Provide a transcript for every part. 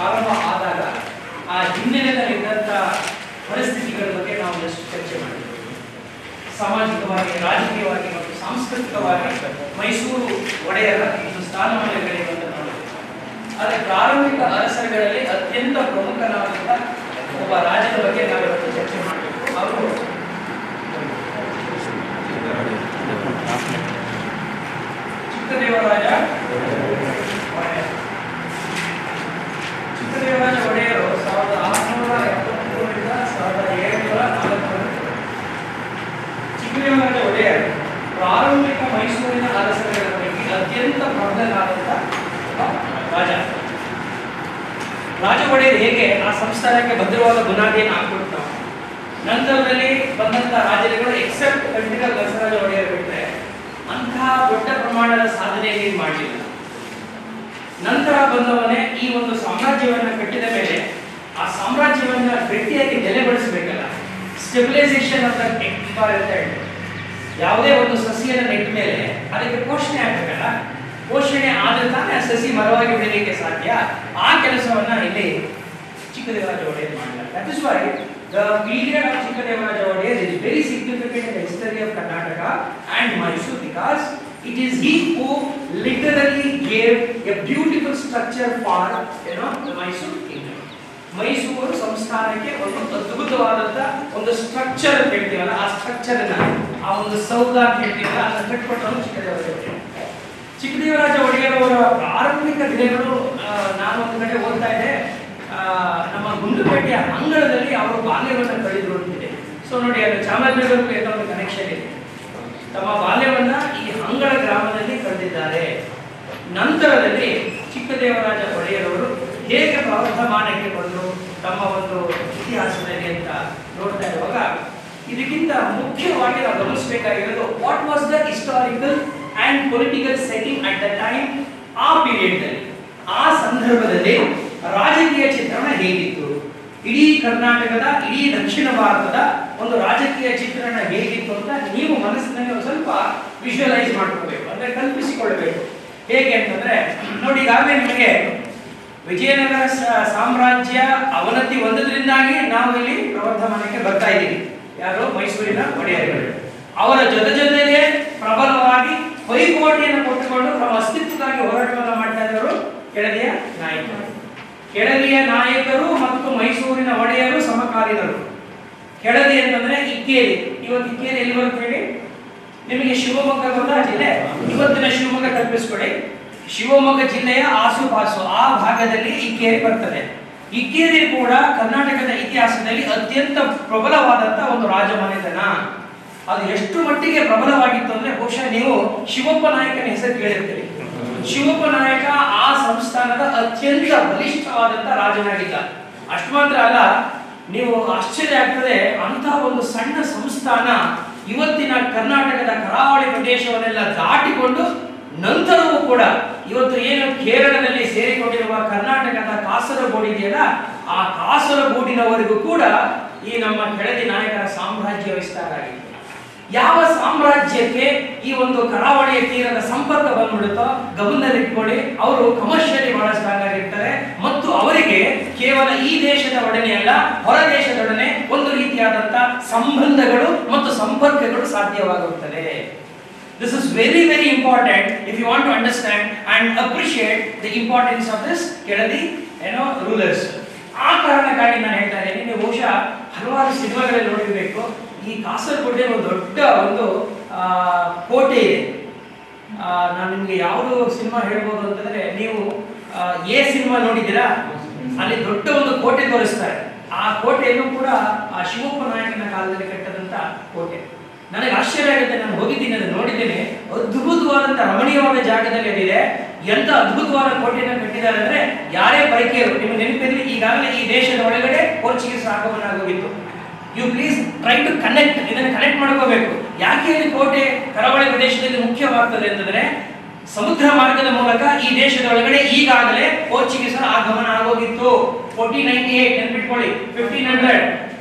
ಪ್ರಾರಂಭ ಆದಾಗ ಆ ಹಿನ್ನೆಲೆಯಲ್ಲಿದ್ದಂಥ ಪರಿಸ್ಥಿತಿಗಳ ಬಗ್ಗೆ ನಾವು ಎಷ್ಟು ಚರ್ಚೆ ಮಾಡಿದ್ದೇವೆ. ಸಾಮಾಜಿಕವಾಗಿ, ರಾಜಕೀಯವಾಗಿ ಮತ್ತು ಸಾಂಸ್ಕೃತಿಕವಾಗಿ ಮೈಸೂರು ಒಡೆಯರ ಒಂದು ಸ್ಥಾನಮಾನಗಳಿವೆ ಅಂತ ನೋಡಿದ್ದೇವೆ. ಆದರೆ ಪ್ರಾರಂಭಿಕ ಅರಸರುಗಳಲ್ಲಿ ಅತ್ಯಂತ ಪ್ರಮುಖನಾದಂಥ ಒಬ್ಬ ರಾಜನ ಬಗ್ಗೆ ನಾವಿವತ್ತು ಚರ್ಚೆ ಮಾಡಬೇಕು. ಅವರು ಚಿಕ್ಕದೇವರಾಜ ಒಡೆಯರ್. ಚಿಕ್ಕದೇವರಾಜ ಒಡೆಯರು 1673ರಿಂದ 1704. ಚಿಕ್ಕದೇವರಾಜ ಒಡೆಯರ್ ಪ್ರಾರಂಭಿಕ ಮೈಸೂರಿನ ಅರಸರುಗಳ ಪೈಕಿ ಅತ್ಯಂತ ಪ್ರಬಲನಾದಂಥ ರಾಜ. ರಾಜ ಒಡೆಯರ್ ಹೇಗೆ ಆ ಸಂಸ್ಥಾನಕ್ಕೆ ಭದ್ರವಾದ ಬುನಾದಿಯನ್ನು ಹಾಕಿಕೊಡ್ತಾವ. ನಂತರದಲ್ಲಿ ಬಂದಂತ ರಾಜರುಗಳು ಎಕ್ಸೆಪ್ಟ್ ಕಂಠಿಗಲ್ ನರಸರಾಜ ಒಡೆಯರ್ ಬಿಟ್ಟರೆ ಅಂತಹ ದೊಡ್ಡ ಪ್ರಮಾಣದ ಸಾಧನೆಯಲ್ಲಿ ಮಾಡಲಿಲ್ಲ. ನಂತರ ಬಂದವನೇ ಈ ಒಂದು ಸಾಮ್ರಾಜ್ಯವನ್ನು ಕಟ್ಟಿದ ಮೇಲೆ ಆ ಸಾಮ್ರಾಜ್ಯವನ್ನ ಗಟ್ಟಿಯಾಗಿ ನೆಲೆಗೊಳಿಸಬೇಕಲ್ಲ, ಸ್ಟೆಬಿಲೈಸೇಷನ್ ಆಫ್ ದ ಎಂಪೈರ್. ಯಾವುದೇ ಒಂದು ಸಸಿಯನ್ನು ನೆಟ್ಟ ಮೇಲೆ ಅದಕ್ಕೆ ಪೋಷಣೆ ಆಗಬೇಕಲ್ಲ, ಪೋಷಣೆ ಆದ್ರೆ ತಾನೇ ಆ ಸಸಿ ಮರವಾಗಿ ಬೆಳೀಲಿಕ್ಕೆ ಸಾಧ್ಯ. ಆ ಕೆಲಸವನ್ನ ಇಲ್ಲಿ ಚಿಕ್ಕದೇವರಾಜ ಒಡೆಯರ್ ಮಾಡಿದ್ದಾರೆ. That is why the period of Chikkadevaraja Odayar is very significant in the history of Karnataka and Mysore, because it is he who literally gave a beautiful structure for the Mysore kingdom. Mysuru ಸಂಸ್ಥಾನಕ್ಕೆ ಒಂದು ಅದ್ಭುತವಾದಂತ ಒಂದು structure ಅಂತ ಹೇಳ್ತೀವಲ್ಲ, ಆ structure ಆ ಒಂದು ಸೌಧ ಅಂತ ಹೇಳ್ತೀವಲ್ಲ, ಅದನ್ನ ಕಟ್ಕೊಟ್ಟರು ಚಿಕ್ಕದೇವರಾಜ ಒಡೆಯರ್. ಚಿಕ್ಕದೇವರಾಜ ಒಡೆಯರ್ ಅವರ ಪ್ರಾರಂಭಿಕ ದಿನಗಳು ನಾನು ಒಂದು ಕಡೆ ಓದ್ತಾ ಇದ್ದೆ, ನಮ್ಮ ಗುಂಡ್ಲುಪೇಟೆಯ ಅಂಗಳದಲ್ಲಿ ಅವರು ಬಾಲ್ಯವನ್ನು ಕಳೆದ್ರು ಅಂತಿದೆ. ಸೊ ನೋಡಿ, ಅದು ಚಾಮರಾಜನಗರಕ್ಕೂ ಏನೋ ಒಂದು ಕನೆಕ್ಷನ್ ಇದೆ. ತಮ್ಮ ಬಾಲ್ಯವನ್ನ ಈ ಅಂಗಳ ಗ್ರಾಮದಲ್ಲಿ ಕಳೆದಿದ್ದಾರೆ. ನಂತರದಲ್ಲಿ ಚಿಕ್ಕದೇವರಾಜ ಒಡೆಯರವರು ಹೇಗೆ ಪ್ರವರ್ಧಮಾನಕ್ಕೆ ಬಂದರು ತಮ್ಮ ಒಂದು ಇತಿಹಾಸದಲ್ಲಿ ಅಂತ ನೋಡ್ತಾ ಇರುವಾಗ, ಇದಕ್ಕಿಂತ ಮುಖ್ಯವಾಗಿ ನಾವು ಗಮನಿಸಬೇಕಾಗಿರೋದು what was the historical and political setting at the time. ಆ ಪೀರಿಯಡ್ನಲ್ಲಿ, ಆ ಸಂದರ್ಭದಲ್ಲಿ ರಾಜಕೀಯ ಚಿತ್ರಣ ಹೇಗಿತ್ತು, ಇಡೀ ಕರ್ನಾಟಕದ, ಇಡೀ ದಕ್ಷಿಣ ಭಾರತದ ಒಂದು ರಾಜಕೀಯ ಚಿತ್ರಣ ಹೇಗಿತ್ತು ಅಂತ ನೀವು ಮನಸ್ಸಿನಲ್ಲಿ ಒಂದು ಸ್ವಲ್ಪ ವಿಜುವಲೈಸ್ ಮಾಡ್ಕೋಬೇಕು, ಅಂದ್ರೆ ಕಲ್ಪಿಸಿಕೊಳ್ಳಬೇಕು. ಹೇಗೆ ಅಂತಂದ್ರೆ ನೋಡಿ, ಈಗಾಗಲೇ ನಿಮಗೆ ವಿಜಯನಗರ ಸಾಮ್ರಾಜ್ಯ ಅವನತಿ ಹೊಂದದ್ರಿಂದಾಗಿ ನಾವು ಇಲ್ಲಿ ಪ್ರವರ್ಧಮಾನಕ್ಕೆ ಬರ್ತಾ ಇದ್ದೀವಿ. ಯಾರು? ಮೈಸೂರಿನ ಒಡೆಯರುಗಳು. ಅವರ ಜೊತೆಗೆ ಪ್ರಬಲವಾಗಿ ಪೈಪೋಟಿಯನ್ನು ಕೊಟ್ಟುಕೊಂಡು ತಮ್ಮ ಅಸ್ತಿತ್ವಕ್ಕಾಗಿ ಹೋರಾಟವನ್ನು ಮಾಡ್ತಾ ಇದ್ದವರು ಕೆಳದಿಯ ನಾಯಕರು. ಕೆಳದಿಯ ನಾಯಕರು ಮತ್ತು ಮೈಸೂರಿನ ಒಡೆಯರು ಸಮಕಾಲೀನರು. ಕೆಳದಿ ಅಂತಂದ್ರೆ ಇಕ್ಕೇರಿ. ಇವತ್ತು ಇಕ್ಕೇರಿ ಎಲ್ಲಿ ಬರುತ್ತೆ ಹೇಳಿ? ನಿಮಗೆ ಶಿವಮೊಗ್ಗ ಗೊತ್ತಾ ಜಿಲ್ಲೆ? ಇವತ್ತಿನ ಶಿವಮೊಗ್ಗ ಕಲ್ಪಿಸ್ಕೊಡಿ. ಶಿವಮೊಗ್ಗ ಜಿಲ್ಲೆಯ ಆಸುಪಾಸು ಆ ಭಾಗದಲ್ಲಿ ಇಕ್ಕೇರಿ ಬರ್ತದೆ. ಇಕ್ಕೇರಿ ಕೂಡ ಕರ್ನಾಟಕದ ಇತಿಹಾಸದಲ್ಲಿ ಅತ್ಯಂತ ಪ್ರಬಲವಾದಂತ ಒಂದು ರಾಜಮನೆತನ. ಅದು ಎಷ್ಟು ಮಟ್ಟಿಗೆ ಪ್ರಬಲವಾಗಿತ್ತು ಅಂದ್ರೆ ಬಹುಶಃ ನೀವು ಶಿವಪ್ಪ ನಾಯಕನ ಹೆಸರು ಕೇಳಿರ್ತೀರಿ. ಶಿವಪ್ಪ ನಾಯಕ ಆ ಸಂಸ್ಥಾನದ ಅತ್ಯಂತ ಬಲಿಷ್ಠವಾದಂತ ರಾಜನಾಗಿದ್ದ. ಅಷ್ಟು ಮಾತ್ರ ಅಲ್ಲ, ನೀವು ಆಶ್ಚರ್ಯ ಆಗ್ತದೆ, ಅಂತಹ ಒಂದು ಸಣ್ಣ ಸಂಸ್ಥಾನ ಇವತ್ತಿನ ಕರ್ನಾಟಕದ ಕರಾವಳಿ ಪ್ರದೇಶವನ್ನೆಲ್ಲ ದಾಟಿಕೊಂಡು ನಂತರವೂ ಕೂಡ ಇವತ್ತು ಏನು ಕೇರಳದಲ್ಲಿ ಸೇರಿಕೊಂಡಿರುವ ಕರ್ನಾಟಕದ ಕಾಸರಗೋಡು ಇದೆಯಲ್ಲ, ಆ ಕಾಸರಗೋಡಿನವರೆಗೂ ಕೂಡ ಈ ನಮ್ಮ ಕೆಳದಿ ನಾಯಕರ ಸಾಮ್ರಾಜ್ಯ ವಿಸ್ತಾರ ಆಗಿದೆ. ಯಾವ ಸಾಮ್ರಾಜ್ಯಕ್ಕೆ ಈ ಒಂದು ಕರಾವಳಿಯ ತೀರದ ಸಂಪರ್ಕ ಬಂದ್ಬಿಡುತ್ತೋ ಗಮನದಲ್ಲಿ ಇಟ್ಕೊಳ್ಳಿ, ಅವರು ಕಮರ್ಷಿಯಲಿ ಬಹಳ ಸ್ಟ್ರಾಂಗ್ ಆಗಿರ್ತಾರೆ ಮತ್ತು ಅವರಿಗೆ ಕೇವಲ ಈ ದೇಶದ ಒಡನೆ ಅಲ್ಲ, ಹೊರ ದೇಶದೊಡನೆ ಒಂದು ರೀತಿಯಾದಂತ ಸಂಬಂಧಗಳು ಮತ್ತು ಸಂಪರ್ಕಗಳು ಸಾಧ್ಯವಾಗುತ್ತದೆ. This is very very important if you want to understand and appreciate the importance of this Keladi rulers. ಆ ಕಾರಣಕ್ಕಾಗಿ ನಾನು ಹೇಳ್ತಾ ಇದ್ದೀನಿ, ನೀವು ಬಹುಶಃ ಹಲವಾರು ಸಿನಿಮಾಗಳಲ್ಲಿ ನೋಡಿರಬೇಕು, ಈ ಕಾಸರಗೋಡಿನ ಒಂದು ದೊಡ್ಡ ಒಂದು ಕೋಟೆ ಇದೆ. ನಾನು ನಿಮ್ಗೆ ಯಾವುದು ಸಿನಿಮಾ ಹೇಳ್ಬೋದು ಅಂತಂದ್ರೆ, ನೀವು ಎ ಸಿನಿಮಾ ನೋಡಿದ್ದೀರಾ? ಅಲ್ಲಿ ದೊಡ್ಡ ಒಂದು ಕೋಟೆ ತೋರಿಸ್ತಾರೆ. ಆ ಕೋಟೆಯನ್ನು ಕೂಡ ಆ ಶಿವಪ್ಪ ನಾಯಕನ ಕಾಲದಲ್ಲಿ ಕಟ್ಟದಂತ ಕೋಟೆ. ನನಗೆ ಆಶ್ಚರ್ಯ ಆಗುತ್ತೆ, ನಾನು ಹೋಗಿದ್ದೀನಿ, ಅದನ್ನು ನೋಡಿದ್ದೇನೆ. ಅದ್ಭುತವಾದಂತ ರಮಣೀಯವಾದ ಜಾಗದಲ್ಲಿ ಅದಿದೆ. ಎಂತ ಅದ್ಭುತವಾದ ಕೋಟೆಯನ್ನು ಕಟ್ಟಿದ್ದಾರೆ ಅಂದ್ರೆ, ಯಾರೇ ಪೈಕಿಯರು ನಿಮ್ಗೆ ನೆನಪಿರಲಿ, ಈಗಾಗಲೇ ಈ ದೇಶದ ಒಳಗಡೆ ಪೋರ್ಚುಗೀಸ್ ಆಗಮನ ಆಗೋಗಿತ್ತು. You please try to connect, ಇದನ್ನು ಕನೆಕ್ಟ್ ಮಾಡ್ಕೋಬೇಕು. ಯಾಕೆ ಇಲ್ಲಿ ಕೋಟೆ ಕರಾವಳಿ ಪ್ರದೇಶದಲ್ಲಿ ಮುಖ್ಯವಾಗ್ತದೆ ಅಂತಂದ್ರೆ, ಸಮುದ್ರ ಮಾರ್ಗದ ಮೂಲಕ ಈ ದೇಶದ ಒಳಗಡೆ ಈಗಾಗಲೇ ಪೋರ್ಚುಗೀಸರ ಆಗಮನ ಆಗೋಗಿತ್ತು. 1498 ನೆನಪಿಟ್ಕೊಳ್ಳಿ, 1500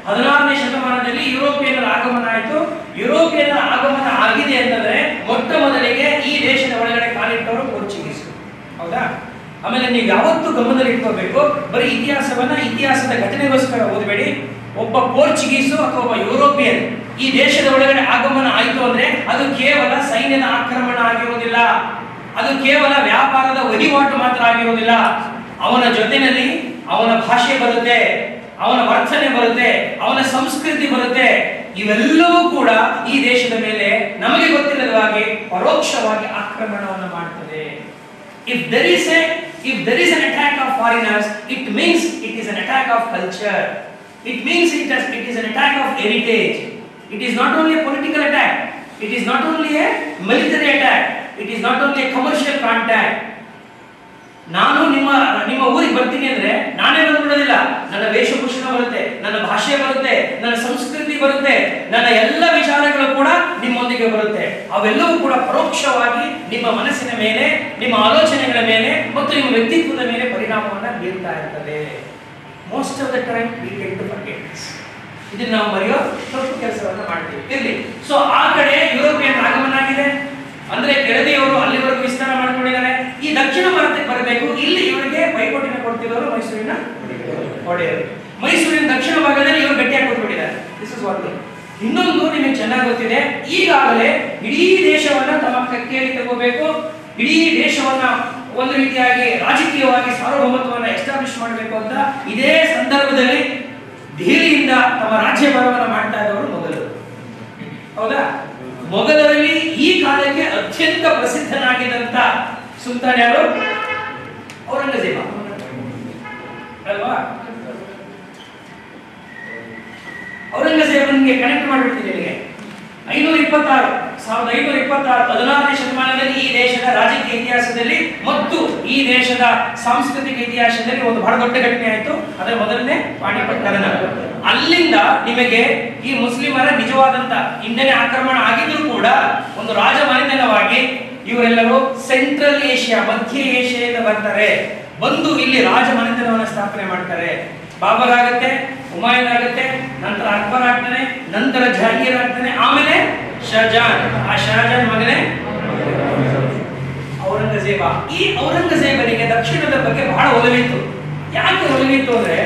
16ನೇ ಶತಮಾನದಲ್ಲಿ ಯುರೋಪಿಯನ್ನರ ಆಗಮನ ಆಯಿತು. ಯುರೋಪಿಯನ್ನರ ಆಗಮನ ಆಗಿದೆ ಅಂತಂದ್ರೆ ಮೊಟ್ಟ ಮೊದಲಿಗೆ ಈ ದೇಶದ ಒಳಗಡೆ ಕಾಲಿಟ್ಟವರು ಪೋರ್ಚುಗೀಸರು. ಹೌದಾ? ಆಮೇಲೆ ನೀವು ಯಾವತ್ತೂ ಗಮನದಲ್ಲಿ ಇಟ್ಕೋಬೇಕು, ಬರೀ ಇತಿಹಾಸದ ಘಟನೆಗೋಸ್ಕರ ಓದಬೇಡಿ. ಒಬ್ಬ ಪೋರ್ಚುಗೀಸು ಅಥವಾ ಒಬ್ಬ ಯುರೋಪಿಯನ್ ಈ ದೇಶದ ಒಳಗಡೆ ಆಗಮನ ಆಯಿತು ಅಂದ್ರೆ ಅದು ಕೇವಲ ಸೈನ್ಯದ ಆಕ್ರಮಣ ಆಗಿರುವುದಿಲ್ಲ, ಅದು ಕೇವಲ ವ್ಯಾಪಾರದ ವಹಿವಾಟು ಮಾತ್ರ ಆಗಿರುವುದಿಲ್ಲ. ಅವನ ಜೊತೆಯಲ್ಲಿ ಅವನ ಭಾಷೆ ಬರುತ್ತೆ, ಅವನ ವರ್ತನೆ ಬರುತ್ತೆ, ಅವನ ಸಂಸ್ಕೃತಿ ಬರುತ್ತೆ. ಇವೆಲ್ಲವೂ ಕೂಡ ಈ ದೇಶದ ಮೇಲೆ ನಮಗೆ ಗೊತ್ತಿಲ್ಲದ ಹಾಗೆ ಪರೋಕ್ಷವಾಗಿ ಆಕ್ರಮಣವನ್ನು ಮಾಡ್ತದೆ. If there is an attack of foreigners, it means it is an attack of culture. It means it is an attack of heritage. It is not only a political attack. It is not only a military attack. It is not only a commercial contact. ನಾನು ನಿಮ್ಮ ಊರಿಗೆ ಬರ್ತೀನಿ ಅಂದ್ರೆ ನಾನೇ ಬಂದ್ಬಿಡೋದಿಲ್ಲ. ನನ್ನ ವೇಷಭೂಷಣ ಬರುತ್ತೆ, ನನ್ನ ಭಾಷೆ ಬರುತ್ತೆ, ನನ್ನ ಸಂಸ್ಕೃತಿ ಬರುತ್ತೆ, ನನ್ನ ಎಲ್ಲ ವಿಚಾರಗಳು ಕೂಡ ನಿಮ್ಮೊಂದಿಗೆ ಬರುತ್ತೆ. ಅವೆಲ್ಲವೂ ಕೂಡ ಪರೋಕ್ಷವಾಗಿ ನಿಮ್ಮ ಮನಸ್ಸಿನ ಮೇಲೆ, ನಿಮ್ಮ ಆಲೋಚನೆಗಳ ಮೇಲೆ ಮತ್ತು ನಿಮ್ಮ ವ್ಯಕ್ತಿತ್ವದ ಮೇಲೆ ಪರಿಣಾಮವನ್ನು ಬೀರ್ತಾ ಇರ್ತದೆ. Most of the time we tend to forget this. ಇದನ್ನ ನಾವು ಮರೆಯೋ ಸ್ವಲ್ಪ ಕೆಲಸವನ್ನ ಮಾಡ್ತೀವಿ. ಇರ್ಲಿ. ಸೊ ಆ ಕಡೆ ಯುರೋಪಿಯನ್ ಆಗಮನ ಆಗಿದೆ ಅಂದ್ರೆ ಕೆಳದಿಯವರು ಅಲ್ಲಿವರೆಗೂ ವಿಸ್ತಾರ ಮಾಡ್ಕೊಂಡಿದ್ದಾರೆ. ಈ ದಕ್ಷಿಣ ಭಾರತಕ್ಕೆ ಬರಬೇಕು. ಇಲ್ಲಿ ಇವರಿಗೆ ಪೈಪೋಟಿನ ಕೊಡ್ತಿರೋರು ಮೈಸೂರಿನ ಒಡೆಯರು. ಮೈಸೂರಿನ ದಕ್ಷಿಣ ಭಾಗದಲ್ಲಿ ಇವರು ಗಟ್ಟಿಯಾಗಿ ಕೂತ್ಬಿಟ್ಟಿದ್ದಾರೆ. This is what. ಇನ್ನೊಂದು ನಿಮಗೆ ಚೆನ್ನಾಗಿ ಗೊತ್ತಿದೆ, ಈಗಾಗಲೇ ಇಡೀ ದೇಶವನ್ನ ತಮ್ಮ ಕೈಯಲ್ಲಿ ತಗೋಬೇಕು, ಇಡೀ ದೇಶವನ್ನ ಒಂದು ರೀತಿಯಾಗಿ ರಾಜಕೀಯವಾಗಿ ಸಾರ್ವಭೌಮತ್ವವನ್ನು ಎಸ್ಟಾಬ್ಲಿಷ್ ಮಾಡಬೇಕು ಅಂತ ಇದೇ ಸಂದರ್ಭದಲ್ಲಿ ದೆಹಲಿಯಿಂದ ತಮ್ಮ ರಾಜ್ಯಭಾರವನ್ನು ಮಾಡ್ತಾ ಇದ್ದವರು ಮೊಘಲರು. ಹೌದಾ? ಮೊಘಲರಲ್ಲಿ ಈ ಕಾಲಕ್ಕೆ ಅತ್ಯಂತ ಪ್ರಸಿದ್ಧನಾಗಿದ್ದಂತ ಸುಲ್ತಾನ್ ಯಾರು? ಔರಂಗಜೇಬ ಅಲ್ವಾ? ಔರಂಗಜೇಬನಿಗೆ ಕನೆಕ್ಟ್ ಮಾಡಿಬಿಡ್ತೀನಿ ನಿಮಗೆ. 1526 16ನೇ ಶತಮಾನದಲ್ಲಿ ಈ ದೇಶದ ರಾಜಕೀಯ ಇತಿಹಾಸದಲ್ಲಿ ಮತ್ತು ಈ ದೇಶದ ಸಾಂಸ್ಕೃತಿಕ ಇತಿಹಾಸದಲ್ಲಿ ಒಂದು ಬಹಳ ದೊಡ್ಡ ಘಟನೆ ಆಯಿತು. ಅದರ ಮೊದಲನೇ ಪಾಣಿಪತ್ ಕದನ. ಅಲ್ಲಿಂದ ನಿಮಗೆ ಈ ಮುಸ್ಲಿಮರ ನಿಜವಾದಂತ ಇಂಡಿಯನ್ ಆಕ್ರಮಣ ಆಗಿದ್ರೂ ಕೂಡ ಒಂದು ರಾಜಮನೆತನವಾಗಿ ಇವರೆಲ್ಲರೂ ಸೆಂಟ್ರಲ್ ಏಷ್ಯಾ, ಮಧ್ಯ ಏಷ್ಯಾದಿಂದ ಬರ್ತಾರೆ. ಬಂದು ಇಲ್ಲಿ ರಾಜಮನೆತನವನ್ನು ಸ್ಥಾಪನೆ ಮಾಡ್ತಾರೆ. ಬಾಬರ್ ಆಗುತ್ತೆ, ಹುಮಾಯೂನ್ ಆಗುತ್ತೆ, ನಂತರ ಅಕ್ಬರ್ ಆಗ್ತಾನೆ, ನಂತರ ಜಹಾಂಗೀರ್ ಆಗ್ತಾನೆ, ಆಮೇಲೆ ಶಹಜಾನ್. ಆ ಶಹಜಾನ್ ಮಗನೇ ಔರಂಗಜೇಬ. ಈ ಔರಂಗಜೇಬನಿಗೆ ದಕ್ಷಿಣದ ಬಗ್ಗೆ ಬಹಳ ಒಲವಿತ್ತು. ಯಾಕೆ ಒಲವಿತ್ತು ಅಂದ್ರೆ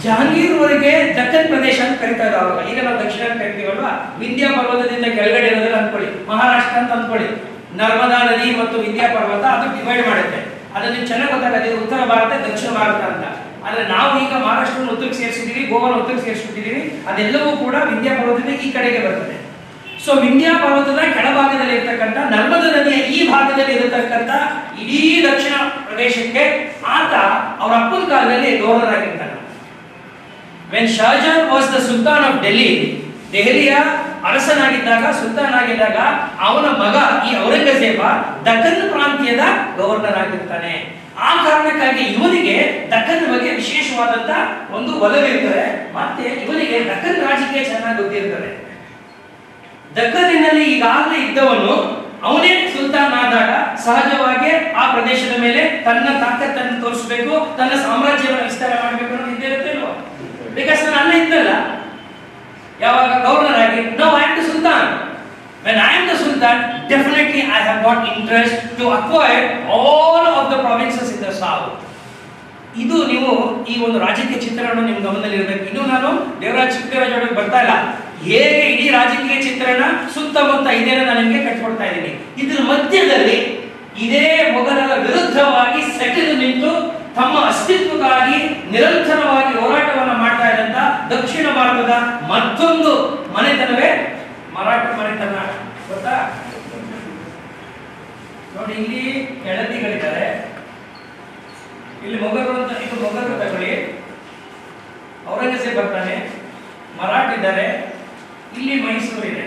ಜಹಾಂಗೀರ್ ಅವರಿಗೆ ದಕ್ಕನ್ ಪ್ರದೇಶ ಅಂತ ಕರಿತಾ ಇದ್ದಾರೆ. ಈಗ ನಾವು ದಕ್ಷಿಣ ಅಂತ ಕರಿತೀವಲ್ವಾ, ವಿಂಧ್ಯ ಪರ್ವತದಿಂದ ಕೆಳಗಡೆ ಇರೋದನ್ನ ಅನ್ಕೊಳ್ಳಿ, ಮಹಾರಾಷ್ಟ್ರ ಅಂತ ಅನ್ಕೊಳ್ಳಿ. ನರ್ಮದಾ ನದಿ ಮತ್ತು ವಿಂಧ್ಯ ಪರ್ವತ ಅದು ಡಿವೈಡ್ ಮಾಡುತ್ತೆ. ಅದನ್ನ ನೀವು ಚೆನ್ನಾಗಿ ಗೊತ್ತಾಗುತ್ತೆ, ಉತ್ತರ ಭಾರತ ದಕ್ಷಿಣ ಭಾರತ ಅಂತ. ಆದ್ರೆ ನಾವು ಈಗ ಮಹಾರಾಷ್ಟ್ರನ ಉತ್ತರಕ್ಕೆ ಸೇರಿಸಿದೀವಿ, ಗೋವಾನ ಉತ್ತರಕ್ಕೆ ಸೇರಿಸ್ಬಿಟ್ಟಿದೀವಿ. ಅದೆಲ್ಲವೂ ಕೂಡ ವಿಂಧ್ಯ ಪರ್ವತದಿಂದ ಈ ಕಡೆಗೆ ಬರ್ತದೆ. ಸೊ ವಿಂಧ್ಯ ಪರ್ವತದ ಕೆಳಭಾಗದಲ್ಲಿ ಇರತಕ್ಕಂಥ ನರ್ಮದಾ ನದಿಯ ಈ ಭಾಗದಲ್ಲಿ ಇರತಕ್ಕಂಥ ಇಡೀ ದಕ್ಷಿಣ ಪ್ರದೇಶಕ್ಕೆ ಆತ ಅವರ ಅಪ್ಪನ ಕಾಲದಲ್ಲಿ ಗವರ್ನರ್ ಆಗಿರ್ತಾನೆ. When Shah Jahan was the Sultan of Delhi, ದೆಹಲಿಯ ಅರಸನಾಗಿದ್ದಾಗ, ಸುಲ್ತಾನ್ ಆಗಿದ್ದಾಗ ಅವನ ಮಗ ಈ ಔರಂಗಜೇಬ ದಕ್ಕನ್ ಪ್ರಾಂತ್ಯದ ಗವರ್ನರ್ ಆಗಿರ್ತಾನೆ. ಆ ಕಾರಣಕ್ಕಾಗಿ ಇವನಿಗೆ ದಕ್ಕನ್ ಬಗ್ಗೆ ವಿಶೇಷವಾದಂತ ಒಂದು ಒಲವಿರ್ತದೆ. ಮತ್ತೆ ಇವನಿಗೆ ದಕ್ಕನ್ ರಾಜಕೀಯ ಚೆನ್ನಾಗಿ ಗೊತ್ತಿರ್ತದೆ. ದಕ್ಕನಿನಲ್ಲಿ ಈಗಾಗಲೇ ಇದ್ದವನು ಅವನೇ ಸುಲ್ತಾನ್ ಆದಾಗ ಸಹಜವಾಗಿ ಆ ಪ್ರದೇಶದ ಮೇಲೆ ತನ್ನ ತಾಕತ್ತನ್ನು ತೋರಿಸಬೇಕು, ತನ್ನ ಸಾಮ್ರಾಜ್ಯವನ್ನು ವಿಸ್ತಾರ ಮಾಡಬೇಕು ಅನ್ನೋದು ಇದ್ದೇ ಇರುತ್ತಲ್ವ. ಬಿಕಾಸ್ ನಾನು ಅಲ್ಲೇ ಇದ್ದಲ್ಲ ಯಾವಾಗ ಗವರ್ನರ್ ಆಗಿ. Now I am the Sultan. When I am the Sultan, definitely I have got interest to acquire all of the provinces in the south. ಇದು ನೀವು ಈ ಒಂದು ರಾಜಕೀಯ ಚಿತ್ರಣ ನಿಮ್ಮ ಗಮನದಲ್ಲಿ ಇರಬೇಕು. ಇನ್ನು ನಾನು ದೇವರಾಜ್ ಚಿಕ್ಕದೇವರಾಜ್ ಅವರಿಗೆ ಬರ್ತಾ ಇಲ್ಲ, ಹೇಗೆ ಇಡೀ ರಾಜಕೀಯ ಚಿತ್ರಣ ಸುತ್ತಮುತ್ತ ಇದೇನ ನಾನು ನಿಮಗೆ ಕಟ್ಕೊಡ್ತಾ ಇದ್ದೀನಿ. ಇದ್ರ ಮಧ್ಯದಲ್ಲಿ ಇದೇ ಮೊಘಲರ ವಿರುದ್ಧವಾಗಿ ಸೆಟೆದು ನಿಂತು ತಮ್ಮ ಅಸ್ತಿತ್ವಕ್ಕಾಗಿ ನಿರಂತರವಾಗಿ ಹೋರಾಟವನ್ನು ಮಾಡ್ತಾ ಇದ್ದಂತ ದಕ್ಷಿಣ ಭಾರತದ ಮತ್ತೊಂದು ಮನೆತನವೇ ಮರಾಠ ಮನೆತನ. ಗೊತ್ತಾ? ನೋಡಿ, ಇಲ್ಲಿ ಕೆಳದಿಗಳಿದ್ದಾರೆ, ಇಲ್ಲಿ ಮೊಘಲರು ಅಂತ. ಇದು ಮೊಘಲರು ತಗೊಳ್ಳಿ, ಔರಂಗಜೇಬ್ ಬರ್ತಾನೆ, ಮರಾಠ ಇದ್ದಾರೆ, ಇಲ್ಲಿ ಮೈಸೂರು ಇದೆ.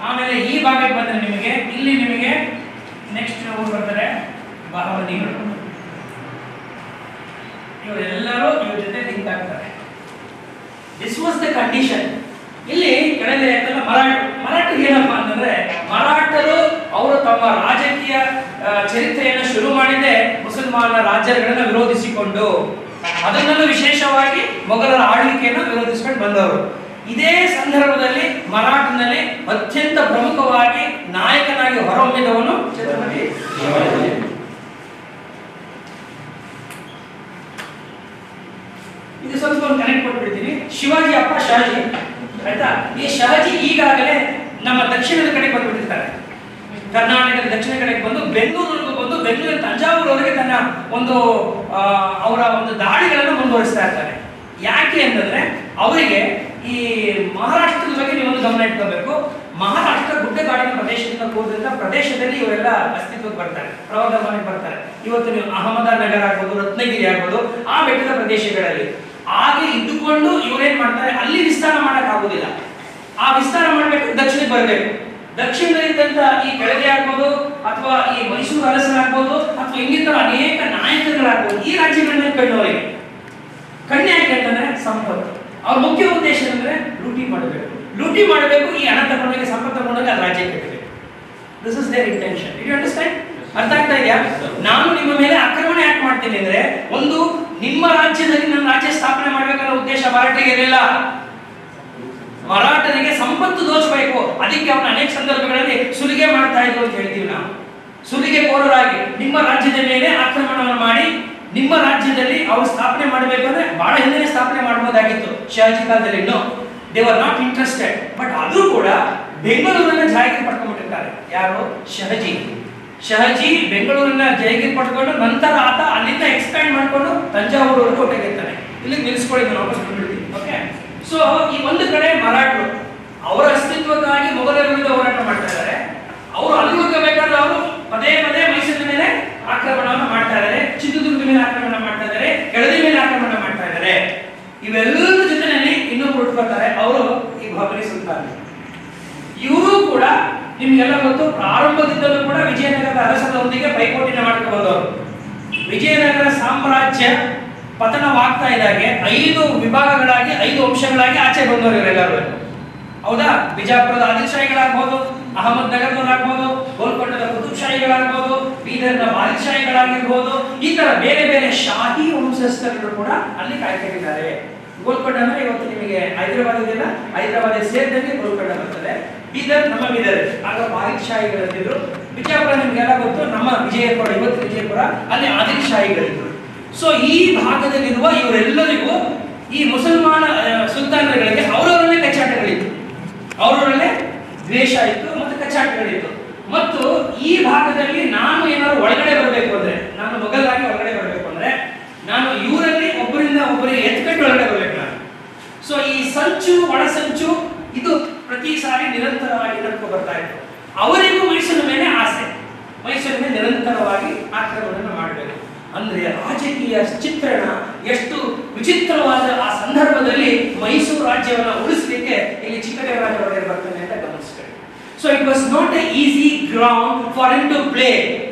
ಆಮೇಲೆ ಈ ಭಾಗಕ್ಕೆ ಬಂದ್ರೆ ನಿಮಗೆ ಇಲ್ಲಿ ನಿಮಗೆ ನೆಕ್ಸ್ಟ್ ಊರು ಬರ್ತಾರೆ ಬಹಮನಿಗಳು. ಇವರೆಲ್ಲರೂ ಇವ್ರ ಜೊತೆ ಲಿಂಕ್ ಆಗ್ತಾರೆ. This was the condition. ಇಲ್ಲಿ ಕೆಳಗೆ ಮರಾಠರು ಏನಪ್ಪಾ ಅಂತಂದ್ರೆ, ಮರಾಠರು ಅವರು ತಮ್ಮ ರಾಜಕೀಯ ಚರಿತ್ರೆಯನ್ನು ಶುರು ಮಾಡಿದ್ದೆ ಮುಸಲ್ಮಾನ ರಾಜ್ಯಗಳನ್ನ ವಿರೋಧಿಸಿಕೊಂಡು, ಅದನ್ನೂ ವಿಶೇಷವಾಗಿ ಮೊಘಲರ ಆಳ್ವಿಕೆಯನ್ನು ವಿರೋಧಿಸಿಕೊಂಡು ಬಂದವರು. ಇದೇ ಸಂದರ್ಭದಲ್ಲಿ ಮರಾಠನಲ್ಲಿ ಅತ್ಯಂತ ಪ್ರಮುಖವಾಗಿ ನಾಯಕನಾಗಿ ಹೊರಹೊಮ್ಮಿದವನು ಛತ್ರಪತಿ ಶಿವಾಜಿ. ಇದು ಸ್ವಲ್ಪ ಒಂದು ಕನೆಕ್ಟ್ ಕೊಟ್ಬಿಡ್ತೀನಿ. ಶಿವಾಜಿ ಅಪ್ಪ ಶಹಾಜಿ, ಆಯ್ತಾ? ಈ ಶಹಾಜಿ ಈಗಾಗಲೇ ನಮ್ಮ ದಕ್ಷಿಣದ ಕಡೆ ಬಂದ್ಬಿಟ್ಟಿರ್ತಾರೆ. ಕರ್ನಾಟಕದ ದಕ್ಷಿಣ ಕಡೆಗೆ ಬಂದು ಬೆಂಗಳೂರಿಗೂ ಬಂದು ಬೆಂಗಳೂರಿನ ತಂಜಾವೂರವರೆಗೆ ತನ್ನ ಒಂದು ಅವರ ಒಂದು ದಾಳಿಗಳನ್ನು ಮುಂದುವರಿಸ್ತಾ ಇರ್ತಾರೆ. ಯಾಕೆ ಅಂತಂದ್ರೆ ಅವರಿಗೆ ಈ ಮಹಾರಾಷ್ಟ್ರದ ಬಗ್ಗೆ ನೀವೊಂದು ಗಮನ ಇಟ್ಕೋಬೇಕು. ಮಹಾರಾಷ್ಟ್ರ ಗುಡ್ಡಗಾಡಿನ ಪ್ರದೇಶದಿಂದ ಕೂಡಿದಂತ ಪ್ರದೇಶದಲ್ಲಿ ಇವರೆಲ್ಲ ಅಸ್ತಿತ್ವಕ್ಕೆ ಬರ್ತಾರೆ, ಪ್ರವರ್ಧಮಾನಕ್ಕೆ ಬರ್ತಾರೆ. ಇವತ್ತು ನೀವು ಅಹಮದನಗರ ಆಗ್ಬೋದು, ರತ್ನಗಿರಿ ಆಗ್ಬೋದು, ಆ ಬೆಟ್ಟದ ಪ್ರದೇಶಗಳಲ್ಲಿ ಹಾಗೆ ಇದ್ದುಕೊಂಡು ಇವರೇನ್ ಮಾಡ್ತಾರೆ, ಅಲ್ಲಿ ವಿಸ್ತಾರ ಮಾಡಕ್ ಆಗುದಿಲ್ಲ. ಆ ವಿಸ್ತಾರ ಮಾಡ್ಬೇಕು, ದಕ್ಷಿಣಕ್ಕೆ ಬರಬೇಕು. ದಕ್ಷಿಣದಲ್ಲಿದ್ದಂತ ಈ ಕೆಳದಿ ಆಗ್ಬೋದು, ಅಥವಾ ಈ ಮೈಸೂರು ಅರಸರಾಗ್ಬೋದು, ಅಥವಾ ಇನ್ನಿತರ ಅನೇಕ ನಾಯಕರುಗಳಾಗ್ಬೋದು, ಈ ರಾಜ್ಯಗಳನ್ನ ಕಣ್ಣವರಿಗೆ ಕಣ್ಣೆ ಯಾಕೆ ಅಂತಂದ್ರೆ ಸಂಪತ್ತು. ಅವ್ರ ಮುಖ್ಯ ಉದ್ದೇಶ ಅಂದ್ರೆ ಲೂಟಿ ಮಾಡಬೇಕು, ಲೂಟಿ ಮಾಡಬೇಕು. ಈ ಹಣ ತಗೊಂಡಾಗ ಸಂಪತ್ತು ತಗೊಂಡಾಗ ಅದು ರಾಜ್ಯ ಕಟ್ಟಬೇಕು. This is their intention. You understand? ಅರ್ಥ ಆಗ್ತಾ ಇದೆಯಾ? ನಾನು ನಿಮ್ಮ ಮೇಲೆ ಆಕ್ರಮಣ ಯಾಕೆ ಮಾಡ್ತೀನಿ ಅಂದ್ರೆ, ಒಂದು ನಿಮ್ಮ ರಾಜ್ಯದಲ್ಲಿ ನನ್ನ ರಾಜ್ಯ ಸ್ಥಾಪನೆ ಮಾಡ್ಬೇಕನ್ನೋ ಉದ್ದೇಶ ಮರಾಠಿಗೆ ಇರಲಿಲ್ಲ. ಮರಾಠನಿಗೆ ಸಂಪತ್ತು ದೋಚಬೇಕು. ಅದಕ್ಕೆ ಅವನ ಅನೇಕ ಸಂದರ್ಭಗಳಲ್ಲಿ ಸುಲಿಗೆ ಮಾಡ್ತಾ ಇದ್ರು ಅಂತ ಹೇಳ್ತೀವಿ ನಾವು. ಸುಲಿಗೆ ಕೋರರಾಗಿ ನಿಮ್ಮ ರಾಜ್ಯದ ಮೇಲೆ ಆಕ್ರಮಣವನ್ನು ಮಾಡಿ ನಿಮ್ಮ ರಾಜ್ಯದಲ್ಲಿ ಅವರು ಸ್ಥಾಪನೆ ಮಾಡಬೇಕಂದ್ರೆ ಬಹಳ ಹಿಂದೆ ಸ್ಥಾಪನೆ ಮಾಡಬಹುದಾಗಿತ್ತು. ಶಹಾಜಿ ಕಾಲದಲ್ಲಿ ಇನ್ನೂ they were not interested. But ಆದ್ರೂ ಕೂಡ ಬೆಂಗಳೂರನ್ನ ಜಾರಿಗೆ ಪಡ್ಕೊಂಡ್ಬಿಟ್ಟಿರ್ತಾರೆ. ಯಾರು? ಶಹಾಜಿ. ಶಹಾಜಿ ಬೆಂಗಳೂರನ್ನ ಜೈಗಿರ್ ಪಡ್ಕೊಂಡು ನಂತರ ಆತ ಅಲ್ಲಿಂದ ಎಕ್ಸ್ಪ್ಯಾಂಡ್ ಮಾಡ್ಕೊಂಡು ತಂಜಾವೂರವರೆಗೂ ಹೊರಟಿರ್ತಾನೆ. ಇಲ್ಲಿ ನಿಲ್ಲಿಸ್ಕೊಳ್ಳಿ, ನಾನು ವಾಪಸ್ ಬಂದ್ಬಿಡ್ತೀನಿ. ಓಕೆ. ಸೊ ಈ ಒಂದು ಕಡೆ ಮರಾಠರು ಅವರ ಅಸ್ತಿತ್ವಕ್ಕಾಗಿ ಮೊಘಲರ ವಿರುದ್ಧ ಹೋರಾಟ ಮಾಡ್ತಾ ಇದ್ದಾರೆ. ಅವರು ಅಲ್ಲಿ ಹೋಗಬೇಕಾದ್ರೆ ಅವರು ಪದೇ ಪದೇ ಮೈಸೂರಿನ ಮೇಲೆ ಆಕ್ರಮಣವನ್ನು ಮಾಡ್ತಾ ಇದ್ದಾರೆ, ಚಿತ್ರದುರ್ಗದ ಮೇಲೆ ಆಕ್ರಮಣ ಮಾಡ್ತಾ ಇದ್ದಾರೆ, ಕೆಳದಿ ಮೇಲೆ ಆಕ್ರಮಣ ಮಾಡ್ತಾ ಇದ್ದಾರೆ. ಇವೆಲ್ಲರ ಜೊತೆಯಲ್ಲಿ ಇನ್ನೊಬ್ರು ಹುಟ್ಟುಕೊಳ್ತಾರೆ, ಅವರು ಈ ಬಾಬರಿ ಸುಲ್ತಾನ್. ಇವರು ಕೂಡ ನಿಮ್ಗೆಲ್ಲ ಗೊತ್ತು, ಪ್ರಾರಂಭದಿಂದಲೂ ಕೂಡ ವಿಜಯನಗರದ ಅರಸರೊಂದಿಗೆ ಪೈಪೋಟಿನ ಮಾಡ್ಕೊಂಡು ಬಂದವರು. ವಿಜಯನಗರ ಸಾಮ್ರಾಜ್ಯ ಪತನವಾಗ್ತಾ ಇದ್ದಾಗೆ 5 ವಿಭಾಗಗಳಾಗಿ 5 ವಂಶಗಳಾಗಿ ಆಚೆ ಬಂದವರು ಇವರೆಲ್ಲರೂ. ಹೌದಾ? ಬಿಜಾಪುರದ ಆದಿಲ್ಶಾಹಿಗಳಾಗ್ಬೋದು, ಅಹಮದ್ ನಗರದವರಾಗ್ಬೋದು, ಗೋಲ್ಕೊಂಡದ ಕುತುಬ್ಶಾಹಿಗಳಾಗ್ಬೋದು, ಬೀದರ್ನ ಬಾದಿಶಾಹಿಗಳಾಗಿರ್ಬೋದು, ಈ ತರ ಬೇರೆ ಬೇರೆ ಶಾಹಿ ವಂಶಸ್ಥರು ಕೂಡ ಅಲ್ಲಿ ಕಾಯ್ಕೊಂಡಿದ್ದಾರೆ. ಗೋಲ್ಕೊಂಡ ಅಂದ್ರೆ ಇವತ್ತು ನಿಮಗೆ ಹೈದರಾಬಾದ್ ಇದೆಯಲ್ಲ, ಹೈದರಾಬಾದ್ ಸೇರಿದಂಗೆ ಗೋಲ್ಕೊಂಡ ಬರ್ತದೆ. ಬೀದರ್ ನಮ್ಮ ಬೀದರ್, ಆಗ ಬಾದಿಶಾಹಿಗಳಿದ್ರು. ಬಿಜಾಪುರ ನಿಮ್ಗೆಲ್ಲ ಗೊತ್ತು, ನಮ್ಮ ವಿಜಯಪುರ, ಇವತ್ತು ವಿಜಯಪುರ, ಅಲ್ಲಿ ಆದಿಲ್ಶಾಹಿಗಳಿದ್ರು. ಸೊ ಈ ಭಾಗದಲ್ಲಿರುವ ಇವರೆಲ್ಲರಿಗೂ ಈ ಮುಸಲ್ಮಾನ ಸುಲ್ತಾನರುಗಳಿಗೆ ಅವರವರಲ್ಲೇ ಕಚ್ಚಾಟಗಳಿತ್ತು, ಅವರವರಲ್ಲೇ ದ್ವೇಷ ಇತ್ತು ಮತ್ತು ಕಚ್ಚಾಟಗಳಿತ್ತು. ಮತ್ತು ಈ ಭಾಗದಲ್ಲಿ ನಾನು ಏನಾದ್ರು ಒಳಗಡೆ ಬರಬೇಕು ಅಂದ್ರೆ, ನಾನು ಮೊಘಲರಾಗಿ ಒಳಗಡೆ ಬರಬೇಕು ಅಂದ್ರೆ, ನಾನು ಇವರಲ್ಲಿ ಒಬ್ಬರಿಂದ ಒಬ್ಬರಿಗೆ ಎತ್ಕಟ್ಟು ಒಳಗಡೆ ಬರಬೇಕು ನಾನು. ಸೊ ಈ ಸಂಚು, ಒಳಸಂಚು ಇದು ಪ್ರತಿ ಸಾರಿ ನಿರಂತರವಾಗಿ ನಡ್ಕೊಂಡು ಬರ್ತಾ ಇತ್ತು. ಅವರಿಗೂ ಮೈಸೂರಿನ ಮೇಲೆ ಆಸೆ, ಮೈಸೂರಿನ ಮೇಲೆ ನಿರಂತರವಾಗಿ ಆಕ್ರಮಣ ಮಾಡಬೇಕು. ಅಂದ್ರೆ ರಾಜಕೀಯ ಚಿತ್ರಣ ಎಷ್ಟು ವಿಚಿತ್ರವಾದ ಆ ಸಂದರ್ಭದಲ್ಲಿ ಮೈಸೂರು ರಾಜ್ಯವನ್ನು ಉಳಿಸಲಿಕ್ಕೆ ಇಲ್ಲಿ ಚಿಕ್ಕದೇವರಾಜ ಒಡೆಯರ್ ಬರ್ತಾನೆ ಅಂತ ಗಮನಿಸ್ತಾರೆ. So it was not a easy ground for him to play.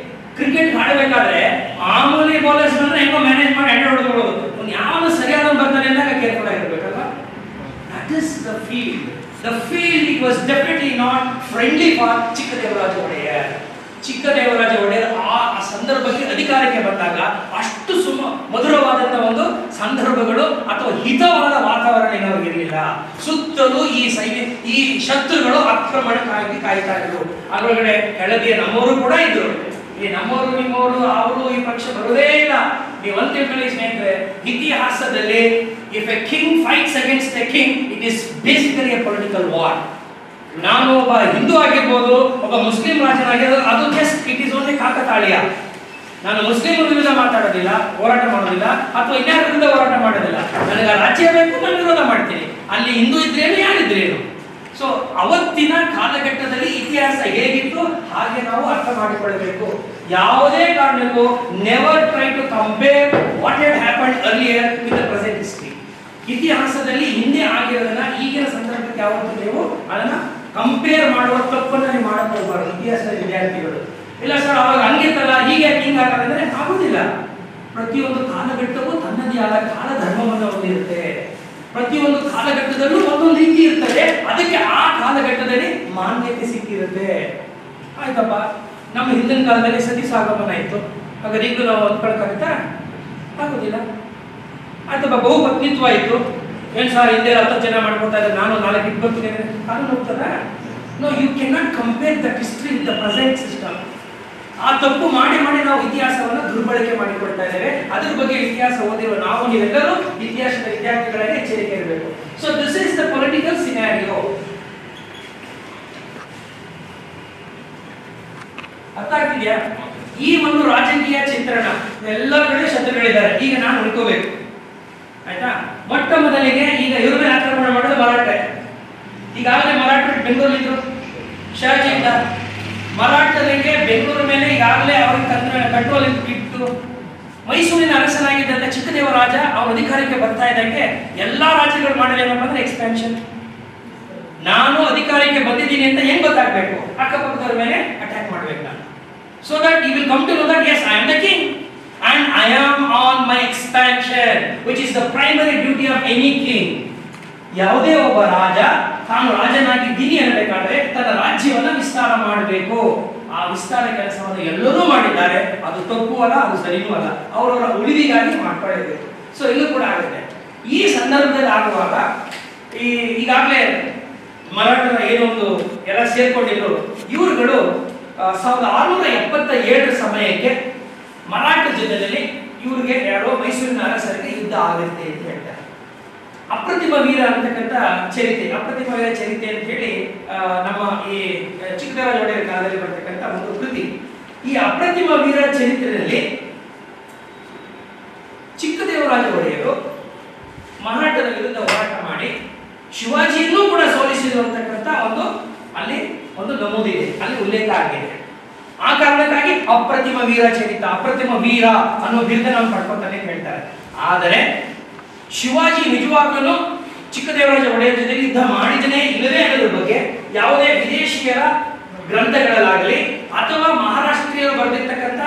Cricket ಆಡಬೇಕಾದ್ರೆ ಮಾಮೂಲಿ ಬೌಲರ್ಸ್ ಬಂದ್ರೆ ಹೆಂಗೋ ಮ್ಯಾನೇಜ್ ಮಾಡಿ ಹ್ಯಾಂಡ್ ಹೊಡೆದ್ಬಿಡೋದು. ಅವ್ನು ಯಾವಾಗ ಸರಿಯಾದ ಬರ್ತಾನೆ ಅಂದಾಗ ಕೇರ್ಫುಲ್ ಆಗಿರ್ಬೇಕಲ್ವಾ? That is the field. The field it was definitely not friendly for Chikkadevaraja Wodeyar. Chikkadevaraja Wodeyar ಆ ಸಂದರ್ಭಕ್ಕೆ ಅಧಿಕಾರಕ್ಕೆ ಬಂದಾಗ ಅಷ್ಟು ಮಧುರವಾದಂತಹ ಒಂದು ಸಂದರ್ಭಗಳು ಅಥವಾ ಹಿತವಾದ ವಾತಾವರಣ ಏನಾದ್ರು ಇರಲಿಲ್ಲ. ಸುತ್ತಲೂ ಈ ಶತ್ರುಗಳು ಆಕ್ರಮಣಕ್ಕಾಗಿ ಕಾಯ್ತಾ ಇದ್ರು. ಅದರೊಳಗಡೆ ಕೆಳದಿಯ ನಮ್ಮವರು ಕೂಡ ಇದ್ರು. ಈ ನಮ್ಮವರು ನಿಮ್ಮವರು ಅವರು ಈ ಪಕ್ಷ ಬರೋದೇ ಇಲ್ಲ. ನೀವಂತ ತಿಳ್ಕೊಳ್ಳಿ ಸ್ನೇಹಿತರೆ, ಇತಿಹಾಸದಲ್ಲಿ if A king fights against A king, it is basically a political war. ನಾನು ಒಬ್ಬ ಹಿಂದೂ ಆಗಿರ್ಬೋದು, ಒಬ್ಬ ಮುಸ್ಲಿಂ ರಾಜನಾಗಿರ್ಬೋದು, ಅದು ಜಸ್ಟ್ ಇಟ್ ಈಸ್ ಓನ್ಲಿ ಕಾಕತಾಳೀಯ. ನಾನು ಮುಸ್ಲಿಮರ ವಿರುದ್ಧ ಮಾತಾಡೋದಿಲ್ಲ, ಹೋರಾಟ ಮಾಡೋದಿಲ್ಲ, ಅಥವಾ ಇನ್ಯಾರ ವಿರುದ್ಧ ಹೋರಾಟ ಮಾಡೋದಿಲ್ಲ. ನನಗೆ ರಾಜ್ಯ ಬೇಕು, ನಾನು ವಿರೋಧ ಮಾಡ್ತೀನಿ. ಅಲ್ಲಿ ಹಿಂದೂ ಇದ್ರೇನು, ಯಾರಿದ್ರೇನು. ಸೊ ಅವತ್ತಿನ ಕಾಲಘಟ್ಟದಲ್ಲಿ ಇತಿಹಾಸ ಹೇಗಿತ್ತು ಹಾಗೆ ನಾವು ಅರ್ಥ ಮಾಡಿಕೊಳ್ಳಬೇಕು. ಯಾವುದೇ ಕಾರಣಕ್ಕೂ never try to compare what had happened earlier with the present history. ಇತಿಹಾಸದಲ್ಲಿ ಹಿಂದೆ ಆಗಿರೋದನ್ನ ಈಗಿನ ಸಂದರ್ಭಕ್ಕೆ ಯಾವತ್ತೂ ನೀವು ಅದನ್ನ ಕಂಪೇರ್ ಮಾಡುವ ತಪ್ಪನ್ನು ನೀವು ಮಾಡಕ್ ಹೋಗಬಾರ್ದು. ಇತಿಹಾಸದ ವಿದ್ಯಾರ್ಥಿಗಳು ಇಲ್ಲ ಸರ್ ಅವಾಗ ಹಂಗಿತ್ತಲ್ಲ, ಹೀಗೆ ಹಿಂಗೆ ಆಗಂದ್ರೆ ಆಗುದಿಲ್ಲ. ಪ್ರತಿಯೊಂದು ಕಾಲಘಟ್ಟವೂ ತನ್ನದೇ ಆದ ಕಾಲ ಧರ್ಮವನ್ನು ಹೊಂದಿರುತ್ತೆ. ಪ್ರತಿಯೊಂದು ಕಾಲಘಟ್ಟದಲ್ಲೂ ಒಂದೊಂದು ರೀತಿ ಇರ್ತದೆ, ಅದಕ್ಕೆ ಆ ಕಾಲಘಟ್ಟದಲ್ಲಿ ಮಾನ್ಯತೆ ಸಿಕ್ಕಿರುತ್ತೆ. ಆಯ್ತಪ್ಪ, ನಮ್ಮ ಹಿಂದಿನ ಕಾಲದಲ್ಲಿ ಸತಿ ಸಾಗಮನ ಇತ್ತು, ಹಾಗಾದ್ರೆ ಈಗಲೂ ನಾವು ಹೊಂದ್ಕೊಳಕ್ಕಾಗುತ್ತಾ? ಆಗುದಿಲ್ಲ. ಆಯ್ತಪ್ಪ, ಬಹುಪತ್ನಿತ್ವ ಇತ್ತು, ಏನ್ ಸರ್ ಹಿಂದೆ 10 ಜನ ಮಾಡ್ಕೊತಾ ಇದ್ದಾರೆ, ನಾನು 4-20 ಕಾನೂನು ಹೋಗ್ತದ? No, you can not compare that history with the present system. ಆ ತಪ್ಪು ಮಾಡಿ ನಾವು ಇತಿಹಾಸವನ್ನು ದುರ್ಬಳಕೆ ಮಾಡಿಕೊಳ್ತಾ ಇದ್ದೇವೆ. ಅದ್ರ ಬಗ್ಗೆ ಇತಿಹಾಸ ಓದಿರುವ ನಾವು ನೀವೆಲ್ಲರೂ ಇತಿಹಾಸದ ವಿದ್ಯಾರ್ಥಿಗಳಾಗಿ ಎಚ್ಚರಿಕೆ ಇರಬೇಕು. So this is the political scenario. ಅರ್ಥ ಆಗ್ತಿದ್ಯಾ? ಈ ಒಂದು ರಾಜಕೀಯ ಚಿತ್ರಣ ಎಲ್ಲ ಕಡೆ ಶತ್ರುಗಳಿದ್ದಾರೆ. ಈಗ ನಾನು ಉಳ್ಕೋಬೇಕು, ಆಯ್ತಾ? ಮೊಟ್ಟ ಮೊದಲಿಗೆ ಈಗ ಇವ್ರ ಮೇಲೆ ಆಕ್ರಮಣ ಮಾಡೋದು ಮರಾಠೆ. ಈಗಾಗಲೇ ಮರಾಠರು ಬೆಂಗಳೂರಿದ್ರು, ಶಹಾಜಿ ಇದ್ದ. ಮರಾಠರಿಗೆ ಬೆಂಗಳೂರು ಮೇಲೆ ಈಗಾಗಲೇ ಅವ್ರಿಗೆ ಕಂಟ್ರೋಲ್ ಇಟ್ಟು ಮೈಸೂರಿನ ಅರಸನಾಗಿದ್ದಂತ ಚಿಕ್ಕದೇವರಾಜ ಅವರ ಅಧಿಕಾರಕ್ಕೆ ಬರ್ತಾ ಇದ್ದಂಗೆ ಎಲ್ಲಾ ರಾಜ್ಯಗಳು ಮಾಡಲೇನಪ್ಪ ಅಂದ್ರೆ ಎಕ್ಸ್ಪ್ಯಾನ್ಷನ್. ನಾನು ಅಧಿಕಾರಕ್ಕೆ ಬಂದಿದ್ದೀನಿ ಅಂತ ಹೆಂಗ್ ಗೊತ್ತಾಗ್ಬೇಕು? ಅಕ್ಕಪಕ್ಕದವ್ರ ಮೇಲೆ ಅಟ್ಯಾಕ್ ಮಾಡ್ಬೇಕು ನಾನು. So that you will come to know that yes, I am the king and I am on my expansion, which is the primary duty of any king. ಯಾವುದೇ ಒಬ್ಬ ರಾಜ ತಾನು ರಾಜನಾಗಿದ್ದೀನಿ ಅನ್ನಬೇಕಾದ್ರೆ ತನ್ನ ರಾಜ್ಯವನ್ನು ವಿಸ್ತಾರ ಮಾಡಬೇಕು. ಆ ವಿಸ್ತಾರ ಕೆಲಸವನ್ನು ಎಲ್ಲರೂ ಮಾಡಿದ್ದಾರೆ. ಅದು ತಪ್ಪು ಅಲ್ಲ, ಅದು ಸರಿಯೂ ಅಲ್ಲ, ಅವರವರ ಉಳಿವಿಗಾಗಿ ಮಾಡ್ಕೊಳ್ಳಬೇಕು. ಸೊ ಇಲ್ಲೂ ಕೂಡ ಆಗುತ್ತೆ. ಈ ಸಂದರ್ಭದಲ್ಲಿ ಆಗುವಾಗ ಈಗಾಗಲೇ ಮರಾಠರ ಏನೊಂದು ಎಲ್ಲ ಸೇರ್ಕೊಂಡಿದ್ರು ಇವರುಗಳು 1677 ಸಮಯಕ್ಕೆ ಮರಾಠ ಜೊತೆಯಲ್ಲಿ ಇವ್ರಿಗೆ ಯಾರೋ ಮೈಸೂರಿನ ಅರಸರಿಗೆ ಯುದ್ಧ ಆಗುತ್ತೆ ಅಂತ ಹೇಳ್ತಾರೆ. ಅಪ್ರತಿಮ ವೀರ ಅಂತಕ್ಕಂಥ ಚರಿತೆ, ಅಪ್ರತಿಮ ವೀರ ಚರಿತೆ ಅಂತ ಹೇಳಿ ನಮ್ಮ ಈ ಚಿಕ್ಕದೇವರಾಜ ಒಡೆಯರ ಕಾಲದಲ್ಲಿ ಬರ್ತಕ್ಕಂಥ ಒಂದು ಕೃತಿ. ಈ ಅಪ್ರತಿಮ ವೀರ ಚರಿತ್ರೆಯಲ್ಲಿ ಚಿಕ್ಕದೇವರಾಜ ಒಡೆಯರು ಮರಾಠರ ವಿರುದ್ಧ ಹೋರಾಟ ಮಾಡಿ ಶಿವಾಜಿಯನ್ನು ಕೂಡ ಸೋಲಿಸಿದ್ರು ಅಂತಕ್ಕಂಥ ಅಲ್ಲಿ ಒಂದು ನಮೂದಿದೆ, ಅಲ್ಲಿ ಉಲ್ಲೇಖ ಆಗಿದೆ. ಆ ಕಾರಣಕ್ಕಾಗಿ ಅಪ್ರತಿಮ ವೀರ ಚರಿತ, ಅಪ್ರತಿಮ ವೀರ ಅನ್ನೋ ಬಿರುದ ನಾವು ಪಡ್ಕೊತಾನೆ ಹೇಳ್ತಾರೆ. ಆದರೆ ಶಿವಾಜಿ ನಿಜವಾಗ್ಲೂ ಚಿಕ್ಕದೇವರಾಜ ಒಡೆಯರ ಜೊತೆ ಯುದ್ಧ ಮಾಡಿದನೇ ಇಲ್ಲವೇ ಅನ್ನೋದ್ರ ಬಗ್ಗೆ ಯಾವುದೇ ವಿದೇಶಿಯರ ಗ್ರಂಥಗಳಾಗಲಿ ಅಥವಾ ಮಹಾರಾಷ್ಟ್ರೀಯರು ಬರೆದಿರ್ತಕ್ಕಂಥ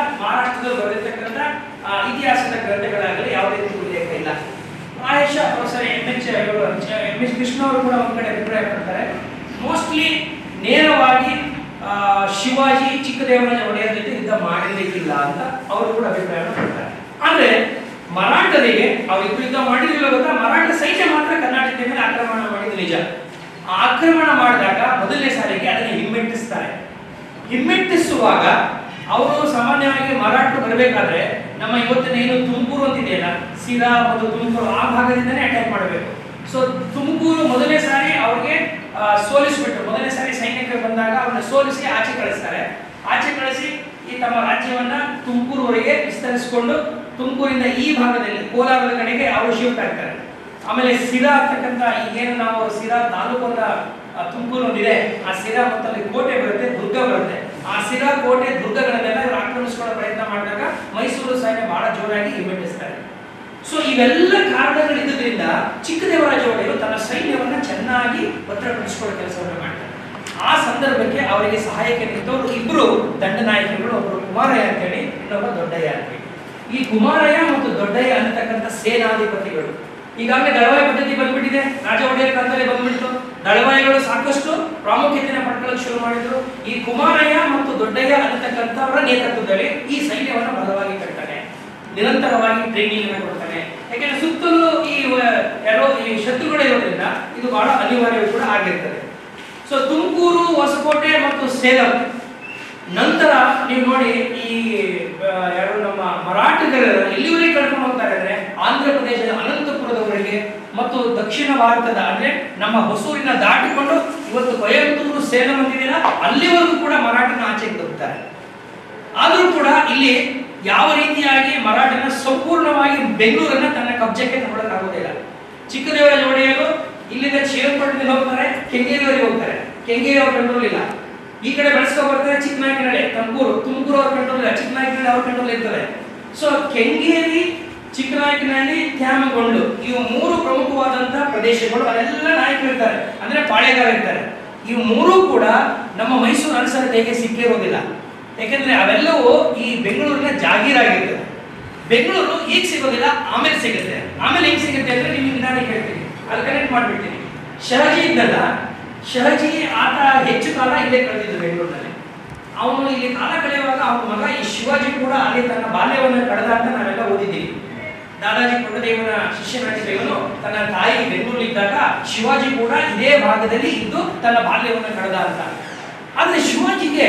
ಇತಿಹಾಸದ ಗ್ರಂಥಗಳಾಗಲಿ ಯಾವುದೇ ರೀತಿ ಉಲ್ಲೇಖ ಇಲ್ಲ. ಪ್ರಾಯಶಃ ಪ್ರೊಫೆಸರ್ ಎಂ.ಎಚ್. ಕೃಷ್ಣ ಅವರು ಕೂಡ ಒಂದು ಕಡೆ ಅಭಿಪ್ರಾಯ ಪಡ್ತಾರೆ, ಮೋಸ್ಟ್ಲಿ ನೇರವಾಗಿ ಶಿವಾಜಿ ಚಿಕ್ಕದೇವರಾಜ ಒಡೆಯರ ಜೊತೆ ಯುದ್ಧ ಮಾಡಿರ್ಲಿಕ್ಕಿಲ್ಲ ಅಂತ ಅವರು ಕೂಡ ಅಭಿಪ್ರಾಯ ಪಡ್ತಾರೆ. ಆದ್ರೆ ಮರಾಠರಿಗೆ ಅವ್ರು ಯುದ್ಧ ಮಾಡಿರಲಿಲ್ಲ ಗೊತ್ತಾ, ಮರಾಠ ಸೈನ್ಯ ಮಾತ್ರ ಕರ್ನಾಟಕದ ಮೇಲೆ ಆಕ್ರಮಣ ಮಾಡಿದ್ದು ನಿಜ. ಆ ಆಕ್ರಮಣ ಮಾಡಿದಾಗ ಮೊದಲನೇ ಸಾರಿಗೆ ಅದನ್ನು ಹಿಮ್ಮೆಟ್ಟಿಸ್ತಾರೆ. ಹಿಮ್ಮೆಟ್ಟಿಸುವಾಗ ಅವರು ಸಾಮಾನ್ಯವಾಗಿ ಮರಾಠರು ಬರಬೇಕಾದ್ರೆ ನಮ್ಮ ಇವತ್ತಿನ ಏನು ತುಮಕೂರು ಅಂತಿದೆಯಲ್ಲ, ಸಿರಾ ಮತ್ತು ತುಮಕೂರು ಆ ಭಾಗದಿಂದನೇ ಅಟ್ಯಾಕ್ ಮಾಡಬೇಕು. ಸೊ ತುಮಕೂರು ಮೊದಲನೇ ಸಾರಿ ಅವ್ರಿಗೆ ಸೋಲಿಸ್ಬಿಟ್ಟು, ಮೊದಲನೇ ಸಾರಿ ಸೈನ್ಯಕ್ಕೆ ಬಂದಾಗ ಅವ್ರನ್ನ ಸೋಲಿಸಿ ಆಚೆ ಕಳಿಸ್ತಾರೆ. ಆಚೆ ಕಳಿಸಿ ಈ ತಮ್ಮ ರಾಜ್ಯವನ್ನ ತುಮಕೂರುವರೆಗೆ ವಿಸ್ತರಿಸಿಕೊಂಡು ತುಮಕೂರಿನ ಈ ಭಾಗದಲ್ಲಿ ಕೋಲಾರದ ಕಡೆಗೆ ಅವರು ಶಿಫ್ಟ್ ಆಗ್ತಾರೆ. ಆಮೇಲೆ ಸಿರಾ ಅಂತಕ್ಕಂಥ ಈಗೇನು ನಾವು ಸಿರಾ ತಾಲೂಕು ಅಂತ ತುಮಕೂರು ಒಂದಿದೆ, ಆ ಸಿರಾ ಮತ್ತು ಅಲ್ಲಿ ಕೋಟೆ ಬರುತ್ತೆ, ದುರ್ಗ ಬರುತ್ತೆ. ಆ ಸಿರಾ ಕೋಟೆ ದುರ್ಗಗಳನ್ನೆಲ್ಲ ಇವರು ಆಕ್ರಮಿಸಿಕೊಳ್ಳೋ ಪ್ರಯತ್ನ ಮಾಡಿದಾಗ ಮೈಸೂರು ಸೈನ್ಯ ಬಹಳ ಜೋರಾಗಿ ಹಿಮ್ಮೆಟ್ಟಿಸ್ತಾರೆ. ಸೊ ಇವೆಲ್ಲ ಕಾರಣಗಳಿದ್ದರಿಂದ ಚಿಕ್ಕದೇವರಾಜ ಒಡೆಯರು ತನ್ನ ಸೈನ್ಯವನ್ನ ಚೆನ್ನಾಗಿ ಭದ್ರಪಡಿಸಿಕೊಳ್ಳೋ ಕೆಲಸವನ್ನು ಮಾಡ್ತಾರೆ. ಆ ಸಂದರ್ಭಕ್ಕೆ ಅವರಿಗೆ ಸಹಾಯಕ್ಕೆ ನಿಂತವರು ಇಬ್ಬರು ದಂಡನಾಯಕರುಗಳು, ಒಬ್ಬರು ಕುಮಾರಯ್ಯ ಅಂತೇಳಿ, ಇನ್ನೊಬ್ಬ ದೊಡ್ಡಯ್ಯ ಅಂತೇಳಿ. ಈ ಕುಮಾರಯ್ಯ ಮತ್ತು ದೊಡ್ಡಯ್ಯ ಅಂತಕ್ಕಂಥ ಸೇನಾಧಿಪತಿಗಳು. ಈಗಾಗಲೇ ದಳವಾಯಿ ಪದ್ಧತಿ ಬಂದ್ಬಿಟ್ಟಿದೆ, ರಾಜ ಒಡೆಯರ ಕಾಲದಲ್ಲಿ ಬಂದ್ಬಿಡ್ತು. ದಳವಾಯಿಗಳು ಸಾಕಷ್ಟು ಪ್ರಾಮುಖ್ಯತೆಯನ್ನು ಪಡ್ಕೊಳ್ಳೋಕೆ ಶುರು ಮಾಡಿದ್ರು. ಈ ಕುಮಾರಯ್ಯ ಮತ್ತು ದೊಡ್ಡಯ್ಯ ಅಂತಕ್ಕಂಥವರ ನೇತೃತ್ವದಲ್ಲಿ ಈ ಸೈನ್ಯವನ್ನು ಬಲವಾಗಿ ಕಟ್ತಾನೆ, ನಿರಂತರವಾಗಿ ಟ್ರೈನಿಂಗ್ ಅನ್ನು ಕೊಡ್ತಾನೆ. ಯಾಕೆಂದ್ರೆ ಸುತ್ತಲೂ ಈ ಶತ್ರುಗಳು ಇರೋದ್ರಿಂದ ಇದು ಬಹಳ ಅನಿವಾರ್ಯ ಕೂಡ ಆಗಿರ್ತದೆ. ಸೊ ತುಮಕೂರು, ಹೊಸಕೋಟೆ ಮತ್ತು ಸೇಲಂ ನಂತರ ನೀವು ನೋಡಿ ಈ ಯಾರು ನಮ್ಮ ಮರಾಠಿಗರ ಎಲ್ಲಿವರೆಗೆ ಕಳ್ಕೊಂಡು ಹೋಗ್ತಾರೆ ಅಂದ್ರೆ ಆಂಧ್ರ ಪ್ರದೇಶದ ಅನಂತಪುರದವರೆಗೆ ಮತ್ತು ದಕ್ಷಿಣ ಭಾರತದ ಅಂದ್ರೆ ನಮ್ಮ ಹೊಸೂರಿನ ದಾಟಿಕೊಂಡು ಇವತ್ತು ಕೊಯಂಬತ್ತೂರು ಸೇಲಂ ಅಂತಿದೆಯಲ್ಲ ಅಲ್ಲಿವರೆಗೂ ಕೂಡ ಮರಾಠನ ಆಚೆಗೆ ತರುತ್ತಾರೆ. ಆದರೂ ಕೂಡ ಇಲ್ಲಿ ಯಾವ ರೀತಿಯಾಗಿ ಮರಾಠನ ಸಂಪೂರ್ಣವಾಗಿ ಬೆಂಗಳೂರನ್ನ ತನ್ನ ಕಬ್ಜಕ್ಕೆ ತಗೊಳ್ಳೋಕ್ಕಾಗೋದಿಲ್ಲ. ಚಿಕ್ಕದೇವರಾಜ ಒಡೆಯರು ಇಲ್ಲಿಂದ ಶ್ರೀರಂಗಪಟ್ಟಣದಿಂದ ಹೋಗ್ತಾರೆ, ಕೆಂಗೇರಿವರೆಗೆ ಹೋಗ್ತಾರೆ. ಕೆಂಗೇರಿ ಅವ್ರ ಕಂಟ್ರೋಲ್ ಇಲ್ಲ. ಈ ಕಡೆ ಬೆಳೆಸ್ಕೊ ಬರ್ತಾರೆ ಚಿಕ್ಕನಾಯಕನಹಳ್ಳಿ, ತುಮಕೂರು ಅವ್ರ ಕಂಟ್ರೋಲ್ ಇಲ್ಲ, ಚಿಕ್ಕನಾಯಕನಹಳ್ಳಿ ಅವ್ರ ಕಂಟ್ರೋಲ್ ಇರ್ತದೆ. ಸೊ ಕೆಂಗೇರಿ, ಚಿಕ್ಕನಾಯಕನಹಳ್ಳಿ, ತ್ಯಾಮಗೊಂಡು ಇವು ಮೂರು ಪ್ರಮುಖವಾದಂತಹ ಪ್ರದೇಶಗಳು, ಅಲ್ಲೆಲ್ಲ ನಾಯಕರು ಇರ್ತಾರೆ, ಅಂದ್ರೆ ಪಾಳೆಗಾರ ಇರ್ತಾರೆ. ಇವು ಮೂರು ಕೂಡ ನಮ್ಮ ಮೈಸೂರು ಅರಸರ ಕೈಗೆ ಸಿಕ್ಕಿರೋದಿಲ್ಲ. ಯಾಕೆಂದ್ರೆ ಅವೆಲ್ಲವೂ ಈ ಬೆಂಗಳೂರಿನ ಜಾಗೀರಾಗಿರ್ತದೆ. ಬೆಂಗಳೂರು ಈಗ ಸಿಗೋದಿಲ್ಲ, ಆಮೇಲೆ ಸಿಗುತ್ತೆ. ಆಮೇಲೆ ಹೆಂಗ್ ಸಿಗುತ್ತೆ ಅಂದ್ರೆ ನಿಮ್ಗೆ ನಾನು ಹೇಳ್ತೀನಿ, ಅಲ್ಲಿ ಕನೆಕ್ಟ್ ಮಾಡ್ಬಿಡ್ತೀನಿ. ಶಹಾಜಿ ಇದ್ದಲ್ಲ, ಶಹಾಜಿ ಆತ ಹೆಚ್ಚು ಕಾಲ ಇಲ್ಲೇ ಕಳೆದಿದ್ದು ಬೆಂಗಳೂರಿನಲ್ಲಿ. ಅವನು ಇಲ್ಲಿ ಕಾಲ ಕಳೆಯುವಾಗ ಅವನ ಮಗ ಈ ಶಿವಾಜಿ ಕೂಡ ಅಲ್ಲಿ ತನ್ನ ಬಾಲ್ಯವನ್ನು ಕಳೆದ ಅಂತ ನಾವೆಲ್ಲ ಓದಿದ್ದೀವಿ. ದಾದಾಜಿ ಕೊಂಡದೇವನ ಶಿಷ್ಯನಾಗಿದ್ದ ಇವನು ತನ್ನ ತಾಯಿ ಬೆಂಗಳೂರಿದ್ದಾಗ ಶಿವಾಜಿ ಕೂಡ ಇದೇ ಭಾಗದಲ್ಲಿ ಇದ್ದು ತನ್ನ ಬಾಲ್ಯವನ್ನು ಕಳೆದ ಅಂತ. ಆದ್ರೆ ಶಿವಾಜಿಗೆ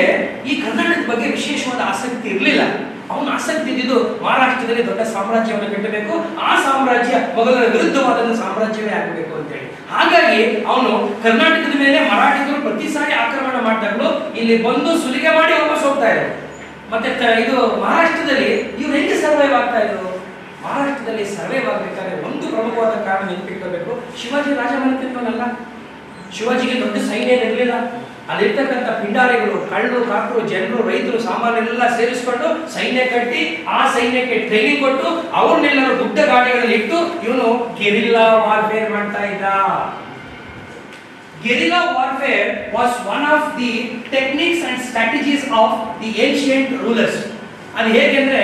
ಈ ಕರ್ನಾಟಕದ ಬಗ್ಗೆ ವಿಶೇಷವಾದ ಆಸಕ್ತಿ ಇರಲಿಲ್ಲ. ಅವನ ಆಸಕ್ತಿ ಇದ್ದಿದ್ದು ಮಹಾರಾಷ್ಟ್ರದಲ್ಲಿ ದೊಡ್ಡ ಸಾಮ್ರಾಜ್ಯವನ್ನು ಕಟ್ಟಬೇಕು, ಆ ಸಾಮ್ರಾಜ್ಯ ಮೊಘಲರ ವಿರುದ್ಧವಾದ ಸಾಮ್ರಾಜ್ಯವೇ ಆಗಬೇಕು ಅಂತೇಳಿ. ಹಾಗಾಗಿ ಅವನು ಕರ್ನಾಟಕದ ಮೇಲೆ ಮರಾಠಿಗರು ಪ್ರತಿ ಸಾರಿ ಆಕ್ರಮಣ ಮಾಡಿದಾಗಲೂ ಇಲ್ಲಿ ಬಂದು ಸುಲಿಗೆ ಮಾಡಿ ವಾಪಸ್ ಹೋಗ್ತಾ ಇದ್ರು. ಮತ್ತೆ ಇದು ಮಹಾರಾಷ್ಟ್ರದಲ್ಲಿ ಇವ್ರು ಹೆಂಗೆ ಸರ್ವೈವ್ ಆಗ್ತಾ ಇದ್ರು? ಮಹಾರಾಷ್ಟ್ರದಲ್ಲಿ ಸರ್ವೈವ್ ಆಗಬೇಕಾದ್ರೆ ಒಂದು ಪ್ರಮುಖವಾದ ಕಾರಣ ನೆನಪಿಟ್ಕೋಬೇಕು. ಶಿವಾಜಿ ರಾಜ ಮನೆತನವನಲ್ಲ, ಶಿವಾಜಿಗೆ ದೊಡ್ಡ ಸೈನ್ಯ ಇರಲಿಲ್ಲ. ಅಲ್ಲಿರ್ತಕ್ಕಂಥ ಪಿಂಡಾರಿಗಳು, ಕಳ್ಳು ಕಾಕರು, ಜನರು, ರೈತರು, ಸಾಮಾನ್ಯರೆಲ್ಲ ಸೇರಿಸಿಕೊಂಡು ಸೈನ್ಯ ಕಟ್ಟಿ ಆ ಸೈನ್ಯಕ್ಕೆ ಟ್ರೈನಿಂಗ್ ಕೊಟ್ಟು ಅವ್ರನ್ನೆಲ್ಲರೂ ಗುಡ್ಡ ಗಾಡಿಗಳಲ್ಲಿ ಇಟ್ಟು ಇವನು ಗೆರಿಲ್ಲಾ ವಾರ್ಫೇರ್ ಮಾಡ್ತಾ ಇದ್ದ. Guerrilla warfare was one of the techniques and strategies of the ancient rulers. ಅದು ಹೇಗೆಂದ್ರೆ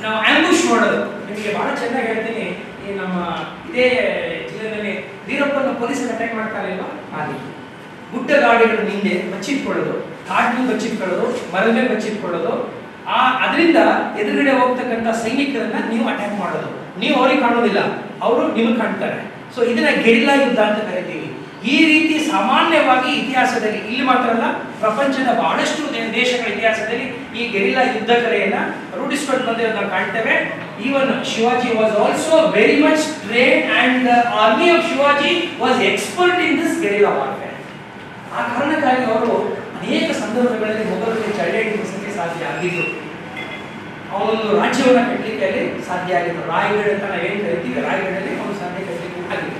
ನಾವು ಆಂಬುಷ್ ಮಾಡೋದು. ನಿಮಗೆ ಬಹಳ ಚೆನ್ನಾಗಿ ಹೇಳ್ತೀನಿ, ಈ ನಮ್ಮ ಇದೇ ಜಿಲ್ಲೆಯಲ್ಲಿ ವೀರಪ್ಪನ ಪೊಲೀಸರು ಅಟ್ಯಾಕ್ ಮಾಡ್ತಾರೆ ಇಲ್ವಾ, ಹಾಗೆ ಗುಡ್ಡ ಗಾಡಿಗಳ ಹಿಂದೆ ಬಚ್ಚಿಟ್ಕೊಳ್ಳೋದು, ಕಾಡಿನ ಬಚ್ಚಿಟ್ಕೊಳ್ಳೋದು, ಮರದ ಮೇಲೆ ಬಚ್ಚಿಟ್ಕೊಳ್ಳೋದು. ಅದರಿಂದ ಎದುರುಗಡೆ ಹೋಗ್ತಕ್ಕಂಥ ಸೈನಿಕರನ್ನ ನೀವು ಅಟ್ಯಾಕ್ ಮಾಡೋದು. ನೀವು ಅವ್ರಿಗೆ ಕಾಣೋದಿಲ್ಲ, ಅವರು ನಿಮಗೆ ಕಾಣ್ತಾರೆ. ಸೊ ಇದನ್ನ ಗೆರಿಲ್ಲಾ ಯುದ್ಧ ಅಂತ ಕರಿತೀವಿ. ಈ ರೀತಿ ಸಾಮಾನ್ಯವಾಗಿ ಇತಿಹಾಸದಲ್ಲಿ, ಇಲ್ಲಿ ಮಾತ್ರ ಅಲ್ಲ ಪ್ರಪಂಚದ ಬಹಳಷ್ಟು ದೇಶಗಳ ಇತಿಹಾಸದಲ್ಲಿ ಈ ಗೆರಿಲ್ಲಾ ಯುದ್ಧ ಕಲೆಯನ್ನ ರೂಢಿಸಿಕೊಂಡು ಬಂದಿರೋದು ನಾವು ಕಾಣ್ತೇವೆ. Even Shivaji was also very much trained and army of Shivaji was expert in this guerrilla warfare. ಆ ಕಾರಣಕ್ಕಾಗಿ ಅವರು ಅನೇಕ ಸಂದರ್ಭಗಳಲ್ಲಿ ಮೊಘಲರಿಗೆ ಚಳ್ಳೇಟಿಸಲಿಕ್ಕೆ ಸಾಧ್ಯ ಆಗಿದ್ದು, ಅವನೊಂದು ರಾಜ್ಯವನ್ನು ಕಟ್ಟಲಿಕ್ಕೆ ಅಲ್ಲಿ ಸಾಧ್ಯ ಆಗಿತ್ತು. ರಾಯಗಢ ಅಂತ ನಾವೇನು ಕರಿತೀವಿ, ರಾಯಗಢಲ್ಲಿ ಅವನು ಸಾಧ್ಯ ಕಟ್ಟಲಿಕ್ಕೆ ಆಗಿತ್ತು.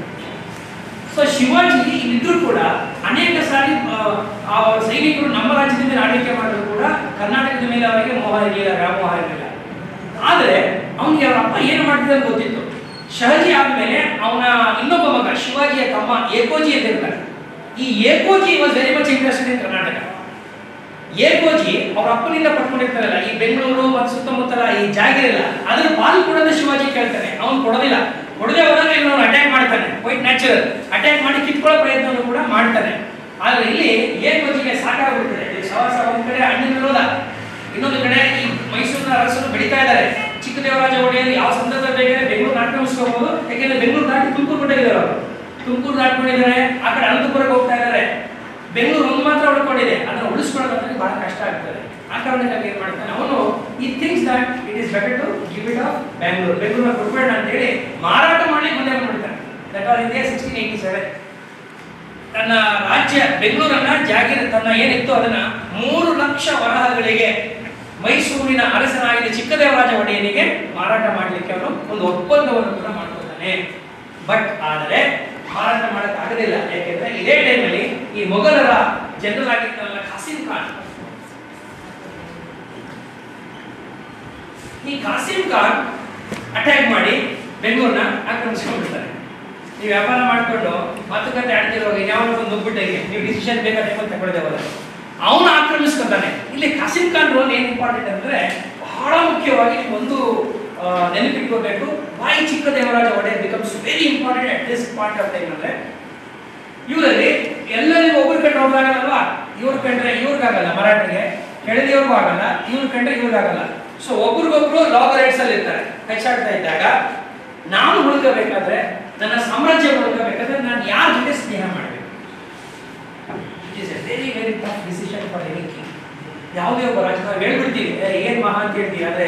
ಸೊ ಶಿವಾಜಿ ಇಲ್ಲಿದ್ರು ಕೂಡ ಅನೇಕ ಸಾರಿ ಆ ಸೈನಿಕರು ನಮ್ಮ ರಾಜ್ಯದ ಮೇಲೆ ಆಳ್ವಿಕೆ ಮಾಡಿದ್ರು ಕೂಡ ಕರ್ನಾಟಕದ ಮೇಲೆ ಅವರಿಗೆ ಮೋಹ ಇರಲಿಲ್ಲ, ವ್ಯಾಮೋಹ ಇರಲಿಲ್ಲ. ಆದರೆ ಅವನಿಗೆ ಅವರ ಅಪ್ಪ ಏನು ಮಾಡಿದ್ರೆ ಅಂತ ಗೊತ್ತಿತ್ತು. ಶಹಜಿ ಆದ್ಮೇಲೆ ಅವನ ಇನ್ನೊಬ್ಬ ಮಗ ಶಿವಾಜಿಯ ತಮ್ಮ ಏಕೋಜಿ ಅಂತ ಇರ್ತಾರೆ. ಈ Ekoji was very much interested in Karnataka. Ekoji ಅವ್ರ ಅಪ್ಪನಿಂದ ಪಡ್ಕೊಂಡಿರ್ತಾರಲ್ಲ ಈ ಬೆಂಗಳೂರು ಮತ್ತು ಸುತ್ತಮುತ್ತಲ ಈ ಜಾಗಿರಿಲ್ಲ, ಅದ್ರ ಪಾಲು ಕೊಡೋದು ಶಿವಾಜಿ ಕೇಳ್ತಾನೆ, ಅವನು ಕೊಡೋದಿಲ್ಲ. ಕೊಡದೆ ಹೋದಾಗ ಇವನು ಅಟ್ಯಾಕ್ ಮಾಡ್ತಾನೆ, ಕ್ವೈಟ್ ನ್ಯಾಚುರಲ್. ಅಟ್ಯಾಕ್ ಮಾಡಿ ಕಿತ್ಕೊಳ್ಳೋ ಪ್ರಯತ್ನವನ್ನು ಕೂಡ ಮಾಡ್ತಾನೆ. ಆದ್ರೆ ಇಲ್ಲಿ ಏಕೋಜಿಗೆ ಸಾಕಾಗ್ಬಿಡ್ತದೆ. ಸವಾಸ ಒಂದ್ ಕಡೆ ಅಣ್ಣಿನ ವಿರೋಧ, ಇನ್ನೊಂದು ಕಡೆ ಈ ಮೈಸೂರಿನ ಅರಸರು ಬೆಳೀತಾ ಇದ್ದಾರೆ. ಚಿಕ್ಕದೇವರಾಜ ಒಡೆಯರ್ ಯಾವ ಸಂದರ್ಭದಲ್ಲಿ ಬೇಕಾದ್ರೆ ಬೆಂಗಳೂರು ಆಕ್ರಮಿಸ್ಕೋಬಹುದು, ಯಾಕೆಂದ್ರೆ ಬೆಂಗಳೂರು ದಾಟಿ ತುಮಕೂರು ಕೊಟ್ಟಿದ್ದಾರೆ. ಅವರು ತುಮಕೂರು ದಾಟ್ಕೊಂಡಿದ್ದಾರೆ, ಆ ಕಡೆ ಅನಂತಪುರಕ್ಕೆ ಹೋಗ್ತಾ ಇದ್ದಾರೆ. ಬೆಂಗಳೂರು ಒಂದು ಮಾತ್ರ ಉಳ್ಕೊಂಡಿದೆ, ಅದನ್ನು ಉಳಿಸ್ಕೊಳ್ಳೋದಂದ್ರೆ ಬಹಳ ಕಷ್ಟ ಆಗ್ತದೆ. ಆ ಕಾರಣಕ್ಕಾಗಿ ಏನ್ ಮಾಡ್ತಾನೆ ಅವನು, ಈ things that it is better to give it off Bengaluru, Bengaluru ಕೊಡ್ಬೇಡ ಅಂತ ಹೇಳಿ ಮಾರಾಟ ಮಾಡ್ಲಿಕ್ಕೆ ಮುಂದೆ ಬಂದ್ಬಿಡ್ತಾನೆ. That was in 1687. ತನ್ನ ರಾಜ್ಯ ಬೆಂಗಳೂರನ್ನ ಜಾಗೀರ್ ತನ್ನ ಏನಿತ್ತು ಅದನ್ನ 3 ಲಕ್ಷ ವರಹಗಳಿಗೆ ಮೈಸೂರಿನ ಅರಸನಾಗಿದ್ದ ಚಿಕ್ಕದೇವರಾಜ ಒಡೆಯನಿಗೆ ಮಾರಾಟ ಮಾಡಲಿಕ್ಕೆ ಅವನು ಒಂದು ಒಪ್ಪಂದವನ್ನು ಕೂಡ ಮಾಡ್ಕೊತಾನೆ. ಬಟ್ ಆದರೆ ಮಾರಾಟ ಮಾಡಕ್ ಆಗಲಿಲ್ಲ. ಯಾಕೆಂದ್ರೆ ಇದೇ ಟೈಮಲ್ಲಿ ಈ ಮೊಘಲರ ಜನರಲ್ ಆಗಿದ್ದಲ್ಲ ಖಾಸಿಂ ಖಾನ್, ಈ ಖಾಸಿಂ ಖಾನ್ ಅಟ್ಯಾಕ್ ಮಾಡಿ ಬೆಂಗಳೂರನ್ನ ಆಕ್ರಮಿಸ್ಕೊಂಡ್ಬಿಡ್ತಾರೆ. ನೀವು ವ್ಯಾಪಾರ ಮಾಡ್ಕೊಂಡು ಮಾತುಕತೆ ಆಡ್ತಿರುವಾಗ ಯಾವ ಒಂದು ನುಗ್ಬಿಟ್ಟಿಗೆ ನೀವು ಡಿಸಿಷನ್ ಬೇಕಾದ್ರೆ ತಗೊಳ್ದೇವಲ್ಲ, ಅವನು ಆಕ್ರಮಿಸ್ಕೊತಾನೆ. ಇಲ್ಲಿ ಖಾಸಿಂ ಖಾನ್ ರೋಲ್ ಏನ್ ಇಂಪಾರ್ಟೆಂಟ್ ಅಂದ್ರೆ ಬಹಳ ಮುಖ್ಯವಾಗಿ ಒಂದು ನೆನಪಿಟ್ಕೋಬೇಕು. Why Chikkadevaraja Wodeyar becomes very important at this point of time ಅಂದ್ರೆ ಇವರಲ್ಲಿ ಎಲ್ಲರಿಗೂ ಒಬ್ಬರು ಕಂಡ್ರೆ ಒಬ್ಬರಾಗಲ್ವಾ, ಇವ್ರು ಕಂಡ್ರೆ ಇವ್ರಿಗಾಗಲ್ಲ, ಮರಾಠಿಗೆ ಕೆಳದಿಯವ್ರಿಗೂ ಆಗಲ್ಲ, ಇವ್ರು ಕಂಡ್ರೆ ಇವ್ರಿಗಾಗಲ್ಲ. ಸೊ ಒಬ್ರಿಗೊಬ್ರು ಲಾಗ್ ರೈಟ್ಸ್ ಅಲ್ಲಿ ಇರ್ತಾರೆ. ಕಚ್ಚಾಡ್ತಾ ಇದ್ದಾಗ ನಾನು ಉಳ್ಕೋಬೇಕಾದ್ರೆ, ನನ್ನ ಸಾಮ್ರಾಜ್ಯ ಉಳ್ಕೋಬೇಕಾದ್ರೆ ನಾನು ಯಾರ ಜೊತೆ ಸ್ನೇಹ ಮಾಡಬೇಕು? It is A very very tough decision for any king. ಯಾವುದೇ ಒಬ್ಬ ರಾಜ ನಾವು ಹೇಳ್ಬಿಡ್ತೀವಿ ಏನ್ ಮಹಾ ಅಂತ ಹೇಳ್ತೀವಿ, ಆದ್ರೆ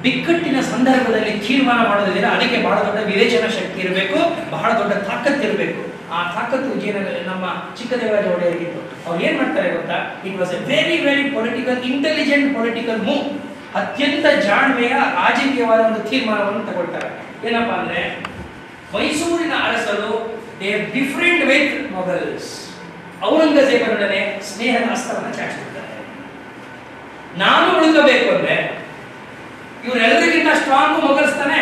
ಬಿಕ್ಕಟ್ಟಿನ ಸಂದರ್ಭದಲ್ಲಿ ತೀರ್ಮಾನ ಮಾಡೋದಿಲ್ಲ. ಅದಕ್ಕೆ ಬಹಳ ದೊಡ್ಡ ವಿವೇಚನಾ ಶಕ್ತಿ ಇರಬೇಕು, ಬಹಳ ದೊಡ್ಡ ತಾಕತ್ತು ಇರಬೇಕು. ಆ ತಾಕತ್ತು ನಮ್ಮ ಚಿಕ್ಕದೇವರಾಜ ಒಡೆಯರಿಗಿತ್ತು. ಅವ್ರು ಏನ್ ಮಾಡ್ತಾರೆ ಗೊತ್ತಾ, it was a very very political intelligent political move. ಅತ್ಯಂತ ಜಾಣ್ಮೆಯ ರಾಜಕೀಯವಾದ ಒಂದು ತೀರ್ಮಾನವನ್ನು ತಗೊಳ್ತಾರೆ. ಏನಪ್ಪಾ ಅಂದ್ರೆ ಮೈಸೂರಿನ ಅರಸರು ದೇ ಡಿಫರೆಂಟ್ ವಿತ್ ಮೊಘಲ್ಸ್. ಔರಂಗಜೇಬನೊಡನೆ ಸ್ನೇಹದ ಹಸ್ತವನ್ನು ಚಾಚಿಬಿಡ್ತಾರೆ. ನಾನು ಉಳಿಸಬೇಕು ಅಂದ್ರೆ ಇವರೆಲ್ಲರಿಗಿಂತ ಸ್ಟ್ರಾಂಗ್ ಮೊಘಲ್ಸ್ ತಾನೆ,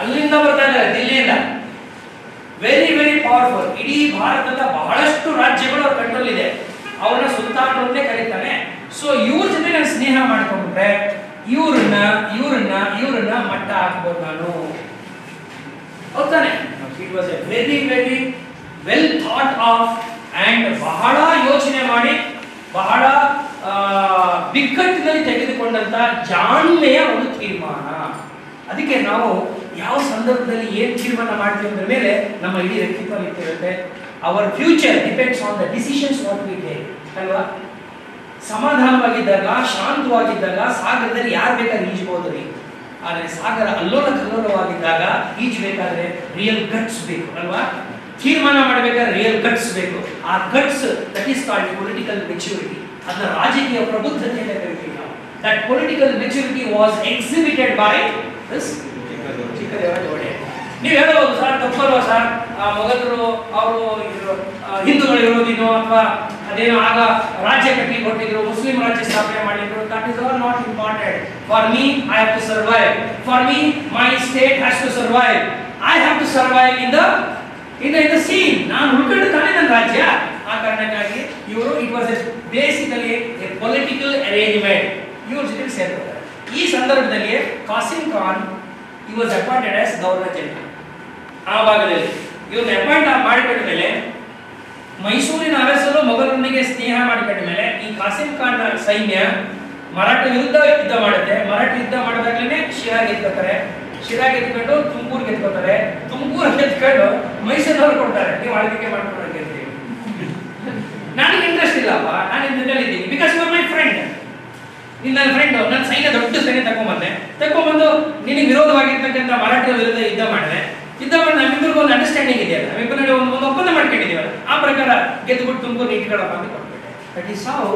ಅಲ್ಲಿಂದ ಬರ್ತಾ ಇದ್ದಾರೆ ದಿಲ್ಲಿಯಿಂದ. Very very powerful. ಇಡೀ ಭಾರತದ ಬಹಳಷ್ಟು ರಾಜ್ಯಗಳು ಅವ್ರ ಕಂಟ್ರೋಲ್ ಇದೆ. ಅವ್ರನ್ನ ಸುಲ್ತಾನ್ ಅಂತಲೇ ಕರೀತಾನೆ. ಸೊ ಇವ್ರ ಜೊತೆ ನಾನು ಸ್ನೇಹ ಮಾಡ್ಕೊಂಡ್ರೆ ಇವ್ರನ್ನ ಮಟ್ಟ ಹಾಕ್ಬೋದು ನಾನು, ಹೌದಾನೆ? It was a very very well thought of and ಬಹಳ ಯೋಚನೆ ಮಾಡಿ ಬಹಳ ಬಿಕ್ಕಟ್ಟಿನಲ್ಲಿ ತೆಗೆದುಕೊಂಡಂತ ಜಾಣ್ಮೆಯ ಒಂದು ತೀರ್ಮಾನ. ಅದಕ್ಕೆ ನಾವು ಯಾವ ಸಂದರ್ಭದಲ್ಲಿ ಏನು ತೀರ್ಮಾನ ಮಾಡ್ತೀವಿ ಅಂದ್ರ ಮೇಲೆ ನಮ್ಮ ಇಡೀ ವ್ಯಕ್ತಿತ್ವ ನಿಂತಿರುತ್ತೆ. Our future depends on the decisions what we take ಅಲ್ವಾ. ಸಮಾಧಾನವಾಗಿದ್ದಾಗ, ಶಾಂತವಾಗಿದ್ದಾಗ ಸಾಗರದಲ್ಲಿ ಯಾರು ಬೇಕಾದ್ರೆ ಈಜಬಹುದು ರೀ. ಆದರೆ ಸಾಗರ ಅಲ್ಲೋಲ ಕಲ್ಲೋಲವಾಗಿದ್ದಾಗ ಈಜಬೇಕಾದ್ರೆ ರಿಯಲ್ ಗಟ್ಸ್ ಬೇಕು ಅಲ್ವಾ. ತೀರ್ಮಾನ ಮಾಡಬೇಕಾದ್ರೆ ರಿಯಲ್ ಗಟ್ಸ್ ಬೇಕು. ಆ guts that is called political maturity. ಅದನ್ನ ರಾಜಕೀಯ ಪ್ರಬುದ್ಧತೆ ಅಂತ ಕರಿತೀವಿ ನಾವು. That political maturity was exhibited by this Chikkadevaraja Wodeyar. ನೀವು ಹೇಳಬಹುದು ಸರ್ ತಪ್ಪಲ್ವಾ ಸರ್, ಮೊಘಲರು ಅವರು ಹಿಂದೂಗಳ ವಿರೋಧಿನೋ ಅಥವಾ ಅದೇನೋ ಆಗ ರಾಜ್ಯ ಕಟ್ಟಿ ಕೊಟ್ಟಿದ್ರು, ಮುಸ್ಲಿಂ ರಾಜ್ಯ ಸ್ಥಾಪನೆ ಮಾಡಿದ್ರು. That is all not important. For me I have to survive. For me my state has to survive. I have to survive in the scene. ನಾನು ಉಳ್ಕೊಂಡು ತಾನೇ ನನ್ನ ರಾಜ್ಯ. ಆ ಕಾರಣಕ್ಕಾಗಿ ಇವರು it was basically a political arrangement. ಇವ್ರ ಜೊತೆ ಸೇರ್ತಾರೆ. ಈ ಸಂದರ್ಭದಲ್ಲಿ Kasim Khan he was appointed as governor general. ಆ ಭಾಗದಲ್ಲಿ ಇವ್ರನ್ನ ಅಪಾಯಿಂಟ್ ಮಾಡಿಕೊಂಡ ಮೇಲೆ ಮೈಸೂರಿನ ಅರಸರು ಮೊಘಲರೊಂದಿಗೆ ಸ್ನೇಹ ಮಾಡಿಕೊಂಡ ಮೇಲೆ ಈ ಕಾಸಿಂ ಖಾನ್ ಸೈನ್ಯ ಮರಾಠ ವಿರುದ್ಧ ಯುದ್ಧ ಮಾಡುತ್ತೆ. ಮರಾಠ ಯುದ್ಧ ಮಾಡಿದಾಗಲೇ ಶಿರಾ ಗೆದ್ಕೋತಾರೆ. ಶಿರಾ ಗೆದ್ಕೊಂಡು ತುಮಕೂರು ಗೆದ್ಕೋತಾರೆ. ತುಮಕೂರು ಗೆದ್ಕೊಂಡು ಮೈಸೂರಿನವ್ರು ಕೊಡ್ತಾರೆ, ನೀವು ಆಳ್ವಿಕೆ ಮಾಡ್ಕೊಡಕ್ಕೆ ಅಂತ. ನನಗೆ ಇಂಟ್ರೆಸ್ಟ್ ಇಲ್ಲಪ್ಪ, ನಾನು ಇದರಲ್ಲಿ ಇದ್ದೀನಿ because you are my friend. ನಿನ್ನ ಫ್ರೆಂಡ್, ನನ್ನ ಸೈನ್ಯ ದೊಡ್ಡ ಸೈನ್ಯ ತಗೊಂಡ್ಬಂದು ನಿನಗೆ ವಿರೋಧವಾಗಿರ್ತಕ್ಕಂಥ ಮರಾಠರ ವಿರುದ್ಧ ಯುದ್ಧ ಮಾಡಿದೆ. ಯುದ್ಧ ಮಾಡಿ ನಮ್ಮಿಬ್ಬರಿಗೂ ಒಂದು ಅಂಡರ್ಸ್ಟ್ಯಾಂಡಿಂಗ್ ಇದೆಯಲ್ಲ, ನಮ್ಮಿಬ್ಬರು ಒಂದು ಒಪ್ಪಂದ ಮಾಡ್ಕೊಂಡಿದ್ದೀವಲ್ಲ, ಆ ಪ್ರಕಾರ ಗೆದ್ದುಬಿಟ್ಟು ತುಮಕೂರು ಇಟ್ಕೊಳ್ಳಪ್ಪ ಅಂತ ಕೊಟ್ಬಿಟ್ಟೆ. That is how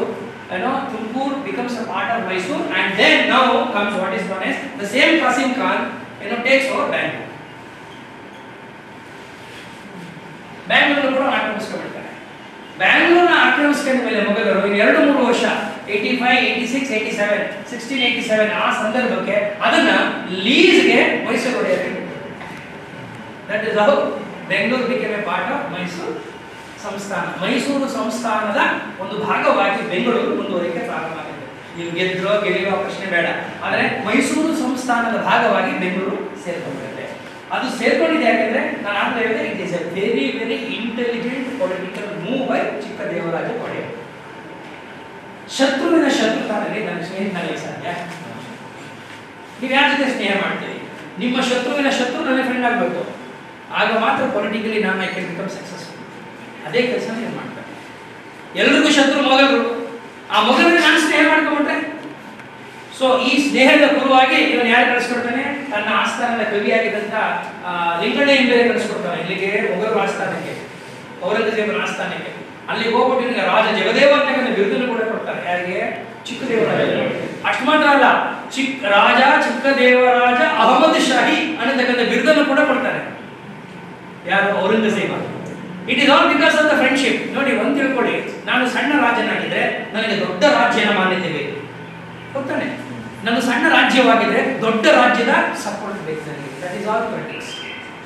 Tumakuru becomes a part of Mysore, and then now comes what is known as the same Qasim Khan takes over Bangalore. Bangalore ಕೂಡ ಆಕ್ರಮಿಸ್ಕೊಂಡ್ಬಿಡ್ತಾರೆ. ಬ್ಯಾಂಗ್ಳೂರ್ನ ಆಕ್ರಮಿಸ್ಕೊಂಡ ಮೇಲೆ ಮೊಘಲರು 2-3 ವರ್ಷ 85, 86, 87, 1687 ಆ ಸಂದರ್ಭಕ್ಕೆ ಅದನ್ನ ಲೀಸ್ಗೆ ಮೈಸೂರು ಒಡೆಯರಿಗೆ ಬಿಟ್ಟರು. That is how Bengaluru became a part of Mysuru ಸಂಸ್ಥಾನ. ಮೈಸೂರು ಸಂಸ್ಥಾನದ ಒಂದು ಭಾಗವಾಗಿ ಬೆಂಗಳೂರು ಮುಂದುವರಿಕೆ ಪ್ರಾರಂಭ ಆಗಿದೆ. ನೀವು ಗೆದ್ರೋ ಗೆಲ್ಲಿರೋ ಪ್ರಶ್ನೆ ಬೇಡ, ಆದರೆ ಮೈಸೂರು ಸಂಸ್ಥಾನದ ಭಾಗವಾಗಿ ಬೆಂಗಳೂರು ಸೇರ್ಕೊಂಡಿದೆ. ಅದು ಸೇರ್ಕೊಂಡಿದೆ ಯಾಕೆಂದ್ರೆ ನಾನು ಆಗ್ಲೇ ಹೇಳಿದೆ, it is a very very intelligent political move by Chikkadevaraja Wodeyar. ಶತ್ರುವಿನ ಶತ್ರುತಾನಲ್ಲಿ ನನ್ನ ಸ್ನೇಹಿತನಾಗಲಿಕ್ಕೆ ಸಾಧ್ಯ? ನೀವು ಯಾರ ಜೊತೆ ಸ್ನೇಹ ಮಾಡ್ತೀರಿ? ನಿಮ್ಮ ಶತ್ರುವಿನ ಶತ್ರು ನನ್ನ ಫ್ರೆಂಡ್ ಆಗಬೇಕು, ಆಗ ಮಾತ್ರ ಪೊಲಿಟಿಕಲಿ ನಾನು ಐ ಕ್ಯಾನ್ ಬಿಕಮ್ ಸಕ್ಸಸ್ಫುಲ್. ಅದೇ ಕೆಲಸ ನೀವು ಮಾಡ್ತಾರೆ. ಎಲ್ರಿಗೂ ಶತ್ರು ಮೊಘಲರು, ಆ ಮೊಘಲರಿಗೆ ನಾನು ಸ್ನೇಹ ಮಾಡ್ಕೊಂಡ್ರೆ, ಸೊ ಈ ಸ್ನೇಹದ ಗುರುವಾಗಿ ಇವನು ಯಾರು ಕಳಿಸ್ಕೊಡ್ತಾನೆ? ತನ್ನ ಆಸ್ಥಾನದ ಕವಿಯಾಗಿದ್ದಂತ ಲಿಂಗಣ್ಣಯ್ಯನ ಬೇರೆ ಕಳಿಸ್ಕೊಡ್ತಾನೆ ಇಲ್ಲಿಗೆ, ಮೊಘಲರ ಆಸ್ಥಾನಕ್ಕೆ, ಔರಂಗಜೇಬನ ಆಸ್ಥಾನಕ್ಕೆ. ಅಲ್ಲಿಗೆ ಹೋಗ್ಬಿಟ್ಟು ನಿಮಗೆ ರಾಜ ಜಗದೇವ ಅಂತಕ್ಕಂಥ ಬಿರುದನ್ನು ಕೂಡ ಕೊಡ್ತಾರೆ. ಯಾರಿಗೆ? ಚಿಕ್ಕದೇವರಾಜ. ಅಷ್ಟು ಮಾತ್ರ ಅಲ್ಲ, ರಾಜ ಚಿಕ್ಕದೇವರಾಜ ಅಹಮದ್ ಶಾಹಿ ಅನ್ನತಕ್ಕಂಥ ಬಿರುದನ್ನು ಕೂಡ ಕೊಡ್ತಾರೆ. ಯಾರು? Aurangzeb. It is all because of the friendship. ನೋಡಿ, ಒಂದು ತಿಳ್ಕೊಳ್ಳಿ, ನಾನು ಸಣ್ಣ ರಾಜನಾಗಿದ್ರೆ ನನಗೆ ದೊಡ್ಡ ರಾಜ್ಯನ ಮಾನ್ಯತೆ ಬೇಕು, ಗೊತ್ತಾನೆ? ನನ್ನ ಸಣ್ಣ ರಾಜ್ಯವಾಗಿದ್ರೆ ದೊಡ್ಡ ರಾಜ್ಯದ ಸಪೋರ್ಟ್ ಬೇಕು ನನಗೆ. That is all politics.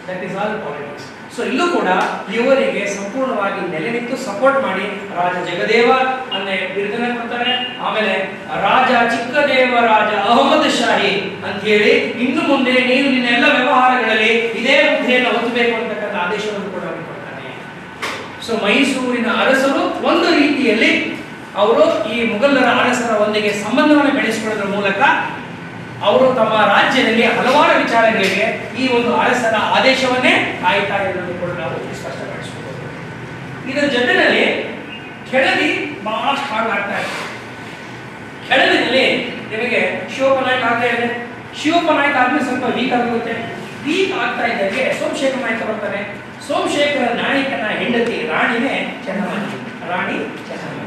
That is all politics. So ಇಲ್ಲೂ ಕೂಡ ಇವರಿಗೆ ಸಂಪೂರ್ಣವಾಗಿ ನೆಲೆ ನಿಂತು ಸಪೋರ್ಟ್ ಮಾಡಿ ರಾಜ ಜಗದೇವ ಅನ್ನೇ ಬಿರುದನ್ನ ಕೊಡ್ತಾರೆ. ಆಮೇಲೆ ರಾಜ ಚಿಕ್ಕದೇವರಾಜ ಅಹಮದ್ ಶಾಹಿ ಅಂತ ಹೇಳಿ, ಇನ್ನು ಮುಂದೆ ನೀನು ನಿನ್ನ ಎಲ್ಲ ವ್ಯವಹಾರಗಳಲ್ಲಿ ಇದೇ ಹುದ್ದೆಯನ್ನು ಹೊತ್ತಬೇಕು ಅಂತಕ್ಕಂಥ ಆದೇಶವನ್ನು ಕೂಡ ಕೊಡ್ತಾನೆ. ಸೊ ಮೈಸೂರಿನ ಅರಸರು ಒಂದು ರೀತಿಯಲ್ಲಿ ಅವರು ಈ ಮುಘಲರ ಅರಸರ ಒಂದಿಗೆ ಸಂಬಂಧವನ್ನು ಬೆಳೆಸಿಕೊಳ್ಳೋದ್ರ ಮೂಲಕ ಅವರು ತಮ್ಮ ರಾಜ್ಯದಲ್ಲಿ ಹಲವಾರು ವಿಚಾರಗಳಿಗೆ ಈ ಒಂದು ಅರಸರ ಆದೇಶವನ್ನೇ ಕಾಯ್ತಾ ಇರೋದನ್ನು ಕೂಡ ನಾವು ಸ್ಪಷ್ಟಪಡಿಸಿಕೊಳ್ಳಬಹುದು. ಇದರ ಜೊತೆಯಲ್ಲಿ ಕೆಳದಿ ಬಹಳ ಸ್ಟ್ರಾಂಗ್ ಆಗ್ತಾ ಇದೆ. ಕೆಳದಿನಲ್ಲಿ ನಿಮಗೆ ಶಿವೋಪನಾಯಕ ಆಗ್ತಾ ಇದೆ. ಶಿವೋಪನಾಯಕ ಆದ್ಮೇಲೆ ಸ್ವಲ್ಪ ವೀಕ್ ಆಗುತ್ತೆ. ವೀಕ್ ಆಗ್ತಾ ಇದ್ದಂಗೆ ಸೋಮಶೇಖರ ನಾಯಕ ಬರ್ತಾನೆ. ಸೋಮಶೇಖರ ನಾಯಕನ ಹೆಂಡತಿ ರಾಣಿನೇ ಚೆನ್ನಮ್ಮ. ರಾಣಿ ಚೆನ್ನಮ್ಮ.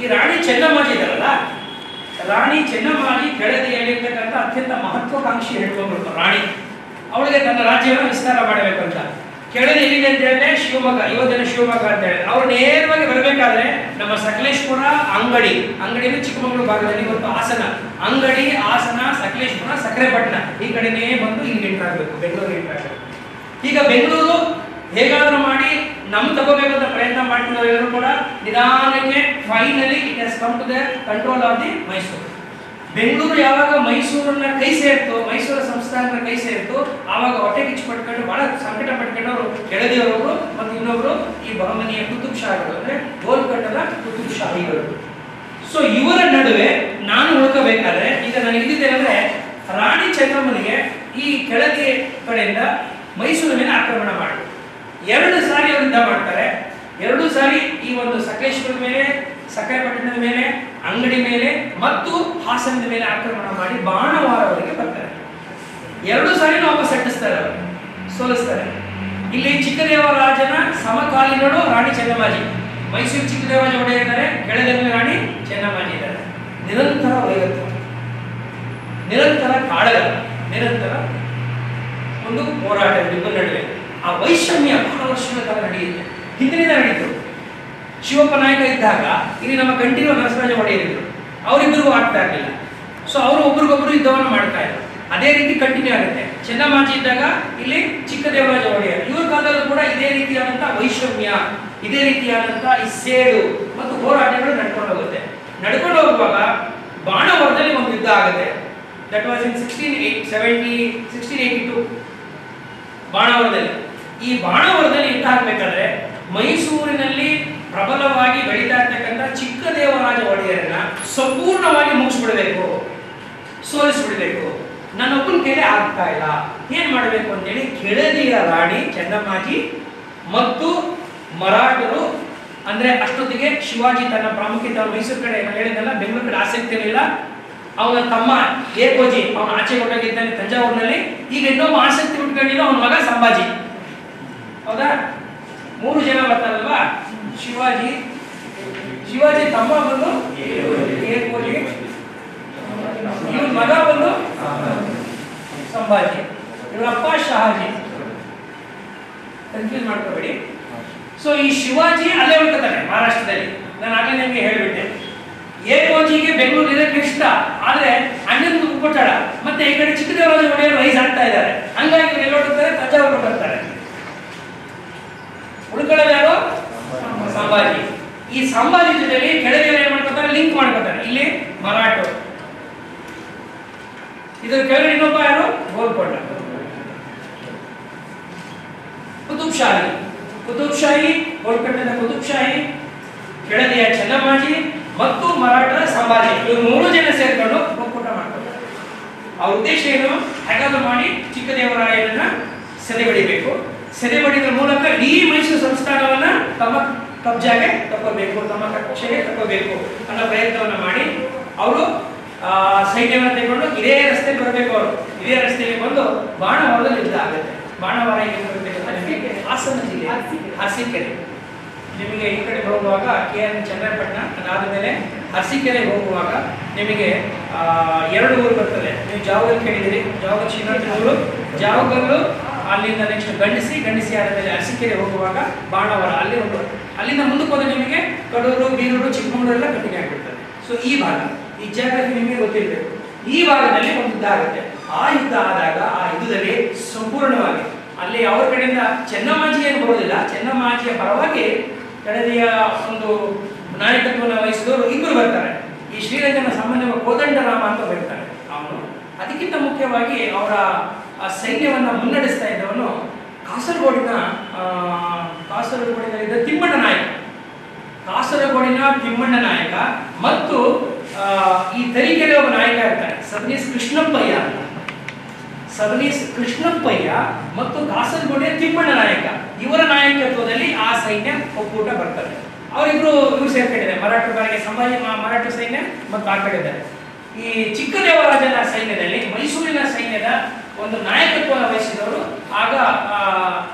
ಈ ರಾಣಿ ಚೆನ್ನಮ್ಮಾಜಿ ಇದಾರಲ್ಲ, ರಾಣಿ ಚೆನ್ನಮ್ಮಾಜಿ ಕೆಳದಿಯಲ್ಲಿರ್ತಕ್ಕಂಥ ಅತ್ಯಂತ ಮಹತ್ವಾಕಾಂಕ್ಷಿ ಹೇಳ್ಕೊಂಡ್ಬಿಡ್ತು ರಾಣಿ. ಅವಳಿಗೆ ತನ್ನ ರಾಜ್ಯವನ್ನು ವಿಸ್ತಾರ ಮಾಡಬೇಕು ಅಂತ. ಕೆಳದಿ ಎಲ್ಲಿದೆ ಅಂತ ಹೇಳಿದ್ರೆ ಶಿವಮೊಗ್ಗ, ಇವತ್ತಿನ ಶಿವಮೊಗ್ಗ ಅಂತ ಹೇಳಿ. ಅವ್ರು ನೇರವಾಗಿ ಬರಬೇಕಾದ್ರೆ ನಮ್ಮ ಸಕಲೇಶ್ಪುರ, ಅಂಗಡಿ ಅಂದ್ರೆ ಚಿಕ್ಕಮಗಳೂರು ಭಾಗದಲ್ಲಿ ಇವತ್ತು ಹಾಸನ, ಅಂಗಡಿ, ಹಾಸನ, ಸಕಲೇಶ್ಪುರ, ಸಕ್ಕರೆಪಟ್ಟಣ ಈ ಕಡೆನೇ ಬಂದು ಇಲ್ಲಿ ಎಂಟರ್ ಆಗಬೇಕು, ಬೆಂಗಳೂರು ಎಂಟರ್ ಆಗಬೇಕು. ಈಗ ಬೆಂಗಳೂರು ಹೇಗಾದ್ರೂ ಮಾಡಿ ತಗೋಬೇಕಂತ ಪ್ರಯತ್ನ ಮಾಡ್ತಿದ್ದವರು ಕೂಡ ನಿಧಾನಕ್ಕೆ finally it has come to the control of the Mysuru. Bengaluru ಯಾವಾಗ ಮೈಸೂರನ್ನ ಕೈ ಸೇರ್ತು, ಮೈಸೂರು ಸಂಸ್ಥಾನ ಕೈ ಸೇರ್ತು, ಆವಾಗ ಹೊಟ್ಟೆ ಕಿಚ್ಚು ಪಟ್ಕೊಂಡು ಬಹಳ ಸಂಕಟ ಪಟ್ಕೊಂಡವರು ಕೆಳದಿಯವರು ಮತ್ತು ಇನ್ನೊಬ್ರು ಈ ಬಹಮನಿಯ ಕುತುಬ್ ಶಾಹಿಗಳು, ಅಂದ್ರೆ ಗೋಲ್ಕಂಡದ ಕುತುಬ್ ಶಾಹಿಗಳು. ಸೊ ಇವರ ನಡುವೆ ನಾನು ಉಳ್ಕೋಬೇಕಾದ್ರೆ ಈಗ ನನಗೆ ಇದ್ದಿದ್ದೇನೆಂದ್ರೆ ರಾಣಿ ಚೆನ್ನಮ್ಮನಿಗೆ ಈ ಕೆಳದಿ ಕಡೆಯಿಂದ ಮೈಸೂರಿನ ಮೇಲೆ ಆಕ್ರಮಣ ಮಾಡಿ 2 ಸಾರಿ ಅವರು ಯುದ್ಧ ಮಾಡ್ತಾರೆ. 2 ಸಾರಿ ಈ ಒಂದು ಸಕಲೇಶ್ವರದ ಮೇಲೆ, ಸಕ್ಕರೆಪಟ್ಟಣದ ಮೇಲೆ, ಅಂಗಡಿ ಮೇಲೆ ಮತ್ತು ಹಾಸನದ ಮೇಲೆ ಆಕ್ರಮಣ ಮಾಡಿ ಬಾಣವಾರವರೆಗೆ ಬರ್ತಾರೆ. 2 ಸಾರಿ ವಾಪಸ್ ಅಟ್ಟಿಸ್ತಾರೆ, ಅವರು ಸೋಲಿಸ್ತಾರೆ. ಇಲ್ಲಿ ಚಿಕ್ಕದೇವರಾಜನ ಸಮಕಾಲೀನರು ರಾಣಿ ಚೆನ್ನಮ್ಮಾಜಿ, ಮೈಸೂರು ಚಿಕ್ಕದೇವರಾಜ ಒಡೆಯರ್ ಇದ್ದಾರೆ, ಕೆಳದಲ್ಲಿ ರಾಣಿ ಚೆನ್ನಮ್ಮಾಜಿ ಇದ್ದಾರೆ. ನಿರಂತರ ವೈರತ್ವ, ನಿರಂತರ ಕಾಳಗ, ನಿರಂತರ ಒಂದು ಹೋರಾಟ ಇಬ್ಬರ ನಡುವೆ. ಆ ವೈಷಮ್ಯ ಬಹಳ ವರ್ಷಗಳ ಕಾಲ ನಡೆಯುತ್ತೆ. ಹಿಂದಿನಿಂದ ನಡೀತು. ಶಿವಪ್ಪ ನಾಯಕ ಇದ್ದಾಗ ಇಲ್ಲಿ ನಮ್ಮ ಕಂಠೀರವ ನರಸರಾಜ ಒಡೆಯರ್ ಇದ್ರು, ಅವರಿಬ್ಬರಿಗೂ ಆಗ್ತಾ ಇರಲಿಲ್ಲ. ಸೊ ಅವರು ಒಬ್ರಿಗೊಬ್ರು ಯುದ್ಧವನ್ನು ಮಾಡ್ತಾ ಇದ್ರು. ಅದೇ ರೀತಿ ಕಂಟಿನ್ಯೂ ಆಗುತ್ತೆ. ಚೆನ್ನಮ್ಮಾಜಿ ಇದ್ದಾಗ ಇಲ್ಲಿ ಚಿಕ್ಕದೇವರಾಜ ಒಡೆಯರ್, ಇವ್ರ ಕಾಲದಲ್ಲೂ ಕೂಡ ಇದೇ ರೀತಿಯಾದಂತಹ ವೈಷಮ್ಯ, ಇದೇ ರೀತಿಯಾದಂತಹ ಈ ಸೇಡು ಮತ್ತು ಹೋರಾಟಗಳು ನಡ್ಕೊಂಡು ಹೋಗುತ್ತೆ. ನಡ್ಕೊಂಡು ಹೋಗುವಾಗ ಬಾಣವರದಲ್ಲಿ ಒಂದು ಯುದ್ಧ ಆಗುತ್ತೆ. That was in 1682 ಬಾಣವರದಲ್ಲಿ. ಈ ಬಾಣವರದಲ್ಲಿ ಯುದ್ಧ ಆಗ್ಬೇಕಾದ್ರೆ ಮೈಸೂರಿನಲ್ಲಿ ಪ್ರಬಲವಾಗಿ ಬೆಳೀತಾ ಇರ್ತಕ್ಕಂಥ ಚಿಕ್ಕದೇವರಾಜ ಒಡೆಯರನ್ನ ಸಂಪೂರ್ಣವಾಗಿ ಮುಗಿಸ್ಬಿಡ್ಬೇಕು, ಸೋಲಿಸ್ಬಿಡ್ಬೇಕು. ನನ್ನೊಬ್ಬನ ಕೈಲಿ ಆಗ್ತಾ ಇಲ್ಲ, ಏನ್ ಮಾಡಬೇಕು ಅಂತೇಳಿ ಕೆಳದಿಯ ರಾಣಿ ಚೆನ್ನಮ್ಮಾಜಿ ಮತ್ತು ಮರಾಠರು, ಅಂದ್ರೆ ಅಷ್ಟೊತ್ತಿಗೆ ಶಿವಾಜಿ ತನ್ನ ಪ್ರಾಮುಖ್ಯತೆ ಮೈಸೂರು ಕಡೆ ಹೇಳಿದಲ್ಲ, ಬೆಂಗಳೂರು ಕಡೆ ಆಸಕ್ತಿ ಇರಲಿಲ್ಲ. ಅವನ ತಮ್ಮ ಏಕೋಜಿ ಅವನ ಆಚೆ ಹೊರಗಿದ್ದಾನೆ ತಂಜಾವೂರಿನಲ್ಲಿ. ಈಗ ಇನ್ನೊಬ್ಬ ಆಸಕ್ತಿ ಉಟ್ಕೊಂಡಿಲ್ಲ, ಅವನ ಮಗ ಸಂಭಾಜಿ. ಹೌದಾ? 3 ಜನ ಬರ್ತಾರಲ್ವಾ, ಶಿವಾಜಿ ತಮ್ಮ ಬಂದು ಏಕೋಜಿ, ಇವನ ಮಗ ಬಂದು ಸಂಭಾಜಿ, ಇವರ ಅಪ್ಪ ಶಹಾಜಿ. ಕನ್ಫ್ಯೂಸ್ ಮಾಡ್ಕೋಬೇಡಿ. ಸೊ ಈ ಶಿವಾಜಿ ಅಲ್ಲೇ ಉಳ್ಕೊತಾನೆ ಮಹಾರಾಷ್ಟ್ರದಲ್ಲಿ. ನಾನು ಆಗಲೇ ನಿಮಗೆ ಹೇಳಿಬಿಟ್ಟೆ. ಏಕೋಜಿಗೆ ಬೆಂಗಳೂರು ಇರೋಕ್ಕೆ ಇಷ್ಟ, ಆದ್ರೆ ಅಣ್ಣನ ಉಪಟಳ ಮತ್ತೆ ಈ ಕಡೆ ಚಿಕ್ಕದೇವರಾಜ ಒಡೆಯರ್ ವಯಸ್ಸಾಗ್ತಾ ಇದ್ದಾರೆ. ಹಂಗಾಗಿ ಎಲ್ಲೋಡುತ್ತಾರೆ, ತಂಜಾವೂರು ಬರ್ತಾರೆ. ಉಳ್ಕೊಳ್ಳೋದು ಯಾರು? ಸಂಭಾಜಿ. ಈ ಸಂಭಾಜಿ ಜೊತೆಲಿ ಕೆಳಗೆ ಏನ್ ಮಾಡ್ಕೊತಾರೆ, ಲಿಂಕ್ ಮಾಡ್ಕೊತಾರೆ. ಇಲ್ಲಿ ಮರಾಠ, ಇದ್ರ ಕೆಳಗಡೆ ಇನ್ನೊಬ್ಬ ಯಾರು? ಗೋಲ್ಕೊಂಡ. ಕುತುಬ್ ಶಾಹಿ, ಗೋಲ್ಕೊಂಡದ ಕುತುಬ್ ಶಾಹಿ, ಕೆಳದಿಯ ಚೆನ್ನಮ್ಮಾಜಿ ಮತ್ತು ಮರಾಠರ ಸಂಭಾಜಿ, ಇವರು 3 ಜನ ಸೇರ್ಕೊಂಡು ಒಕ್ಕೂಟ ಮಾಡ್ತಾರೆ. ಅವ್ರ ಉದ್ದೇಶ ಏನು? ಹೇಗಾದ್ರೂ ಮಾಡಿ ಚಿಕ್ಕದೇವರಾಯನನ್ನ ಸೆರೆಬಡಿಬೇಕು. ಸೆರೆಬಡಿದ್ರ ಮೂಲಕ ಈ ಮೈಸೂರು ಸಂಸ್ಥಾನವನ್ನ ತಮ್ಮ ಕಬ್ಜಾಗೆ ತಗೋಬೇಕು, ತಮ್ಮ ಕಕ್ಷೆಗೆ ತಗೋಬೇಕು ಅನ್ನೋ ಪ್ರಯತ್ನವನ್ನ ಮಾಡಿ ಅವರು ಸೈನ್ಯವನ್ನು ತೆಗೆದುಕೊಂಡು ಇದೇ ರಸ್ತೆಗೆ ಬರಬೇಕು. ಅವರು ಇದೇ ರಸ್ತೆಗೆ ಬಂದು ಬಾಣವಾರದಲ್ಲಿ ಯುದ್ಧ ಆಗುತ್ತೆ. ಬಾಣವಾರ ನಿಮಗೆ ಹಾಸನ ಜಿಲ್ಲೆ ಅರಸೀಕೆರೆ. ನಿಮಗೆ ಈ ಕಡೆ ಹೋಗುವಾಗ KN ಚನ್ನಪಟ್ಟಣ, ಅದಾದ ಮೇಲೆ ಅರಸೀಕೆರೆಗೆ ಹೋಗುವಾಗ ನಿಮಗೆ 2 ಊರು ಬರ್ತದೆ. ನೀವು ಜಾವಗಲ್ ಕೇಳಿದಿರಿ, ಜಾವಗಲ್ ಶ್ರೀನಾಥೂರು, ಜಾವಗಲ್ಲು ಅಲ್ಲಿಂದ ನೆಕ್ಸ್ಟ್ ಗಂಡಿಸಿ ಆದಮೇಲೆ ಅರಸೀಕೆರೆ ಹೋಗುವಾಗ ಬಾಣವಾರ ಅಲ್ಲಿ ಒಂದು, ಅಲ್ಲಿಂದ ಮುಂದಕ್ಕೆ ಹೋದ್ರೆ ನಿಮಗೆ ಕಡೂರು, ಬೀರೂರು, ಚಿಕ್ಕಮಗಳೂರು ಎಲ್ಲ ಕಂಟಿನ್ಯೂ ಆಗಿಬಿಡ್ತದೆ. ಸೊ ಈ ಭಾಗ, ಈ ಜಾಗಕ್ಕೆ ನಿಮಗೆ ಗೊತ್ತಿರಬೇಕು. ಈ ಭಾಗದಲ್ಲಿ ಒಂದು ಯುದ್ಧ ಆಗುತ್ತೆ. ಆ ಯುದ್ಧ ಆದಾಗ ಆ ಯುದ್ಧದಲ್ಲಿ ಸಂಪೂರ್ಣವಾಗಿ ಅಲ್ಲಿ ಅವ್ರ ಕಡೆಯಿಂದ ಚೆನ್ನಮ್ಮಾಜಿ ಏನು ಬರೋದಿಲ್ಲ, ಚೆನ್ನಮ್ಮಾಜಿಯ ಪರವಾಗಿ ಕೆಳದಿಯ ಒಂದು ನಾಯಕತ್ವವನ್ನು ವಹಿಸಿದವರು 2 ಬರ್ತಾರೆ. ಈ ಶ್ರೀರಂಗನ ಸಾಮಾನ್ಯ ಕೋದಂಡರಾಮ ಅಂತ ಬರ್ತಾರೆ ಅವನು. ಅದಕ್ಕಿಂತ ಮುಖ್ಯವಾಗಿ ಅವರ ಸೈನ್ಯವನ್ನು ಮುನ್ನಡೆಸ್ತಾ ಇದ್ದವನು ಕಾಸರಗೋಡಿನ ತಿಮ್ಮಣ್ಣ ನಾಯಕ. ಕಾಸರಗೋಡಿನ ತಿಮ್ಮಣ್ಣ ನಾಯಕ ಮತ್ತು ಈ ತರೀಕೆರೆ ಒಬ್ಬ ನಾಯಕ ಇರ್ತಾರೆ, ಸಬನೀಸ್ ಕೃಷ್ಣಪ್ಪಯ್ಯ ಮತ್ತು ಕಾಸರಗೋಡಿನ ತಿಮ್ಮಣ್ಣ ನಾಯಕ. ಇವರ ನಾಯಕತ್ವದಲ್ಲಿ ಆ ಸೈನ್ಯ ಒಕ್ಕೂಟ ಬರ್ತಾರೆ. ಅವರಿಬ್ರು ಸೇರ್ಕೊಂಡಿದ್ದಾರೆ. ಮರಾಠರ ಬಾರಿಗೆ ಸಂಭಾಜಿ ಮರಾಠ ಸೈನ್ಯ ಮತ್ತು ಆ ಕಡೆ ಇದ್ದಾರೆ. ಈ ಚಿಕ್ಕದೇವರಾಜನ ಸೈನ್ಯದಲ್ಲಿ ಮೈಸೂರಿನ ಸೈನ್ಯದ ಒಂದು ನಾಯಕತ್ವವನ್ನು ವಹಿಸಿದವರು ಆಗ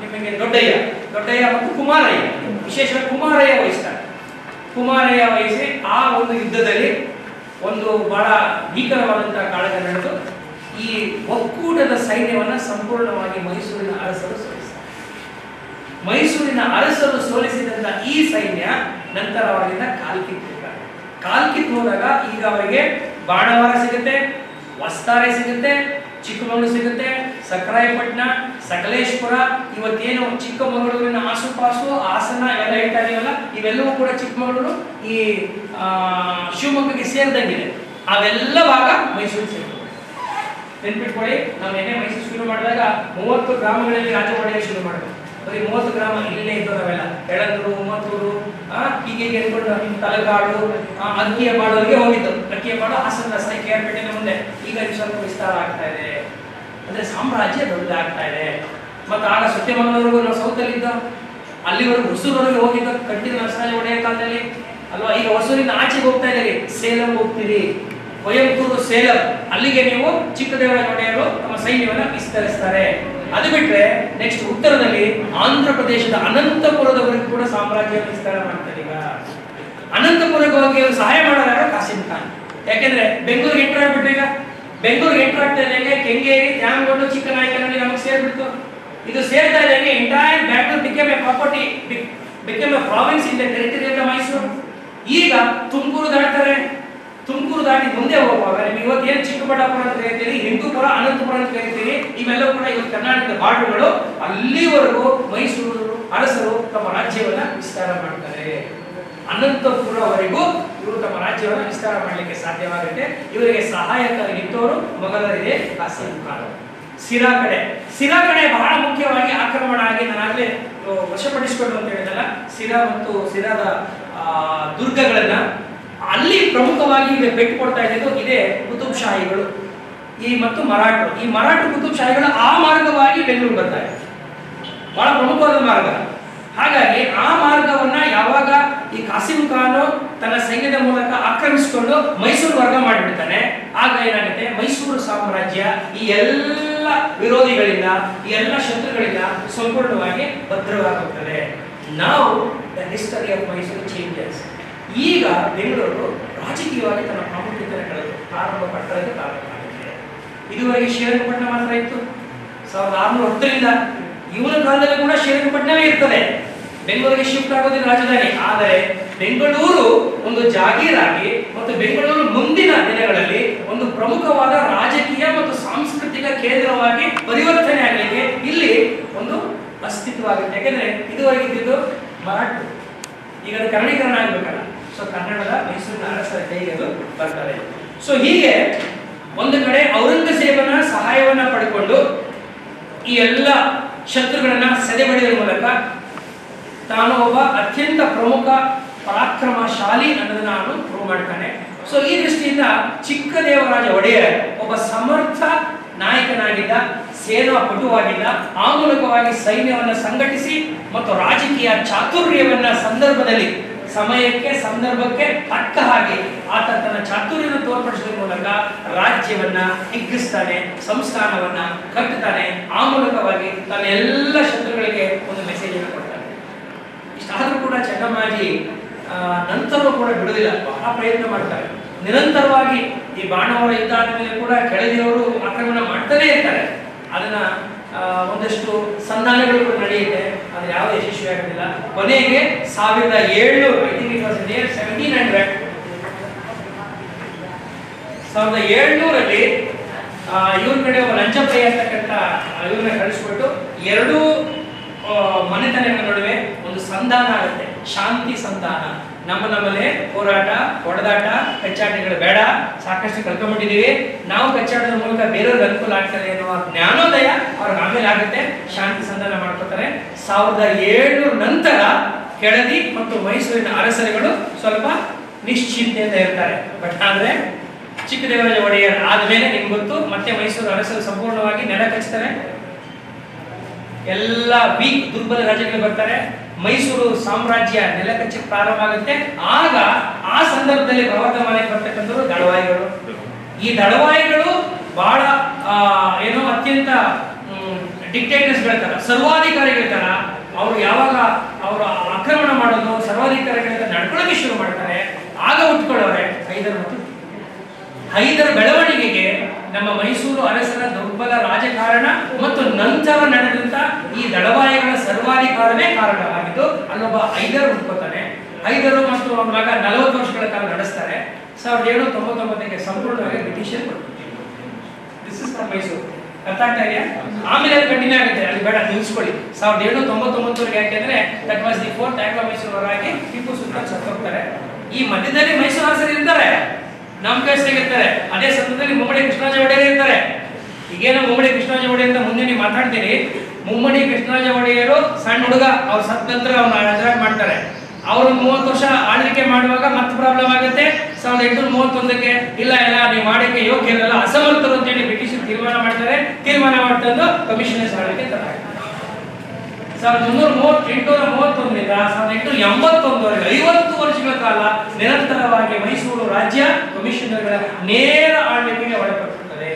ನಿಮಗೆ ದೊಡ್ಡಯ್ಯ ಮತ್ತು ಕುಮಾರಯ್ಯ, ವಿಶೇಷವಾಗಿ ಕುಮಾರಯ್ಯ ವಹಿಸ್ತಾರೆ. ಕುಮಾರಯ್ಯ ವಹಿಸಿ ಆ ಒಂದು ಯುದ್ಧದಲ್ಲಿ ಒಂದು ಬಹಳ ಭೀಕರವಾದಂತಹ ಕಾಳಗ ನಡೆದು ಈ ಒಕ್ಕೂಟದ ಸೈನ್ಯವನ್ನು ಸಂಪೂರ್ಣವಾಗಿ ಮೈಸೂರಿನ ಅರಸರು ಸೋಲಿಸ್ತಾರೆ. ಮೈಸೂರಿನ ಅರಸರು ಸೋಲಿಸಿದಂತ ಈ ಸೈನ್ಯ ನಂತರ ಅವರಿಂದ ಕಾಲ್ಕಿತ್ ಹೋದಾಗ ಈಗ ಅವರಿಗೆ ಬಾಣವಾರ ಸಿಗುತ್ತೆ, ವಸ್ತಾರೆ ಸಿಗುತ್ತೆ, ಚಿಕ್ಕಮಗಳೂರು ಸಿಗುತ್ತೆ, ಸಕ್ರಾಯಪಟ್ಟಣ, ಸಕಲೇಶ್ಪುರ, ಇವತ್ತೇನು ಚಿಕ್ಕಮಗಳೂರಿನ ಆಸುಪಾಸು ಹಾಸನ ಎಲ್ಲ ಹೇಳ್ತಾ ಇದೀವಲ್ಲ, ಇವೆಲ್ಲವೂ ಕೂಡ ಚಿಕ್ಕಮಗಳೂರು ಈ ಶಿವಮೊಗ್ಗಕ್ಕೆ ಸೇರಿದಂಗಿದೆ. ಅವೆಲ್ಲ ಭಾಗ ಮೈಸೂರು ಸೇರ್ತವೆ. ನೆನ್ಪಿಟ್ಕೊಳ್ಳಿ, ನಾವು ಏನೇ ಮೈಸೂರು ಶುರು ಮಾಡಿದಾಗ 30 ಗ್ರಾಮಗಳಲ್ಲಿ ರಾಜ ಒಡೆಯರ್ ಶುರು ಮಾಡಬೇಕು. ಬರೀ 30 ಗ್ರಾಮ ಇಲ್ಲೇ ಇದ್ದು ನಾವೆಲ್ಲ ಎಳಂದೂರು, ಉಮ್ಮತ್ತೂರು, ಹೀಗೆ ಎನ್ಕೊಂಡು ತಲಗಾಡು, ಅಕ್ಕಿಯಪಾಡುವರೆಗೆ ಹೋಗಿದ್ದು. ಅಕ್ಕಿಯಪಾಡು ಹಾಸನ KR ಪೇಟೆನ ಮುಂದೆ. ಈಗ ಸ್ವಲ್ಪ ವಿಸ್ತಾರ ಆಗ್ತಾ ಇದೆ, ಅಂದ್ರೆ ಸಾಮ್ರಾಜ್ಯ ದೊಡ್ಡದಾಗ್ತಾ ಇದೆ. ಮತ್ತೆ ಆಗ ಸತ್ಯಮಂಗಲವರೆಗೂ ನಾವು ಸೌತಲ್ಲಿ ಇದ್ದ, ಅಲ್ಲಿವರೆಗೂ ಹೊಸೂರವರೆಗೆ ಹೋಗಿದ್ದ ಕಟ್ಟಿದ ನರಸರಾಜ ಒಡೆಯರ್ ಕಾಲದಲ್ಲಿ ಅಲ್ವಾ. ಈಗ ಹೊಸೂರಿನ ಆಚೆಗೆ ಹೋಗ್ತಾ ಇದ್ದೀರಿ, ಸೇಲಂ ಹೋಗ್ತೀರಿ, ಕೊಯಂಬತ್ತೂರು, ಸೇಲಂ, ಅಲ್ಲಿಗೆ ನೀವು ಚಿಕ್ಕದೇವರಾಜ ಒಡೆಯರು ತಮ್ಮ ಸೈನ್ಯವನ್ನ ವಿಸ್ತರಿಸ್ತಾರೆ. ಅದು ಬಿಟ್ರೆ ನೆಕ್ಸ್ಟ್ ಉತ್ತರದಲ್ಲಿ ಆಂಧ್ರ ಪ್ರದೇಶದ ಅನಂತಪುರದವರೆಗೂ ಕೂಡ ಸಾಮ್ರಾಜ್ಯ ವಿಸ್ತಾರ ಮಾಡ್ತಾರೆ. ಈಗ ಅನಂತಪುರಕ್ಕೆ ಹೋಗಿ ಸಹಾಯ ಮಾಡೋರು ಕಾಸಿಂ ಖಾನ್. ಯಾಕೆಂದ್ರೆ ಬೆಂಗಳೂರಿಗೆ ಎಂಟರ್ ಆಗ್ಬಿಟ್ರು. ಈಗ ಬೆಂಗಳೂರಿಗೆ ಎಂಟರ್ ಆಗ್ತಾ ಇದ್ದಂಗೆ ಕೆಂಗೇರಿ, ತ್ಯಾಮಗೊಂಡು, ಚಿಕ್ಕನಾಯಕನಲ್ಲಿ ನಮಗೆ ಸೇರ್ಬಿಡ್ತು. ಇದು ಸೇರ್ತಾ ಇದ್ದಂಗೆ entire Bangalore became A property, became A province in the territory of Mysuru. ಈಗ ತುಮಕೂರು ದಾಟ್ತಾರೆ. ತುಮಕೂರು ದಾಟಿ ಮುಂದೆ ಹೋಗುವಾಗ ನಿಮಗೆ ಇವತ್ತು ಏನು ಚಿಕ್ಕಬಳ್ಳಾಪುರ ಅಂತ ಕರಿತೀರಿ, ಹಿಂದೂಪುರ, ಅನಂತಪುರ ಅಂತ ಕರಿತೀರಿ, ಇವೆಲ್ಲವೂ ಕೂಡ ಇವತ್ತು ಕರ್ನಾಟಕದ ಬಾರ್ಡರ್ಗಳು. ಅಲ್ಲಿವರೆಗೂ ಮೈಸೂರು ಅರಸರು ತಮ್ಮ ರಾಜ್ಯವನ್ನ ವಿಸ್ತಾರ ಮಾಡ್ತಾರೆ. ಅನಂತಪುರವರೆಗೂ ಇವರು ತಮ್ಮ ರಾಜ್ಯವನ್ನು ವಿಸ್ತಾರ ಮಾಡಲಿಕ್ಕೆ ಸಾಧ್ಯವಾಗುತ್ತೆ. ಇವರಿಗೆ ಸಹಾಯಕರಾಗಿ ನಿಂತವರು ಮೊಘಲರಿಗೆ ಕಾಸಿಂ ಖಾನ್. ಸಿರಾ ಕಡೆ ಬಹಳ ಮುಖ್ಯವಾಗಿ ಆಕ್ರಮಣ ಆಗಿ ನಾನಾಗಲೇ ವಶಪಡಿಸಿಕೊಂಡು ಅಂತ ಹೇಳಿದಲ್ಲ, ಸಿರಾ ಮತ್ತು ಸಿರಾದ ದುರ್ಗಗಳನ್ನ ಅಲ್ಲಿ ಪ್ರಮುಖವಾಗಿ ಭೇಟಿ ಕೊಡ್ತಾ ಇದ್ದು ಇದೇ ಕುತುಬ್ ಶಾಹಿಗಳು ಮತ್ತು ಮರಾಠರು. ಈ ಮರಾಠ ಕುತುಬ್ ಶಾಹಿಗಳು ಆ ಮಾರ್ಗವಾಗಿ ಬೆಂಗಳೂರು ಬರ್ತಾರೆ, ಬಹಳ ಪ್ರಮುಖವಾದ ಮಾರ್ಗ. ಹಾಗಾಗಿ ಆ ಮಾರ್ಗವನ್ನ ಯಾವಾಗ ಈ ಕಾಸಿಂ ಖಾನ್ ತನ್ನ ಸೈನ್ಯದ ಮೂಲಕ ಆಕ್ರಮಿಸಿಕೊಂಡು ಮೈಸೂರು ವರ್ಗ ಮಾಡಿಬಿಡ್ತಾನೆ, ಆಗ ಏನಾಗುತ್ತೆ, ಮೈಸೂರು ಸಾಮ್ರಾಜ್ಯ ಈ ಎಲ್ಲ ವಿರೋಧಿಗಳಿಂದ, ಈ ಎಲ್ಲ ಶತ್ರುಗಳಿಂದ ಸಂಪೂರ್ಣವಾಗಿ ಭದ್ರವಾಗುತ್ತದೆ. ನಾವು the history of Mysuru changes. ಈಗ ಬೆಂಗಳೂರು ರಾಜಕೀಯವಾಗಿ ತನ್ನ ಪ್ರಾಮುಖ್ಯತೆ ಕಳೆದು ಪ್ರಾರಂಭ ಆಗಿದೆ. ಇದುವರೆಗೆ ಶ್ರೀರಂಗಪಟ್ಟಣ ಮಾತ್ರ ಇತ್ತು. 1610ರಿಂದ ಇವನ ಕಾಲದಲ್ಲಿ ಕೂಡ ಶ್ರೀರಂಗಪಟ್ಟಣವೇ ಇರ್ತದೆ. ಬೆಂಗಳೂರಿಗೆ ಶಿಫ್ಟ್ ಆಗೋದಿಲ್ಲ ರಾಜಧಾನಿ. ಆದರೆ ಬೆಂಗಳೂರು ಒಂದು ಜಾಗೀರಾಗಿ ಮತ್ತು ಬೆಂಗಳೂರು ಮುಂದಿನ ದಿನಗಳಲ್ಲಿ ಒಂದು ಪ್ರಮುಖವಾದ ರಾಜಕೀಯ ಮತ್ತು ಸಾಂಸ್ಕೃತಿಕ ಕೇಂದ್ರವಾಗಿ ಪರಿವರ್ತನೆ ಆಗಲಿಕ್ಕೆ ಇಲ್ಲಿ ಒಂದು ಅಸ್ತಿತ್ವ ಆಗುತ್ತೆ. ಯಾಕೆಂದ್ರೆ ಇದುವರೆಗೆ ಇದ್ದಿದ್ದು ಮರಾಠ, ಈಗ ಅದು ಕನ್ನಡೀಕರಣ ಆಗ್ಬೇಕಲ್ಲ. ಸೊ ಕನ್ನಡದ ಮೈಸೂರಿನ ಅರಸರ ಕೈಗೆ ಅದು ಬರ್ತದೆ. ಸೊ ಹೀಗೆ ಒಂದು ಕಡೆ ಔರಂಗಜೇಬನ ಸಹಾಯವನ್ನ ಪಡೆದುಕೊಂಡು ಈ ಎಲ್ಲ ಶತ್ರುಗಳನ್ನ ಸದೆಬಡಿಯುವ ಮೂಲಕ ತಾನು ಒಬ್ಬ ಅತ್ಯಂತ ಪ್ರಮುಖ ಪರಾಕ್ರಮಶಾಲಿ ಅನ್ನೋದನ್ನ ಅವನು ಪ್ರೂವ್ ಮಾಡ್ತಾನೆ. ಸೊ ಈ ದೃಷ್ಟಿಯಿಂದ ಚಿಕ್ಕದೇವರಾಜ ಒಡೆಯರ್ ಒಬ್ಬ ಸಮರ್ಥ ನಾಯಕನಾಗಿದ್ದ, ಸೇನಾಪಟುವಾಗಿದ್ದ, ಆ ಮೂಲಕವಾಗಿ ಸೈನ್ಯವನ್ನು ಸಂಘಟಿಸಿ ಮತ್ತು ರಾಜಕೀಯ ಚಾತುರ್ಯವನ್ನ ಸಂದರ್ಭದಲ್ಲಿ ಸಮಯಕ್ಕೆ ಸಂದರ್ಭಕ್ಕೆ ತಕ್ಕ ಹಾಗೆ ಆತ ತನ್ನ ಚಾತುರ್ಯವನ್ನು ತೋರ್ಪಡಿಸುವ ಮೂಲಕ ರಾಜ್ಯವನ್ನ ಹಿಗ್ಗಿಸ್ತಾನೆ, ಸಂಸ್ಥಾನವನ್ನ ಕಟ್ಟುತ್ತಾನೆ. ಆ ಮೂಲಕವಾಗಿ ತನ್ನ ಎಲ್ಲ ಶತ್ರುಗಳಿಗೆ ಒಂದು ಮೆಸೇಜ್ ಅನ್ನು ಕೊಡ್ತಾನೆ. ಇಷ್ಟಾದ್ರೂ ಕೂಡ ಚೆನ್ನಮ್ಮಾಜಿ ನಂತರವೂ ಕೂಡ ಬಿಡುವುದಿಲ್ಲ, ಬಹಳ ಪ್ರಯತ್ನ ಮಾಡ್ತಾರೆ. ನಿರಂತರವಾಗಿ ಈ ಬಾಣವರ ಯುದ್ಧ ಆದಮೇಲೆ ಕೂಡ ಕೆಳದಿಯವರು ಆಕ್ರಮಣ ಮಾಡ್ತಾನೆ ಇರ್ತಾರೆ. ಅದನ್ನ ಒಂದಷ್ಟು ಸಂಧಾನಗಳು ಕೂಡ ನಡೆಯುತ್ತೆ, ಅದು ಯಾವ ಯಶಸ್ವಿ ಆಗೋದಿಲ್ಲ. ಕೊನೆಗೆ 1700 1700ರಲ್ಲಿ ಇವ್ರ ಕಡೆ ಒಬ್ಬ ಲಂಚಪ್ರಿಯ ಅಂತಕ್ಕಂಥ ಇವ್ರನ್ನ ಕಳಿಸ್ಬಿಟ್ಟು ಎರಡೂ ಮನೆತನಗಳ ನಡುವೆ ಒಂದು ಸಂಧಾನ ಆಗುತ್ತೆ, ಶಾಂತಿ ಸಂಧಾನ. ನಮ್ಮಲ್ಲೇ ಹೋರಾಟ, ಹೊಡೆದಾಟ, ಕಚ್ಚಾಟಗಳು ಬೇಡ, ಸಾಕಷ್ಟು ಕಳ್ಕೊಂಡ್ಬಿಟ್ಟಿದೀವಿ, ನಾವು ಕಚ್ಚಾಟದ ಮೂಲಕ ಬೇರೆಯವ್ರಿಗೆ ಅನುಕೂಲ ಆಗ್ತದೆ ಎನ್ನುವ ಜ್ಞಾನೋದಯ ಅವ್ರಿಗೆ ಆಮೇಲೆ ಆಗುತ್ತೆ. ಶಾಂತಿ ಸಂಧಾನ ಮಾಡ್ಕೋತಾರೆ. 1700 ನಂತರ ಕೆಳದಿ ಮತ್ತು ಮೈಸೂರಿನ ಅರಸರುಗಳು ಸ್ವಲ್ಪ ನಿಶ್ಚಿಂತೆಯಿಂದ ಇರ್ತಾರೆ. ಬಟ್ ಆದ್ರೆ ಚಿಕ್ಕದೇವರಾಜ ಒಡೆಯರ್ ಆದ್ಮೇಲೆ ನಿಮ್ಗೆ ಗೊತ್ತು, ಮತ್ತೆ ಮೈಸೂರು ಅರಸರು ಸಂಪೂರ್ಣವಾಗಿ ನೆಲ ಕಚ್ತಾರೆ. ಎಲ್ಲ ವೀಕ್ ದುರ್ಬಲ ರಾಜ್ಯಗಳು ಬರ್ತಾರೆ. ಮೈಸೂರು ಸಾಮ್ರಾಜ್ಯ ನೆಲಕಚ್ಚಿ ಪ್ರಾರಂಭ ಆಗುತ್ತೆ. ಆಗ ಆ ಸಂದರ್ಭದಲ್ಲಿ ಪ್ರವರ್ಧಮಾನಕ್ಕೆ ಬರ್ತಕ್ಕಂಥವ್ರು ದಳವಾಯಿಗಳು. ಈ ದಳವಾಯಿಗಳು ಬಹಳ ಏನೋ ಅತ್ಯಂತ ಡಿಕ್ಟೇಟರ್ಸ್ ಗಳ ಸರ್ವಾಧಿಕಾರಿಗಳ ತರ ಅವರು ಯಾವಾಗ ಅವರು ಆಕ್ರಮಣ ಮಾಡೋದು, ಸರ್ವಾಧಿಕಾರಿಗಳ ನಡ್ಕೊಳ್ಳೋಕೆ ಶುರು ಮಾಡ್ತಾರೆ. ಆಗ ಉಟ್ಕೊಳ್ಳೋರೆ ಹೈದರ ಬೆಳವಣಿಗೆಗೆ ನಮ್ಮ ಮೈಸೂರು ಅರಸರ ದುರ್ಬಲ ರಾಜಕಾರಣ ಮತ್ತು ನಂತರ ನಡೆದಂತ ಈ ದಳವಾಯಿಗಳ ಸರ್ವಾಧಿಕಾರವೇ ಕಾರಣವಾಗಿದ್ದು ಅಲ್ಲೊಬ್ಬ ಹೈದರ್ ಹುಟ್ಕೋತಾನೆ. ಹೈದರು ಮತ್ತು ಅವರ ಮಗ 40 ವರ್ಷಗಳ ಕಾಲ ನಡೆಸ್ತಾರೆ. 1799ಕ್ಕೆ ಸಂಪೂರ್ಣವಾಗಿ ಬ್ರಿಟಿಷರ್ ದಿಸ್ ಇಸ್ ಫ್ರಮ್ ಮೈಸೂರು. ಅರ್ಥ ಆಗ್ತಾ ಇದೆಯಾ? ಆಮೇಲೆ ಅದು ಕಂಟಿನ್ಯೂ ಆಗುತ್ತೆ, ಅಲ್ಲಿ ಬೇಡ ನಿಲ್ಸ್ಕೊಳ್ಳಿ. 1799 ಯಾಕೆಂದ್ರೆ that was the 4th Anglo Mysuru ಹೊರಗೆ ಟಿಪ್ಪು ಸುಲ್ತಾನ್ ಸತ್ತೋಗ್ತಾರೆ. ಈ ಮಧ್ಯದಲ್ಲಿ ಮೈಸೂರು ಅರಸರು ಇರ್ತಾರೆ. ನಮ್ಮ ಕೈಸಿರ್ತಾರೆ. ಅದೇ ಸಂದರ್ಭದಲ್ಲಿ ಮುಮ್ಮಡಿ ಕೃಷ್ಣರಾಜ ಒಡೆಯರ್ ಇರ್ತಾರೆ. ಈಗೇನೋ ಮುಮ್ಮಡಿ ಕೃಷ್ಣರಾಜ ಒಡೆಯರ್ ಅಂತ ಮುಂದೆ ನೀವು ಮಾತಾಡ್ತೀರಿ. ಮುಮ್ಮಡಿ ಕೃಷ್ಣರಾಜ ಒಡೆಯರು ಸಣ್ಣ ಹುಡುಗ, ಅವ್ರು ಸತ್ತ ನಂತರ ಅವ್ರನ್ನ ಅಜಾಡ್ ಮಾಡ್ತಾರೆ. ಅವರು 30 ವರ್ಷ ಆಳ್ವಿಕೆ ಮಾಡುವಾಗ ಮತ್ತೆ ಪ್ರಾಬ್ಲಮ್ ಆಗುತ್ತೆ. 1831ಕ್ಕೆ ಇಲ್ಲ ನೀವು ಮಾಡಕ್ಕೆ ಯೋಗ್ಯ ಇರಲ್ಲ, ಅಸಮರ್ಥರು ಅಂತೇಳಿ ಬ್ರಿಟಿಷರು ತೀರ್ಮಾನ ಮಾಡ್ತಾರೆ. ತೀರ್ಮಾನ ಮಾಡ್ತಂದು ಕಮಿಷನರ್ಸ್ ಆಳ್ವಿಕೆ ತರ 1831ರಿಂದ 1881ವರೆಗೆ 50 ವರ್ಷಗಳ ಕಾಲ ನಿರಂತರವಾಗಿ ಮೈಸೂರು ರಾಜ್ಯ ಕಮಿಷನರ್ಗಳ ನೇರ ಆಳ್ವಿಕೆಗೆ ಒಳಪಟ್ಟಿರುತ್ತದೆ.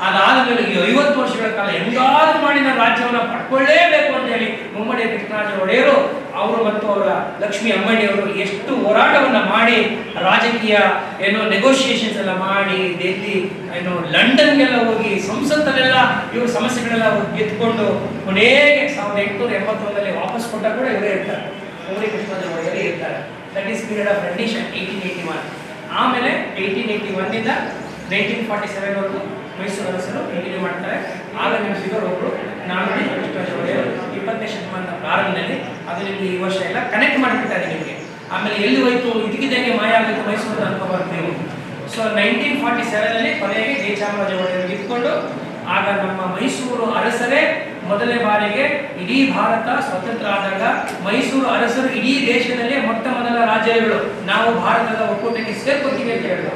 ಅದಾದ್ಮೇಲೆ 50 ವರ್ಷಗಳ ಕಾಲ ಹೆಂಗಾದ್ರೂ ಮಾಡಿ ನಾವು ರಾಜ್ಯವನ್ನು ಪಡ್ಕೊಳ್ಳೇಬೇಕು ಅಂತ ಹೇಳಿ ಮುಮ್ಮಡಿ ಕೃಷ್ಣರಾಜ ಒಡೆಯರು ಅವರು ಮತ್ತು ಅವರ ಲಕ್ಷ್ಮೀ ಅಮ್ಮಣಿಯವರು ಎಷ್ಟು ಹೋರಾಟವನ್ನ ಮಾಡಿ ರಾಜಕೀಯ ನೆಗೋಷಿಯೇಷನ್ಸ್ ಎಲ್ಲ ಮಾಡಿ ಡೆಲ್ಲಿ ಲಂಡನ್ಗೆಲ್ಲ ಹೋಗಿ ಸಂಸತ್ತಲ್ಲೆಲ್ಲ ಇವರು ಸಮಸ್ಯೆಗಳೆಲ್ಲ ಎತ್ಕೊಂಡು ಕೊನೆಗೆ 1881ರಲ್ಲಿ ವಾಪಸ್ ಕೊಟ್ಟ ಕೂಡ ಇವರೇ ಇರ್ತಾರೆ. ಮುಮ್ಮಡಿ ಕೃಷ್ಣರಾಜ ಒಡೆಯರೇ ಇರ್ತಾರೆ. That is period of rendition 1881. ಆಮೇಲೆ 1881 1947 ವರೆಗೂ ಮೈಸೂರು ಅರಸರು ಕಂಟಿನ್ಯೂ ಮಾಡ್ತಾರೆ. ಆಗ ನೆನೆಸಿದವರು ಒಬ್ಬರು ನಾಲ್ವಡಿ ಕೃಷ್ಣರಾಜ ಒಡೆಯರು 20ನೇ ಶತಮಾನದ ಪ್ರಾರಂಭದಲ್ಲಿ. ಅದು ನಿಮಗೆ ಈ ವರ್ಷ ಎಲ್ಲ ಕನೆಕ್ಟ್ ಮಾಡಿಬಿಡ್ತಾರೆ ನಿಮಗೆ. ಆಮೇಲೆ ಎಲ್ಲಿ ಹೋಯ್ತು ಇದಕ್ಕಿದ್ದಂಗೆ ಮಾಯ ಆಗಬೇಕು ಮೈಸೂರು ಅನ್ಕೋಬಾರ್ದು ನೀವು. ಸೊ 1947ರಲ್ಲಿ ಕೊನೆಗೆ ಜಯಚಾಮರಾಜ ಒಡೆಯರು ಇಟ್ಕೊಂಡು ಆಗ ನಮ್ಮ ಮೈಸೂರು ಅರಸರೇ ಮೊದಲನೇ ಬಾರಿಗೆ ಇಡೀ ಭಾರತ ಸ್ವತಂತ್ರ ಆದಾಗ ಮೈಸೂರು ಅರಸರು ಇಡೀ ದೇಶದಲ್ಲೇ ಮೊಟ್ಟ ಮೊದಲ ರಾಜ್ಯಗಳು ನಾವು ಭಾರತದ ಒಕ್ಕೂಟಕ್ಕೆ ಸೇರ್ಕೊತೀವಿ ಅಂತ ಹೇಳಿದ್ರು.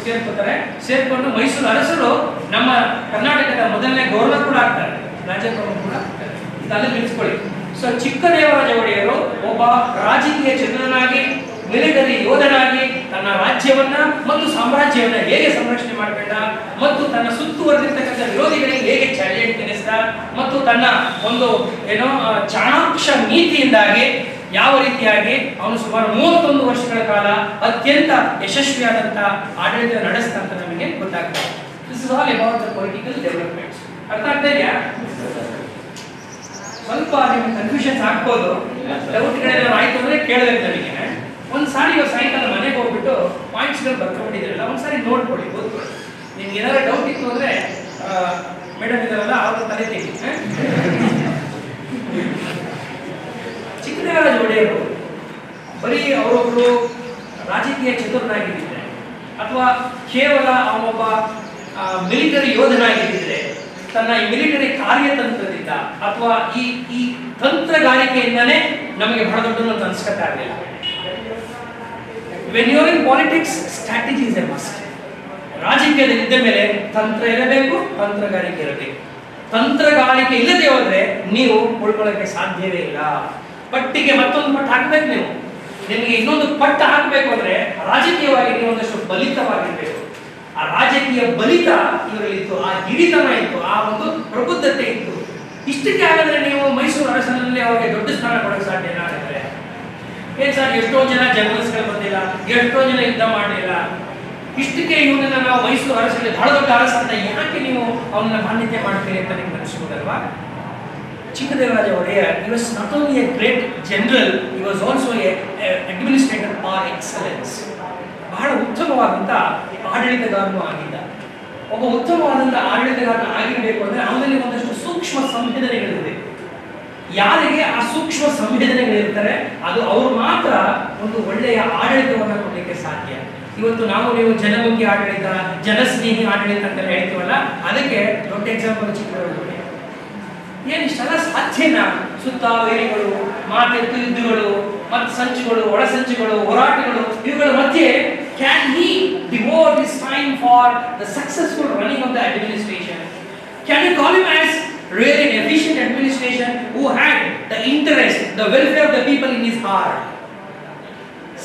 ಸೇರ್ಕೊತಾರೆ. ಸೇರ್ಕೊಂಡು ಮೈಸೂರು ಅರಸರು ನಮ್ಮ ಕರ್ನಾಟಕದ ಮೊದಲನೇ ಗವರ್ನರ್ ಕೂಡ ಆಗ್ತಾರೆ, ರಾಜ್ಯಪಾಲ ಕೂಡ ಆಗ್ತಾರೆ. ಇದನ್ನು ತಿಳಿಸ್ಕೊಳ್ಳಿ. ಸೊ ಚಿಕ್ಕದೇವರಾಜ ಒಡೆಯರು ಒಬ್ಬ ರಾಜಕೀಯ ಚತುರನಾಗಿ, ಮಿಲಿಟರಿ ಯೋಧನಾಗಿ ತನ್ನ ರಾಜ್ಯವನ್ನ ಮತ್ತು ಸಾಮ್ರಾಜ್ಯವನ್ನ ಹೇಗೆ ಸಂರಕ್ಷಣೆ ಮಾಡಬೇಡ ಮತ್ತು ತನ್ನ ಸುತ್ತುವರೆದಿರ್ತಕ್ಕಂಥ ವಿರೋಧಿಗಳಿಗೆ ಹೇಗೆ ಚಾಲೆಂಜ್ ತಿಳಿಸಿದ ಮತ್ತು ತನ್ನ ಒಂದು ಚಾಣಾಕ್ಷ ನೀತಿಯಿಂದಾಗಿ ಯಾವ ರೀತಿಯಾಗಿ ಅವನು ಸುಮಾರು 31 ವರ್ಷಗಳ ಕಾಲ ಅತ್ಯಂತ ಯಶಸ್ವಿಯಾದಂತಹ ಆಡಳಿತ ನಡೆಸಿದ ಅಂತ ನಮಗೆ ಗೊತ್ತಾಗ್ತದೆ. This is all about the political developments. ಅರ್ಥ ಆಗ್ತಾ ಇದೆಯಾ? ಸ್ವಲ್ಪ ನಿಮ್ಗೆ ಕನ್ಫ್ಯೂಷನ್ಸ್ ಆಗ್ಬೋದು. ಡೌಟ್ಗಳೆಲ್ಲ ಆಯ್ತು ಅಂದ್ರೆ ಕೇಳಬೇಕು ನನಗೆ. ಒಂದ್ಸಾರಿ ಇವತ್ತು ಸಾಯಂಕಾಲ ಮನೆಗೆ ಹೋಗ್ಬಿಟ್ಟು ಪಾಯಿಂಟ್ಸ್ಗಳು ಬರ್ಕೊಂಡಿದ್ದೀರಲ್ಲ, ಒಂದ್ಸಾರಿ ನೋಡ್ಕೊಳ್ಳಿ, ಓದ್ಕೊಳ್ಳಿ. ನಿಮ್ಗೆ ಏನಾದ್ರು ಡೌಟ್ ಇತ್ತು ಅಂದ್ರೆ ಮೇಡಮ್ ಇದಾರಲ್ಲ ಅವ್ರ ತಲೆ ತೆಗಿ. ಚಿಕ್ಕದೇವರಾಜ ಒಡೆಯರು ಬರೀ ಅವರೊಬ್ಬರು ರಾಜಕೀಯ ಚತುರನಾಗಿದ್ದರೆ ಅಥವಾ ಕೇವಲ ಅವನೊಬ್ಬ ಮಿಲಿಟರಿ ಯೋಧನಾಗಿದ್ದರೆ ತನ್ನ ಈ ಮಿಲಿಟರಿ ಕಾರ್ಯತಂತ್ರದಿಂದ ಅಥವಾ ಈ ತಂತ್ರಗಾರಿಕೆಯಿಂದನೇ ನಮಗೆ ಬಹಳ ದೊಡ್ಡ ಅಂತ ಅನ್ಸ್ಕೊತಾಗಲಿಲ್ಲ. When you are in politics, strategy is a must. ರಾಜಕೀಯದಲ್ಲಿ ಇದ್ದ ಮೇಲೆ ತಂತ್ರ ಇರಬೇಕು, ತಂತ್ರಗಾರಿಕೆ ಇರಬೇಕು. ತಂತ್ರಗಾರಿಕೆ ಇಲ್ಲದೆ ಹೋದ್ರೆ ನೀವು ಉಳ್ಕೊಳ್ಳೋಕೆ ಸಾಧ್ಯವೇ ಇಲ್ಲ. ಪಟ್ಟಿಗೆ ಮತ್ತೊಂದು ಪಟ್ಟು ಹಾಕ್ಬೇಕು. ನಿಮಗೆ ಇನ್ನೊಂದು ಪಟ್ಟು ಹಾಕಬೇಕು ಅಂದ್ರೆ ರಾಜಕೀಯವಾಗಿ ನೀವು ಒಂದಷ್ಟು ಬಲಿತವಾಗಿರ್ಬೇಕು. ಆ ರಾಜಕೀಯ ಬಲಿತ ಇವರಲ್ಲಿತ್ತು, ಆ ಹಿರಿತನ ಇತ್ತು, ಆ ಒಂದು ಪ್ರಬುದ್ಧತೆ ಇತ್ತು. ಇಷ್ಟಕ್ಕೆ ಆಗಿದ್ರೆ ನೀವು ಮೈಸೂರು ಅರಸನಲ್ಲಿ ಅವರಿಗೆ ದೊಡ್ಡ ಸ್ಥಾನ ಕೊಡೋಕೆ ಸಾಧ್ಯ ಏನಾಗುತ್ತೆ? ಏನ್ ಸರ್, ಎಷ್ಟೋ ಜನ ಜರ್ನಲಿಸ್ಟ್ಗಳು ಬಂದಿಲ್ಲ, ಎಷ್ಟೋ ಜನ ಯುದ್ಧ ಮಾಡಲಿಲ್ಲ, ಇಷ್ಟಕ್ಕೆ ಇವನನ್ನ ನಾವು ಮೈಸೂರು ಅರಸಲ್ಲಿ ಬಹಳ ದೊಡ್ಡ ಅರಸ ಅಂತ ಯಾಕೆ ನೀವು ಅವನ್ನ ಮಾನ್ಯತೆ ಮಾಡ್ತೀರಿ ಅಂತ ನಿಮ್ಗೆ ಅನಿಸ್ಬೋದಲ್ವಾ? Chikkadevaraja Wadiyar, he was not only a great general, he was also a administrator par excellence. ಬಹಳ ಉತ್ತಮವಾದಂತ ಆಡಳಿತಗಾರನು ಆಗಿದ್ದ. ಒಬ್ಬ ಉತ್ತಮವಾದಂತ ಆಡಳಿತಗಾರನ ಆಗಿರಬೇಕು ಅಂದ್ರೆ ಅವನಲ್ಲಿ ಒಂದಷ್ಟು ಸೂಕ್ಷ್ಮ ಸಂವೇದನೆಗಳಿದೆ. ಯಾರಿಗೆ ಆ ಸೂಕ್ಷ್ಮ ಸಂವೇದನೆಗಳಿರ್ತಾರೆ ಅದು ಅವರು ಮಾತ್ರ ಒಂದು ಒಳ್ಳೆಯ ಆಡಳಿತವನ್ನು ಕೊಡಲಿಕ್ಕೆ ಸಾಧ್ಯ. ಇವತ್ತು ನೀವು ಜನಮುಖಿ ಆಡಳಿತ, ಜನಸ್ನೇಹಿ ಆಡಳಿತ ಅಂತ ಹೇಳ್ತೀವಲ್ಲ, ಅದಕ್ಕೆ ದೊಡ್ಡ ಎಕ್ಸಾಂಪಲ್ ಚಿಕ್ಕದೇವರಾಜ ಒಡೆಯರ್. ಏನಿಷ್ಟೆಲ್ಲ ಸಾಧ್ಯನಾ? ಸುತ್ತ ವೇರಿಗಳು, ಮಾತೆತ್ತು ಯುದ್ಧಗಳು, ಮತ್ತು ಸಂಚುಗಳು, ಒಳಸಂಚುಗಳು, ಹೋರಾಟಗಳು, ಇವುಗಳ ಮಧ್ಯೆ can he devote his time for the successful running of the administration? Can you call him as really an efficient administration who had the interest, the welfare of the people in his heart?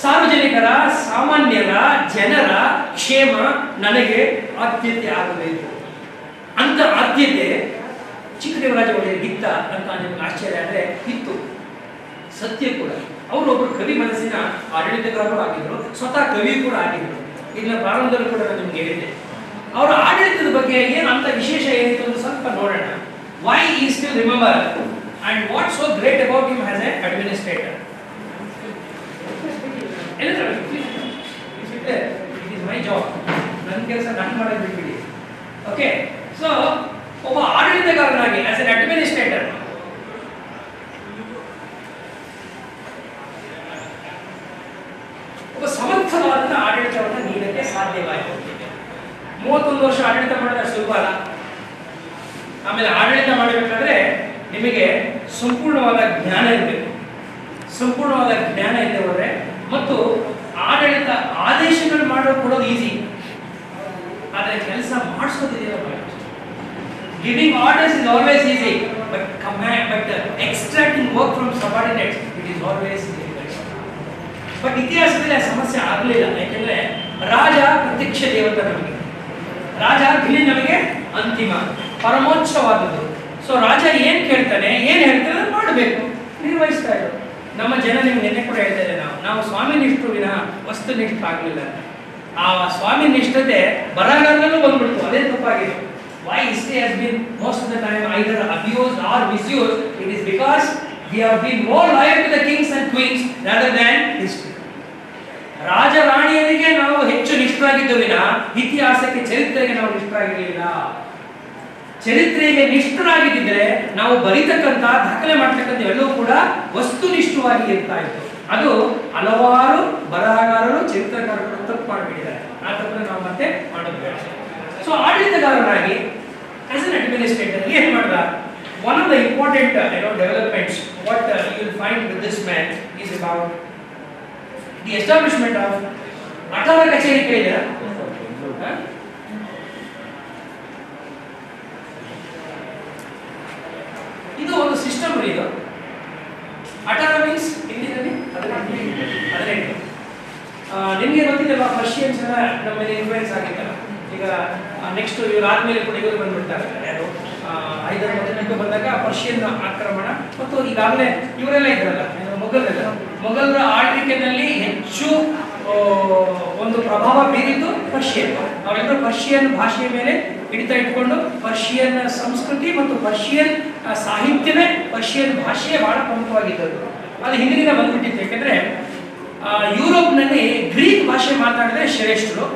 ಸಾರ್ವಜನಿಕರ, ಸಾಮಾನ್ಯರ, ಜನರ ಕ್ಷೇಮ ನನಗೆ ಆದ್ಯತೆ ಆಗಬೇಕು ಅಂತ ಆದ್ಯತೆ ಚಿಕ್ಕದೇವರಾಜ ಒಡೆಯರ್ ಇತ್ತ ಅಂತ ನಿಮ್ಗೆ ಆಶ್ಚರ್ಯ ಆದರೆ ಇತ್ತು. ಸತ್ಯ ಕೂಡ. ಅವರೊಬ್ಬರು ಕವಿ ಮನಸ್ಸಿನ ಆಡಳಿತಗಾರರು ಆಗಿದ್ರು, ಸ್ವತಃ ಕವಿ ಕೂಡ ಆಗಿದ್ರು. ಇದನ್ನ ಪ್ರಾರಂಭದಲ್ಲಿ ಕೂಡ ನಾನು ನಿಮ್ಗೆ ಹೇಳಿದ್ದೆ. ಅವರ ಆಡಳಿತದ ಬಗ್ಗೆ ಏನು ಅಂತ ವಿಶೇಷ ಏನಿತ್ತು ಅಂತ ಸ್ವಲ್ಪ ನೋಡೋಣ. ವೈ ಈ still remember and what so great about him as A administrator. It is my job, ನನ್ನ ಕೆಲಸ ನಾನು ಮಾಡೋದು ಬಿಟ್ಬಿಡಿ. ಓಕೆ, ಸೊ ಒಬ್ಬ ಆಡಳಿತಗಾರನಾಗಿ ಆಸ್ ಎನ್ ಅಡ್ಮಿನಿಸ್ಟ್ರೇಟರ್ ಒಬ್ಬ ಸಮರ್ಥವಾದಂತಹ ಸಾಧ್ಯವಾಯಿತು. 31 ವರ್ಷ ಆಡಳಿತ ಮಾಡೋದು ಸುಲಭ ಅಲ್ಲ. ಆಮೇಲೆ ಆಡಳಿತ ಮಾಡಬೇಕಾದ್ರೆ ನಿಮಗೆ ಸಂಪೂರ್ಣವಾದ ಜ್ಞಾನ ಇರಬೇಕು. ಸಂಪೂರ್ಣವಾದ ಜ್ಞಾನ ಇಲ್ಲದೆ ಹೋದ್ರೆ ಮತ್ತು ಆಡಳಿತ ಆದೇಶಗಳು ಕೊಡೋದು ಈಸಿ, ಆದರೆ ಕೆಲಸ ಮಾಡಿಸೋದಿದೆಯಲ್ಲ. Giving orders is always easy, but extracting work from subordinates it is always difficult. But ಇತಿಹಾಸದಲ್ಲಿ ಆ ಸಮಸ್ಯೆ ಆಗಲಿಲ್ಲ. ಯಾಕೆಂದ್ರೆ ರಾಜ ಪ್ರತ್ಯಕ್ಷ ದೇವತ, ನಮಗೆ ರಾಜ ನಮಗೆ ಅಂತಿಮ ಪರಮೋಚ್ಚವಾದದ್ದು. ಸೊ ರಾಜ ಏನ್ ಕೇಳ್ತಾನೆ, ಏನ್ ಹೇಳ್ತಾನೆ ಅದನ್ನ ಮಾಡಬೇಕು, ನಿರ್ವಹಿಸ್ತಾ ಇದ್ರು. ನಮ್ಮ ಜನ ನಿಮ್ಗೆ ನೆನ್ನೆ ಕೂಡ ಹೇಳ್ತಾರೆ, ನಾವು ಸ್ವಾಮಿ ನಿಷ್ಠರು ವಿನಃ ವಸ್ತುನಿಷ್ಠ ಆಗಲಿಲ್ಲ ಅಂತ. ಆ ಸ್ವಾಮಿ ನಿಷ್ಠತೆ ಬರಗಾಲದಲ್ಲೂ ಬಂದ್ಬಿಡ್ತು, ಅದೇ ತಪ್ಪಾಗಿದೆ. Why history has been most of the time either abused or misused? It is because we have been more loyal to the kings and queens rather than history. ರಾಜ ರಾಣಿಯರಿಗೆ ನಾವು ಹೆಚ್ಚು ನಿಷ್ಠರಾಗಿದ್ದು ವಿನಃ ಇತಿಹಾಸಕ್ಕೆ, ಚರಿತ್ರೆಗೆ ನಾವು ನಿಷ್ಠರಾಗಿರಲಿಲ್ಲ. ಚರಿತ್ರೆಗೆ ನಿಷ್ಠರಾಗಿದ್ದರೆ ನಾವು ಬರೀತಕ್ಕಂಥ ದಾಖಲೆ ಮಾಡ್ತಕ್ಕಂಥ ಎಲ್ಲವೂ ಕೂಡ ವಸ್ತುನಿಷ್ಠವಾಗಿ ಇರ್ತಾ ಇತ್ತು. ಅದು ಹಲವಾರು ಬರಹಗಾರರು, ಚರಿತ್ರಕಾರರು ತಪ್ಪು ಮಾಡಿಬಿಟ್ಟಿದ್ದಾರೆ. ಆ ತಪ್ಪನ್ನು ನಾವು ಮತ್ತೆ ಮಾಡೋದು ಬೇಡ. ಸೊ ಆಡಳಿತಗಾರನಾಗಿ ಆಸ್ ಅನ್ ಅಡ್ಮಿನಿಸ್ಟ್ರೇಟರ್ ಏನ್ ಮಾಡ್ದ? One of the important developments what you will find with this man is about the establishment of Athara Kacheri. ಕೇಳಿದ ಇದು ಒಂದು ಸಿಸ್ಟಮ್. ಇದು ಅಠಾರ ಮೀನ್ಸ್ ಹಿಂದಿನಲ್ಲಿ 18. ನಿಮಗೆ ಗೊತ್ತಿಲ್ಲ, ಪರ್ಷಿಯನ್ಸ್ ಎಲ್ಲ ನಮ್ಮ ಮೇಲೆ ಇನ್ಫ್ಲೂಯೆನ್ಸ್ ಆಗಿತ್ತಲ್ಲ. ಈಗ ನೆಕ್ಸ್ಟ್ ಇವ್ರು ಆದ್ಮೇಲೆ ಕೂಡ ಇವರು ಬಂದ್ಬಿಡ್ತಾರೆ. ಯಾರು ಹೈದರ್ ಮೊದಲನೇ ಬಂದಾಗ ಪರ್ಷಿಯನ್ ಆಕ್ರಮಣ ಮತ್ತು ಈಗಾಗಲೇ ಇವರೆಲ್ಲ ಇದ್ರಲ್ಲ, ಮೊಘಲರ ಆಳ್ವಿಕೆಯಲ್ಲಿ ಹೆಚ್ಚು ಒಂದು ಪ್ರಭಾವ ಬೀರಿದ್ದು ಪರ್ಷಿಯನ್. ಅವರೆಲ್ಲರೂ ಪರ್ಷಿಯನ್ ಭಾಷೆಯ ಮೇಲೆ ಹಿಡಿತ ಇಟ್ಕೊಂಡು ಪರ್ಷಿಯನ್ ಸಂಸ್ಕೃತಿ ಮತ್ತು ಪರ್ಷಿಯನ್ ಸಾಹಿತ್ಯವೇ, ಪರ್ಷಿಯನ್ ಭಾಷೆಯೇ ಬಹಳ ಪ್ರಮುಖವಾಗಿದ್ದದ್ದು. ಅದು ಹಿಂದಿನಿಂದ ಬಂದ್ಬಿಟ್ಟಿತ್ತು. ಯಾಕೆಂದ್ರೆ ಯುರೋಪ್ನಲ್ಲಿ ಗ್ರೀಕ್ ಭಾಷೆ ಮಾತಾಡಿದ್ರೆ ಶ್ರೇಷ್ಠರು,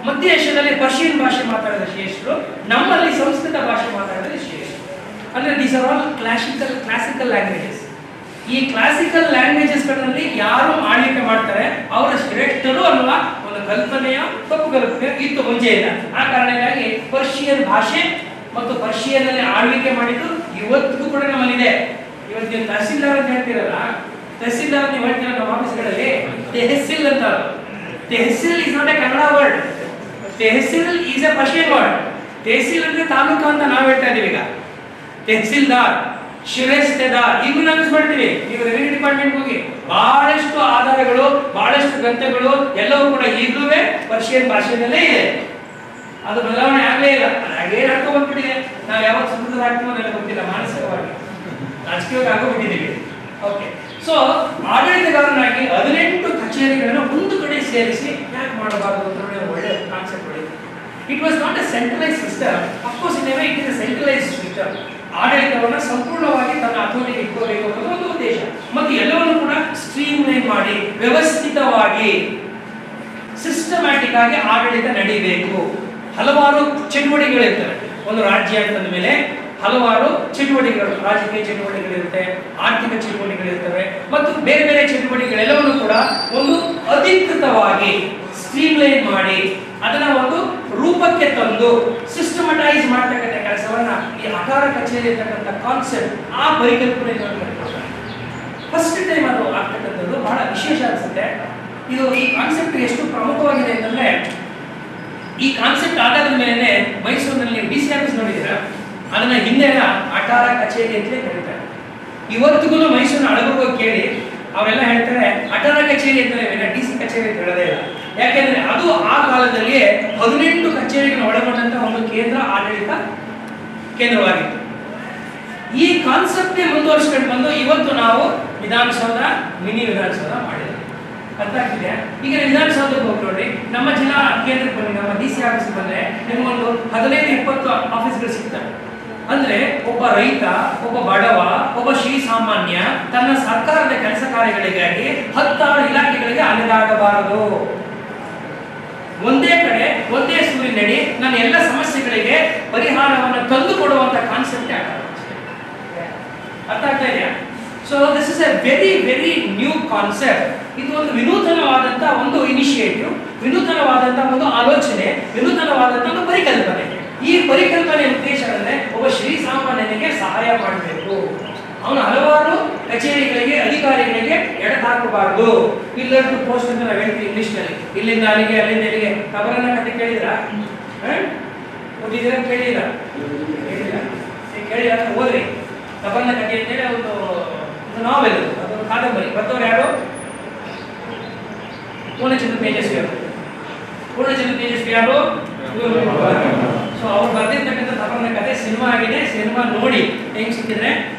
ಮಧ್ಯ ಏಷ್ಯಾದಲ್ಲಿ ಪರ್ಷಿಯನ್ ಭಾಷೆ ಮಾತಾಡಿದ್ರೆ ಶ್ರೇಷ್ಠರು, ನಮ್ಮಲ್ಲಿ ಸಂಸ್ಕೃತ ಭಾಷೆ ಮಾತಾಡಿದ್ರೆ ಶ್ರೇಷ್ಠರು. ಅಂದ್ರೆ these are all classical languages. ಈ ಕ್ಲಾಸಿಕಲ್ ಲ್ಯಾಂಗ್ವೇಜಸ್ಗಳಲ್ಲಿ ಯಾರು ಆಳ್ವಿಕೆ ಮಾಡ್ತಾರೆ ಅವರ ಶ್ರೇಷ್ಠರು ಅನ್ನುವ ಒಂದು ಕಲ್ಪನೆಯ ತಪ್ಪು ಕಲ್ಪನೆ ಇತ್ತು ಮುಂಚೆ ಇಲ್ಲ. ಆ ಕಾರಣಕ್ಕಾಗಿ ಪರ್ಷಿಯನ್ ಭಾಷೆ ಮತ್ತು ಪರ್ಷಿಯನ್ನಲ್ಲಿ ಆಳ್ವಿಕೆ ಮಾಡಿದ್ದು ಇವತ್ತಿಗೂ ಕೂಡ ನಮ್ಮಲ್ಲಿದೆ. ಇವತ್ತು ನೀವು ತಹಸೀಲ್ದಾರ್ ಅಂತ ಹೇಳ್ತೀರಲ್ಲ, ತಹಸೀಲ್ದಾರ್ ನೀವು ಹೇಳ್ತೀರ ನಮ್ಮ ಆಫೀಸ್ಗಳಲ್ಲಿ ತೆಹಸಿಲ್ ಅಂತ. Tehsil is not a Kannada word, tehsil is a Persian word. Tehsil ಅಂದ್ರೆ ತಾಲೂಕು ಅಂತ ನಾವು ಹೇಳ್ತಾ ಇದೀವಿ. ಈಗ ತೆಹಸೀಲ್ದಾರ್, ಶಿರಸ್ತೇದಾರ್ ಇನ್ನು ನಾವು ಯೂಸ್ ಮಾಡ್ತೀವಿ. ನೀವು ರೆವಿನ್ಯೂ ಡಿಪಾರ್ಟ್ಮೆಂಟ್ ಹೋಗಿ ಬಹಳಷ್ಟು ಆಧಾರಗಳು, ಬಹಳಷ್ಟು ಗ್ರಂಥಗಳು ಎಲ್ಲವೂ ಕೂಡ ಈಗಲೂ ಪರ್ಷಿಯನ್ ಭಾಷೆಯಲ್ಲೇ ಇದೆ. ಅದು ಬದಲಾವಣೆ ಆಗಲೇ ಇಲ್ಲ. ಹಾಗೇ ನಡ್ಕೊ ಬಂದ್ಬಿಟ್ಟಿದೆ. ನಾವು ಯಾವಾಗ ಸಮುದ್ರ ಆಗ್ತೀವೋ ನನಗೆ ಗೊತ್ತಿಲ್ಲ, ಮಾನಸಿಕವಾಗಿ ರಾಜಕೀಯವಾಗಿ ಆಗೋಗ್ಬಿಟ್ಟಿದ್ದೀವಿ. ಓಕೆ, ಸೊ ಆಡಳಿತಗಾರನಾಗಿ 18 ಕಚೇರಿಗಳನ್ನು ಒಂದು ಕಡೆ ಸೇರಿಸಿ ಯಾಕೆ ಮಾಡಬಾರದು ಅಂತ ಒಳ್ಳೆ ಕಾನ್ಸೆಪ್ಟ್ ಹೊಡೆಯಿತು. It was not a centralise system. Of course in a way it is a centralise system. ಆಡಳಿತವನ್ನು ಸಂಪೂರ್ಣವಾಗಿ ತನ್ನ ಹತೋಟಿಗೆ ಇಟ್ಕೋಬೇಕು ಅನ್ನೋದು ಒಂದು ಉದ್ದೇಶ. ಮತ್ತು ಎಲ್ಲವನ್ನು ಕೂಡ ಸ್ಟ್ರೀಮ್ ಲೈನ್ ಮಾಡಿ ವ್ಯವಸ್ಥಿತವಾಗಿ ಸಿಸ್ಟಮ್ಯಾಟಿಕ್ ಆಗಿ ಆಡಳಿತ ನಡೀಬೇಕು. ಹಲವಾರು ಚಟುವಟಿಕೆಗಳಿರ್ತವೆ. ಒಂದು ರಾಜ್ಯ ಅಂತಂದ ಮೇಲೆ ಹಲವಾರು ಚಟುವಟಿಕೆಗಳು, ರಾಜಕೀಯ ಚಟುವಟಿಕೆಗಳಿರುತ್ತೆ, ಆರ್ಥಿಕ ಚಟುವಟಿಕೆಗಳಿರ್ತವೆ ಮತ್ತು ಬೇರೆ ಬೇರೆ ಚಟುವಟಿಕೆಗಳೆಲ್ಲವನ್ನು ಕೂಡ ಒಂದು ಅಧಿಕೃತವಾಗಿ ಸ್ಟ್ರೀಮ್ಲೈನ್ ಮಾಡಿ ಅದನ್ನ ಒಂದು ರೂಪಕ್ಕೆ ತಂದು ಸಿಸ್ಟಮಟೈಸ್ ಮಾಡ್ತಕ್ಕಂಥ ಕೆಲಸವನ್ನ ಈ ಅಠಾರ ಕಚೇರಿ ಇರ್ತಕ್ಕಂಥ ಕಾನ್ಸೆಪ್ಟ್, ಆ ಪರಿಕಲ್ಪನೆ ಫಸ್ಟ್ ಟೈಮ್ ಅದು ಆಗ್ತಕ್ಕಂಥದ್ದು ಬಹಳ ವಿಶೇಷ ಅನಿಸುತ್ತೆ. ಇದು ಈ ಕಾನ್ಸೆಪ್ಟ್ ಎಷ್ಟು ಪ್ರಮುಖವಾಗಿದೆ ಅಂತಂದ್ರೆ, ಈ ಕಾನ್ಸೆಪ್ಟ್ ಆಧಾರದ ಮೇಲೆ ಮೈಸೂರಿನಲ್ಲಿ ನೀವು DC ಆಫೀಸ್ ನೋಡಿದ್ದೀರಾ, ಅದನ್ನ ಹಿಂದೆ ಅಠಾರ ಕಚೇರಿ ಅಂತಲೇ ಕರೀತಾರೆ. ಇವತ್ತಿಗೂ ಮೈಸೂರಿನ ಹಳಬರು ಕೇಳಿ ಅವರೆಲ್ಲ ಹೇಳ್ತಾರೆ ಅಠಾರ ಕಚೇರಿ ಅಂತಲೇ DC ಕಚೇರಿ ಅಂತ ಹೇಳೋದೇ ಇಲ್ಲ. ಯಾಕೆಂದ್ರೆ ಅದು ಆ ಕಾಲದಲ್ಲಿಯೇ 18 ಕಚೇರಿಗಳನ್ನು ಒಳಗೊಂಡಂತ ಒಂದು ಕೇಂದ್ರ ಆಡಳಿತ ಕೇಂದ್ರವಾಗಿತ್ತು. ಈ ಕಾನ್ಸೆಪ್ಟ್ ಮುಂದುವರಿಸಿಕೊಂಡು ಬಂದು ಇವತ್ತು ನಾವು ವಿಧಾನಸೌಧ, ಮಿನಿ ವಿಧಾನಸೌಧ ಮಾಡಿದ್ದೇವೆ. ಅರ್ಥ ಆಗ್ತಿದೆಯಾ? ಈಗ ವಿಧಾನಸೌಧಕ್ಕೆ ಹೋಗಿ ನೋಡಿ, ನಮ್ಮ ಜಿಲ್ಲಾ ಕೇಂದ್ರಕ್ಕೆ ಬನ್ನಿ, ನಮ್ಮ DC ಆಫೀಸ್ ಬಂದ್ರೆ ನಿಮಗೊಂದು 15-20 ಆಫೀಸ್ಗಳು ಸಿಗ್ತವೆ. ಅಂದ್ರೆ ಒಬ್ಬ ರೈತ, ಒಬ್ಬ ಬಡವ, ಒಬ್ಬ ಶ್ರೀಸಾಮಾನ್ಯ ತನ್ನ ಸರ್ಕಾರದ ಕೆಲಸ ಕಾರ್ಯಗಳಿಗಾಗಿ 10 ಇಲಾಖೆಗಳಿಗೆ ಅಲೆದಾಡಬಾರದು. ಒಂದೇ ಕಡೆ ಒಂದೇ ಸೂರಿನಡಿ ನನ್ನ ಎಲ್ಲ ಸಮಸ್ಯೆಗಳಿಗೆ ಪರಿಹಾರವನ್ನು ತಂದು ಕೊಡುವಂತ ಕಾನ್ಸೆಪ್ಟ್ ಅರ್ಥ ಆಗ್ತಾ ಇದೆಯಾ? So this is a very new concept. ಇದು ಒಂದು ವಿನೂತನವಾದಂಥ ಒಂದು ಇನಿಷಿಯೇಟಿವ್, ವಿನೂತನವಾದಂಥ ಒಂದು ಆಲೋಚನೆ, ವಿನೂತನವಾದಂಥ ಒಂದು ಪರಿಕಲ್ಪನೆ. ಈ ಪರಿಕಲ್ಪನೆ ಉದ್ದೇಶ ಅಂದರೆ ಒಬ್ಬ ಶ್ರೀಸಾಮಾನ್ಯನಿಗೆ ಸಹಾಯ ಮಾಡಬೇಕು. ಅವನು ಹಲವಾರು ಕಚೇರಿಗಳಿಗೆ, ಅಧಿಕಾರಿಗಳಿಗೆ ಎಡತಾಕಬಾರದು. ಪಿಲ್ಲರ್ ಟು ಪೋಸ್ಟ್ ಅಂತ ನಾವು ಹೇಳ್ತೀವಿ ಇಂಗ್ಲಿಷ್ನಲ್ಲಿ. ಇಲ್ಲಿಂದ ಅಲ್ಲಿಗೆ, ಅಲ್ಲಿಂದ ಇಲ್ಲಿಗೆ. ಕಬರನ್ನ ಕತೆ ಕೇಳಿದ್ರಾ? ಓದಿದ್ದೀರಾ? ಕೇಳಿಲ್ಲ? ಕೇಳಿಲ್ಲ ಓದ್ರಿ. ಕಬರನ್ನ ಕತೆ ಅಂತೇಳಿ ಒಂದು ನಾವೆಲ್, ಅದೊಂದು ಕಾದಂಬರಿ. ಬರ್ತವ್ರು ಯಾರು? ಪೂರ್ಣಚಂದ್ರ ತೇಜಸ್ವಿ ಅವರು. ಪೂರ್ಣಚಂದ್ರ ತೇಜಸ್ವಿ ಯಾರು? ಸೊ ಅವ್ರು ಬರ್ದಿರ್ತಕ್ಕಂಥ ಕಬರನ್ನ ಕತೆ ಸಿನಿಮಾ ಆಗಿದೆ. ಸಿನಿಮಾ ನೋಡಿ ಹೆಂಗ್ ಸಿಕ್ಕಿದ್ರೆ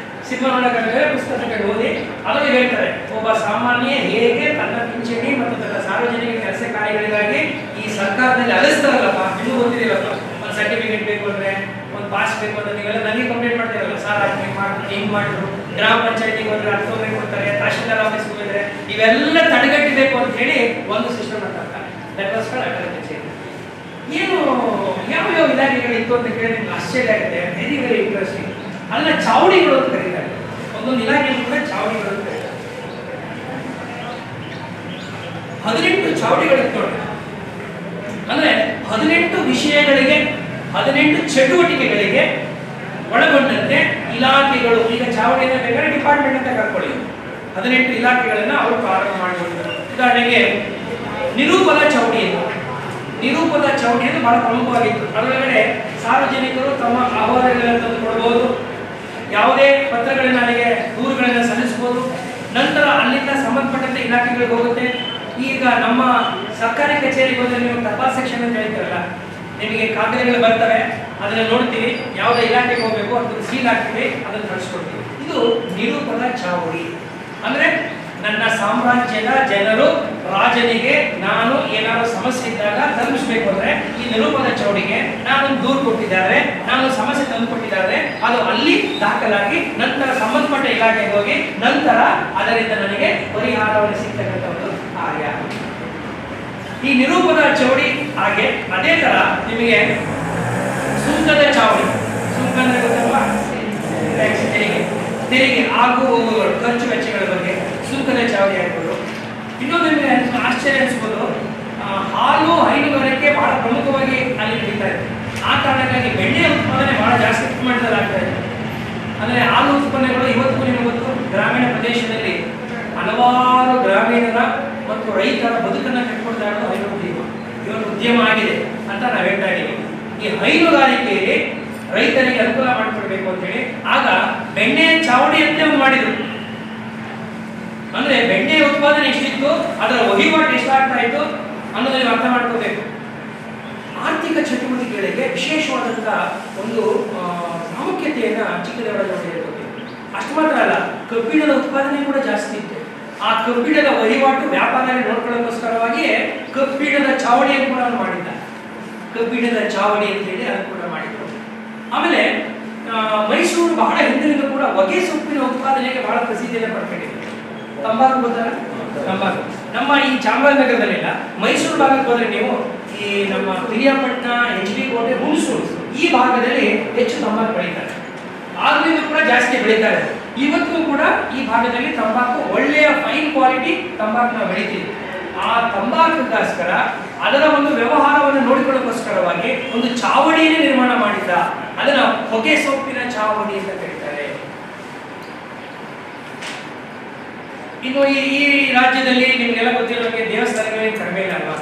ಸಿನಿಮಾ ನೋಡೋಕ್ಕಾಗಲ್ಲ, ಪುಸ್ತಕಗಳು ಓದಿ ಅದರಲ್ಲಿ ಹೇಳ್ತಾರೆ ಒಬ್ಬ ಸಾಮಾನ್ಯ ಹೇಗೆ ತನ್ನ ಪಿಂಚಣಿ ಮತ್ತು ತನ್ನ ಸಾರ್ವಜನಿಕ ಕೆಲಸ ಕಾರ್ಯಗಳಿಗಾಗಿ ಈ ಸರ್ಕಾರದಲ್ಲಿ ಅಲಿಸ್ತಾರಲ್ಲಪ್ಪ. ನಿಮಗೂ ಗೊತ್ತಿರಲ್ಲಪ್ಪ, ಒಂದು ಸರ್ಟಿಫಿಕೇಟ್ ಬೇಕು ಅಂದ್ರೆ, ಒಂದು ಪಾಸ್ ಬೇಕು ಅಂದ್ರೆ ನೀವೆಲ್ಲ ನನಗೆ ಕಂಪ್ಲೇಂಟ್ ಮಾಡ್ತೀರಲ್ಲ, ಸರ್ ಹಿಂಗೆ ಮಾಡಿದ್ರು, ಹಿಂಗೆ ಮಾಡಿದ್ರು. ಗ್ರಾಮ ಪಂಚಾಯತಿಗೆ ಹೋದ್ರೆ 10 ಕೊಡ್ತಾರೆ, ತಹಶೀಲ್ದಾರ್ ಆಫೀಸ್ಗೆ ಹೋದ್ರೆ ಇವೆಲ್ಲ ತಡೆಗಟ್ಟಬೇಕು ಅಂತ ಹೇಳಿ ಒಂದು ಸಿಸ್ಟಮ್ ಅಂತ ಅದಕ್ಕೋಸ್ಕರ ಅಟಲ್ ಕಚೇರಿ. ಏನು ಯಾವ ಇಲಾಖೆಗಳಿತ್ತು ಅಂತ ಕೇಳಿ ನಿಮ್ಗೆ ಆಶ್ಚರ್ಯ ಆಗುತ್ತೆ. Very interesting. ಅಲ್ಲ, ಚಾವಡಿಗಳು ಅಂತ ಕರೀತಾರೆ. ಒಂದೊಂದು ಇಲಾಖೆ ಕೂಡ ಚಾವಡಿಗಳು ಅಂತ ಕರೀತಾರೆ. 18 ಚಾವಡಿಗಳಿತ್ತು ನೋಡಿ. ಅಂದ್ರೆ 18 ವಿಷಯಗಳಿಗೆ, 18 ಚಟುವಟಿಕೆಗಳಿಗೆ ಒಳಗೊಂಡಂತೆ ಇಲಾಖೆಗಳು. ಈಗ ಚಾವಡಿಯನ್ನು ಬೇಕಾದ್ರೆ ಡಿಪಾರ್ಟ್ಮೆಂಟ್ ಅಂತ ಕರ್ಕೊಳ್ಳಿ. 18 ಇಲಾಖೆಗಳನ್ನ ಅವರು ಪ್ರಾರಂಭ ಮಾಡಿದ್ದಾರೆ. ಉದಾಹರಣೆಗೆ ನಿರೂಪದ ಚೌಡಿ ಅಂತ. ನಿರೂಪದ ಚೌಡಿ ಎಂದು ಬಹಳ ಪ್ರಮುಖವಾಗಿತ್ತು. ಅದರೊಳಗಡೆ ಸಾರ್ವಜನಿಕರು ತಮ್ಮ ಅಹವಾಲುಗಳನ್ನು ತಂದುಕೊಡಬಹುದು, ಯಾವುದೇ ಪತ್ರಗಳನ್ನ ನನಗೆ ದೂರುಗಳನ್ನು ಸಲ್ಲಿಸಬಹುದು. ನಂತರ ಅಲ್ಲಿಂದ ಸಂಬಂಧಪಟ್ಟಂತೆ ಇಲಾಖೆಗಳಿಗೆ ಹೋಗುತ್ತೆ. ಈಗ ನಮ್ಮ ಸರ್ಕಾರಿ ಕಚೇರಿಗೆ ಹೋದ್ರೆ ನೀವು ತಪಾಸ್ ಸೆಕ್ಷನ್ ಅಂತ ಹೇಳ್ತೀರಲ್ಲ, ನಿಮಗೆ ಕಾಗದಗಳು ಬರ್ತವೆ, ಅದನ್ನ ನೋಡ್ತೀವಿ, ಯಾವುದೇ ಇಲಾಖೆಗೆ ಹೋಗಬೇಕು ಅದನ್ನು ಸೀಲ್ ಹಾಕ್ತೀವಿ, ಅದನ್ನು ಕಳಿಸ್ಕೊಡ್ತೀವಿ. ಇದು ನಿರೂಪದ ಚಾವಡಿ. ಅಂದ್ರೆ ನನ್ನ ಸಾಮ್ರಾಜ್ಯದ ಜನರು ರಾಜನಿಗೆ ನಾನು ಏನಾದರೂ ಸಮಸ್ಯೆ ಇದ್ದಾಗ ತಲುಪಿಸಬೇಕು ಅಂದ್ರೆ ಈ ನಿರೂಪದ ಚೌಡಿಗೆ ನಾನು ದೂರು ಕೊಟ್ಟಿದ್ದಾರೆ, ನಾನು ಸಮಸ್ಯೆ ತಂದು ಕೊಟ್ಟಿದ್ದಾರೆ, ಅದು ಅಲ್ಲಿ ದಾಖಲಾಗಿ ನಂತರ ಸಂಬಂಧಪಟ್ಟ ಇಲಾಖೆಗೆ ಹೋಗಿ ನಂತರ ಅದರಿಂದ ನನಗೆ ಪರಿಹಾರವನ್ನು ಸಿಗ್ತಕ್ಕಂಥ ಒಂದು ಕಾರ್ಯ ಈ ನಿರೂಪದ ಚೌಡಿ. ಹಾಗೆ ಅದೇ ತರ ನಿಮಗೆ ಸುಂಕದ ಚಾವಡಿ. ಸುಂಕ ಅಂದ್ರೆ ಗೊತ್ತಲ್ವಾ? ತೆರಿಗೆ ಆಗು ಖರ್ಚು ವೆಚ್ಚಗಳ ಬಗ್ಗೆ ಸುಂಕದ ಚಾವಡಿ ಆಗ್ಬೋದು. ಇನ್ನೊಂದು ನಿಮಗೆ ಆಶ್ಚರ್ಯ ಅನಿಸ್ಬೋದು, ಹಾಲು ಹೈನುಗಾರಿಕೆ ಬಹಳ ಪ್ರಮುಖವಾಗಿ ಅಲ್ಲಿ ನಡೀತಾ ಇದೆ. ಆ ಕಾರಣಕ್ಕಾಗಿ ಬೆಣ್ಣೆ ಉತ್ಪಾದನೆ ಬಹಳ ಜಾಸ್ತಿ ಪ್ರಮಾಣದಲ್ಲಿ ಆಗ್ತಾ ಇದೆ. ಅಂದರೆ ಹಾಲು ಉತ್ಪನ್ನಗಳು ಇವತ್ತಿಗೂ ನಿಮಗೆ ಗೊತ್ತು, ಗ್ರಾಮೀಣ ಪ್ರದೇಶದಲ್ಲಿ ಹಲವಾರು ಗ್ರಾಮೀಣರ ಮತ್ತು ರೈತರ ಬದುಕನ್ನು ಕಟ್ಕೊಳ್ತಾ ಇರೋದು ಹೈನುಗಾರಿಕೆ ಇವತ್ತು ಉದ್ಯಮ ಆಗಿದೆ ಅಂತ ನಾವು ಹೇಳ್ತಾ ಇದ್ದೀವಿ. ಈ ಹೈನುಗಾರಿಕೆಯಲ್ಲಿ ರೈತರಿಗೆ ಅನುಕೂಲ ಮಾಡಿಕೊಡ್ಬೇಕು ಅಂತ ಹೇಳಿ ಆಗ ಬೆಣ್ಣೆ ಚಾವಡಿ ಅಂತ ಮಾಡಿದ್ರು. ಅಂದ್ರೆ ಬೆಣ್ಣೆ ಉತ್ಪಾದನೆ ಎಷ್ಟಿತ್ತು, ಅದರ ವಹಿವಾಟು ಎಷ್ಟಾಗ್ತಾ ಇತ್ತು ಅನ್ನೋದು ನೀವು ಅರ್ಥ ಮಾಡ್ಕೋಬೇಕು. ಆರ್ಥಿಕ ಚಟುವಟಿಕೆಗಳಿಗೆ ವಿಶೇಷವಾದಂತಹ ಒಂದು ಪ್ರಾಮುಖ್ಯತೆಯನ್ನ ಚಿಕ್ಕದೇವರಾಜ ಅಷ್ಟು ಮಾತ್ರ ಅಲ್ಲ, ಕಬ್ಬಿಣದ ಉತ್ಪಾದನೆ ಕೂಡ ಜಾಸ್ತಿ ಇತ್ತು. ಆ ಕಬ್ಬಿಣದ ವಹಿವಾಟು ವ್ಯಾಪಾರ ನೋಡ್ಕೊಳ್ಳೋಕ್ಕೋಸ್ಕರವಾಗಿಯೇ ಕಬ್ಬಿಣದ ಚಾವಡಿಯನ್ನು ಕೂಡ ಅವನು ಮಾಡಿದ್ದ. ಕಬ್ಬಿಣದ ಚಾವಡಿ ಅಂತ ಹೇಳಿ ಅದನ್ನು ಕೂಡ ಮಾಡಿದ್ರು. ಆಮೇಲೆ ಮೈಸೂರು ಬಹಳ ಹಿಂದಿನಿಂದ ಕೂಡ ಹೊಗೆ ಸೊಪ್ಪಿನ ಉತ್ಪಾದನೆಗೆ ಬಹಳ ಪ್ರಸಿದ್ಧಿಯನ್ನು ಪಡ್ಕೊಂಡಿದೆ. ತಂಬಾಕು ಗೊತ್ತಲ್ಲ? ತಂಬಾಕು ನಮ್ಮ ಈ ಚಾಮರಾಜನಗರದಲ್ಲಿಲ್ಲ, ಮೈಸೂರು ಭಾಗಕ್ಕೆ ಹೋದ್ರೆ ನೀವು ಈ ನಮ್ಮ ಪಿರಿಯಾಪಟ್ಟಣ, ಎಚ್ ಡಿ ಕೋಟೆ, ಹುಣಸೂರು ಈ ಭಾಗದಲ್ಲಿ ಹೆಚ್ಚು ತಂಬಾಕು ಬೆಳೀತಾರೆ. ಆಗ್ಲಿಂದ ಕೂಡ ಜಾಸ್ತಿ ಬೆಳೀತಾರೆ. ಇವತ್ತು ಕೂಡ ಈ ಭಾಗದಲ್ಲಿ ತಂಬಾಕು ಒಳ್ಳೆಯ ಫೈನ್ ಕ್ವಾಲಿಟಿ ತಂಬಾಕು ನಾವು ಬೆಳಿತೀವಿ. ಆ ತಂಬಾಕುಗೋಸ್ಕರ ಅದರ ಒಂದು ವ್ಯವಹಾರವನ್ನು ನೋಡಿಕೊಳ್ಳೋಕ್ಕೋಸ್ಕರವಾಗಿ ಒಂದು ಚಾವಡಿಯನ್ನು ನಿರ್ಮಾಣ ಮಾಡಿದ್ದ. ಅದನ್ನ ಹೊಗೆ ಸೊಪ್ಪಿನ ಚಾವಡಿ ಅಂತ ಕರೀತಾರೆ. ಇನ್ನು ಈ ರಾಜ್ಯದಲ್ಲಿ ನಿಮ್ಗೆಲ್ಲ ಗೊತ್ತಿರೋ ದೇವಸ್ಥಾನಗಳಿಗೆ ಕಡಿಮೆ ಇಲ್ಲ ಅಲ್ವಾ?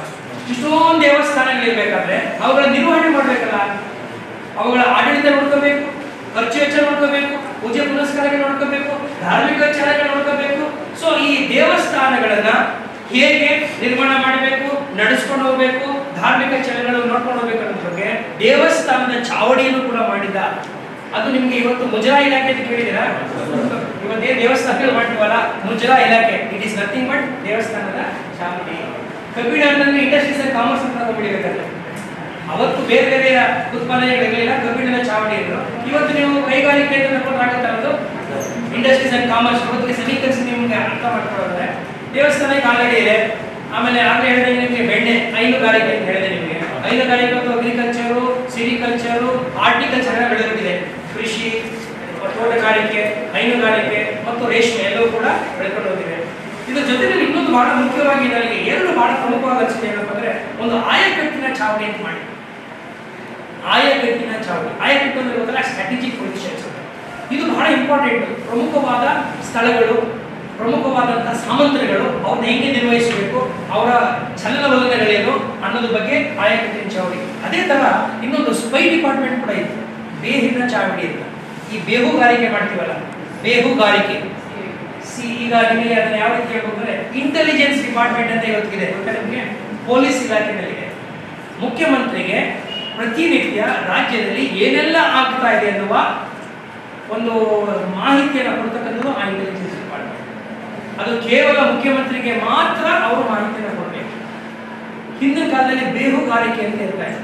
ಇಷ್ಟೊಂದು ದೇವಸ್ಥಾನಗಳಿರ್ಬೇಕಾದ್ರೆ ಅವುಗಳ ನಿರ್ವಹಣೆ ಮಾಡ್ಬೇಕಲ್ಲ, ಅವುಗಳ ಆಡಳಿತ ನೋಡ್ಕೋಬೇಕು, ಖರ್ಚು ವೆಚ್ಚ ನೋಡ್ಕೋಬೇಕು, ಪೂಜೆ ಪುನಸ್ಕಾರಗಳು ನೋಡ್ಕೋಬೇಕು, ಧಾರ್ಮಿಕ ಚಾರಗಳು ನೋಡ್ಕೋಬೇಕು. ಸೊ ಈ ದೇವಸ್ಥಾನಗಳನ್ನ ಹೇಗೆ ನಿರ್ಮಾಣ ಮಾಡಬೇಕು, ನಡೆಸ್ಕೊಂಡು ಹೋಗ್ಬೇಕು, ಧಾರ್ಮಿಕ ಚಲನೆಗಳು ನೋಡ್ಕೊಂಡು ಹೋಗ್ಬೇಕು ಅನ್ನೋ ಬಗ್ಗೆ ದೇವಸ್ಥಾನದ ಚಾವಡಿಯನ್ನು ಕೂಡ ಮಾಡಿದ್ದ. ಅದು ನಿಮ್ಗೆ ಇವತ್ತು ಮುಜರಾ ಇಲಾಖೆ ಅಂತ ಕೇಳಿದಿರಾ? ಇವತ್ತೇ ದೇವಸ್ಥಾನಗಳು ಮಾಡ್ತೀವಲ್ಲ, ಮುಜರಾ ಇಲಾಖೆ, ಇಟ್ ಈಸ್ ನಥಿಂಗ್ ಬಟ್ ದೇವಸ್ಥಾನದ ಚಾವಡಿ. ಕಬ್ಬಿಣ ಅಂದ್ರೆ ಇಂಡಸ್ಟ್ರೀಸ್ ಅಂಡ್ ಕಾಮರ್ಸ್ ಅಂತ ತಗೊಂಡಿರ್ಬೇಕಲ್ಲ, ಅವತ್ತು ಬೇರೆ ಬೇರೆ ಉತ್ಪಾದನೆಗಳಿರಲಿಲ್ಲ, ಕಬ್ಬಿಣದ ಚಾವಡಿ ಇದ್ರು. ಇವತ್ತು ನೀವು ಕೈಗಾರಿಕೆ ಅಂತ ಆಗುತ್ತಾ ಇರೋದು ಇಂಡಸ್ಟ್ರೀಸ್ ಅಂಡ್ ಕಾಮರ್ಸ್. ಇವತ್ತಿಗೆ ಸಮೀಕರಿಸಿ ನಿಮ್ಗೆ ಅರ್ಥ ಮಾಡ್ಕೊಳ್ಳೋದ್ರೆ ದೇವಸ್ಥಾನಕ್ಕೆ ಆಲ್ರೆಡಿ ಇದೆ. ಆಮೇಲೆ ಆಗಲೇ ಹೇಳಿದೆ ನಿಮಗೆ ಬೆಣ್ಣೆ, ಹೈನುಗಾರಿಕೆ ಅಂತ ಹೇಳಿದೆ ನಿಮಗೆ. ಹೈನುಗಾರಿಕೆ ಮತ್ತು ಅಗ್ರಿಕಲ್ಚರು, ಸಿರಿಕಲ್ಚರು, ಹಾರ್ಟಿಕಲ್ಚರ್ ಬೆಳೆದಿದೆ. ಕೃಷಿ, ತೋಟಗಾರಿಕೆ, ಹೈನುಗಾರಿಕೆ ಮತ್ತು ಮತ್ತು ರೇಷ್ಮೆ ಎಲ್ಲವೂ ಕೂಡ ಬೆಳ್ಕೊಂಡು ಹೋಗಿವೆ. ಇದ್ರ ಜೊತೆಗೆ ಇನ್ನೊಂದು ಬಹಳ ಮುಖ್ಯವಾಗಿ ನನಗೆ ಎರಡು ಬಹಳ ಪ್ರಮುಖವಾದ ಅನಿಸಿದೆ ಏನಪ್ಪ ಅಂದ್ರೆ, ಒಂದು ಆಯಕಟ್ಟಿನ ಚಾವಡಿ ಅಂತ ಮಾಡಿ. ಆಯಕಟ್ಟಿನ ಚಾವಡಿ, ಆಯಕಟ್ಟು ಅಂದ್ರೆ ಗೊತ್ತಲ್ಲ, ಸ್ಟ್ರಾಟಜಿಕ್ ಪೊಸಿಷನ್ಸ್. ಇದು ಬಹಳ ಇಂಪಾರ್ಟೆಂಟ್. ಪ್ರಮುಖವಾದ ಸ್ಥಳಗಳು, ಪ್ರಮುಖವಾದಂತಹ ಸಾಮಂತರುಗಳು ಅವ್ರನ್ನ ಹೇಗೆ ನಿರ್ವಹಿಸಬೇಕು, ಅವರ ಚಲನವಲನಗಳೇನು ಅನ್ನೋದ್ರ ಬಗ್ಗೆ ಆಯಕಟ್ಟಿನ ಚಾವಡಿ. ಅದೇ ತರ ಇನ್ನೊಂದು ಸ್ಪೈ ಡಿಪಾರ್ಟ್ಮೆಂಟ್ ಕೂಡ ಇತ್ತು, ಬೇಹಿನ ಚಾವಡಿ ಅಂತ. ಈ ಬೇಹುಗಾರಿಕೆ ಮಾಡ್ತೀವಲ್ಲ, ಬೇಹುಗಾರಿಕೆ ಈಗ ನಿಮಗೆ ಅದನ್ನ ಯಾವ ರೀತಿ ಹೇಳ್ಬೇಕು ಅಂದ್ರೆ, ಇಂಟೆಲಿಜೆನ್ಸ್ ಡಿಪಾರ್ಟ್ಮೆಂಟ್ ಅಂತ ಇವತ್ತಿದೆ ಗೊತ್ತಾ ನಿಮಗೆ, ಪೊಲೀಸ್ ಇಲಾಖೆನಲ್ಲಿದೆ. ಮುಖ್ಯಮಂತ್ರಿಗೆ ಪ್ರತಿನಿತ್ಯ ರಾಜ್ಯದಲ್ಲಿ ಏನೆಲ್ಲ ಆಗ್ತಾ ಇದೆ ಅನ್ನುವ ಒಂದು ಮಾಹಿತಿಯನ್ನು ಕೊಡ್ತಕ್ಕಂಥದ್ದು ಆ ಇಂಟೆಲಿಜೆನ್ಸ್ ಡಿಪಾರ್ಟ್ಮೆಂಟ್. ಅದು ಕೇವಲ ಮುಖ್ಯಮಂತ್ರಿಗೆ ಮಾತ್ರ ಅವರು ಮಾಹಿತಿಯನ್ನು ಕೊಡಬೇಕು. ಹಿಂದಿನ ಕಾಲದಲ್ಲಿ ಬೇಹುಗಾರಿಕೆ ಅಂತ ಇರ್ತಾ ಇದೆ.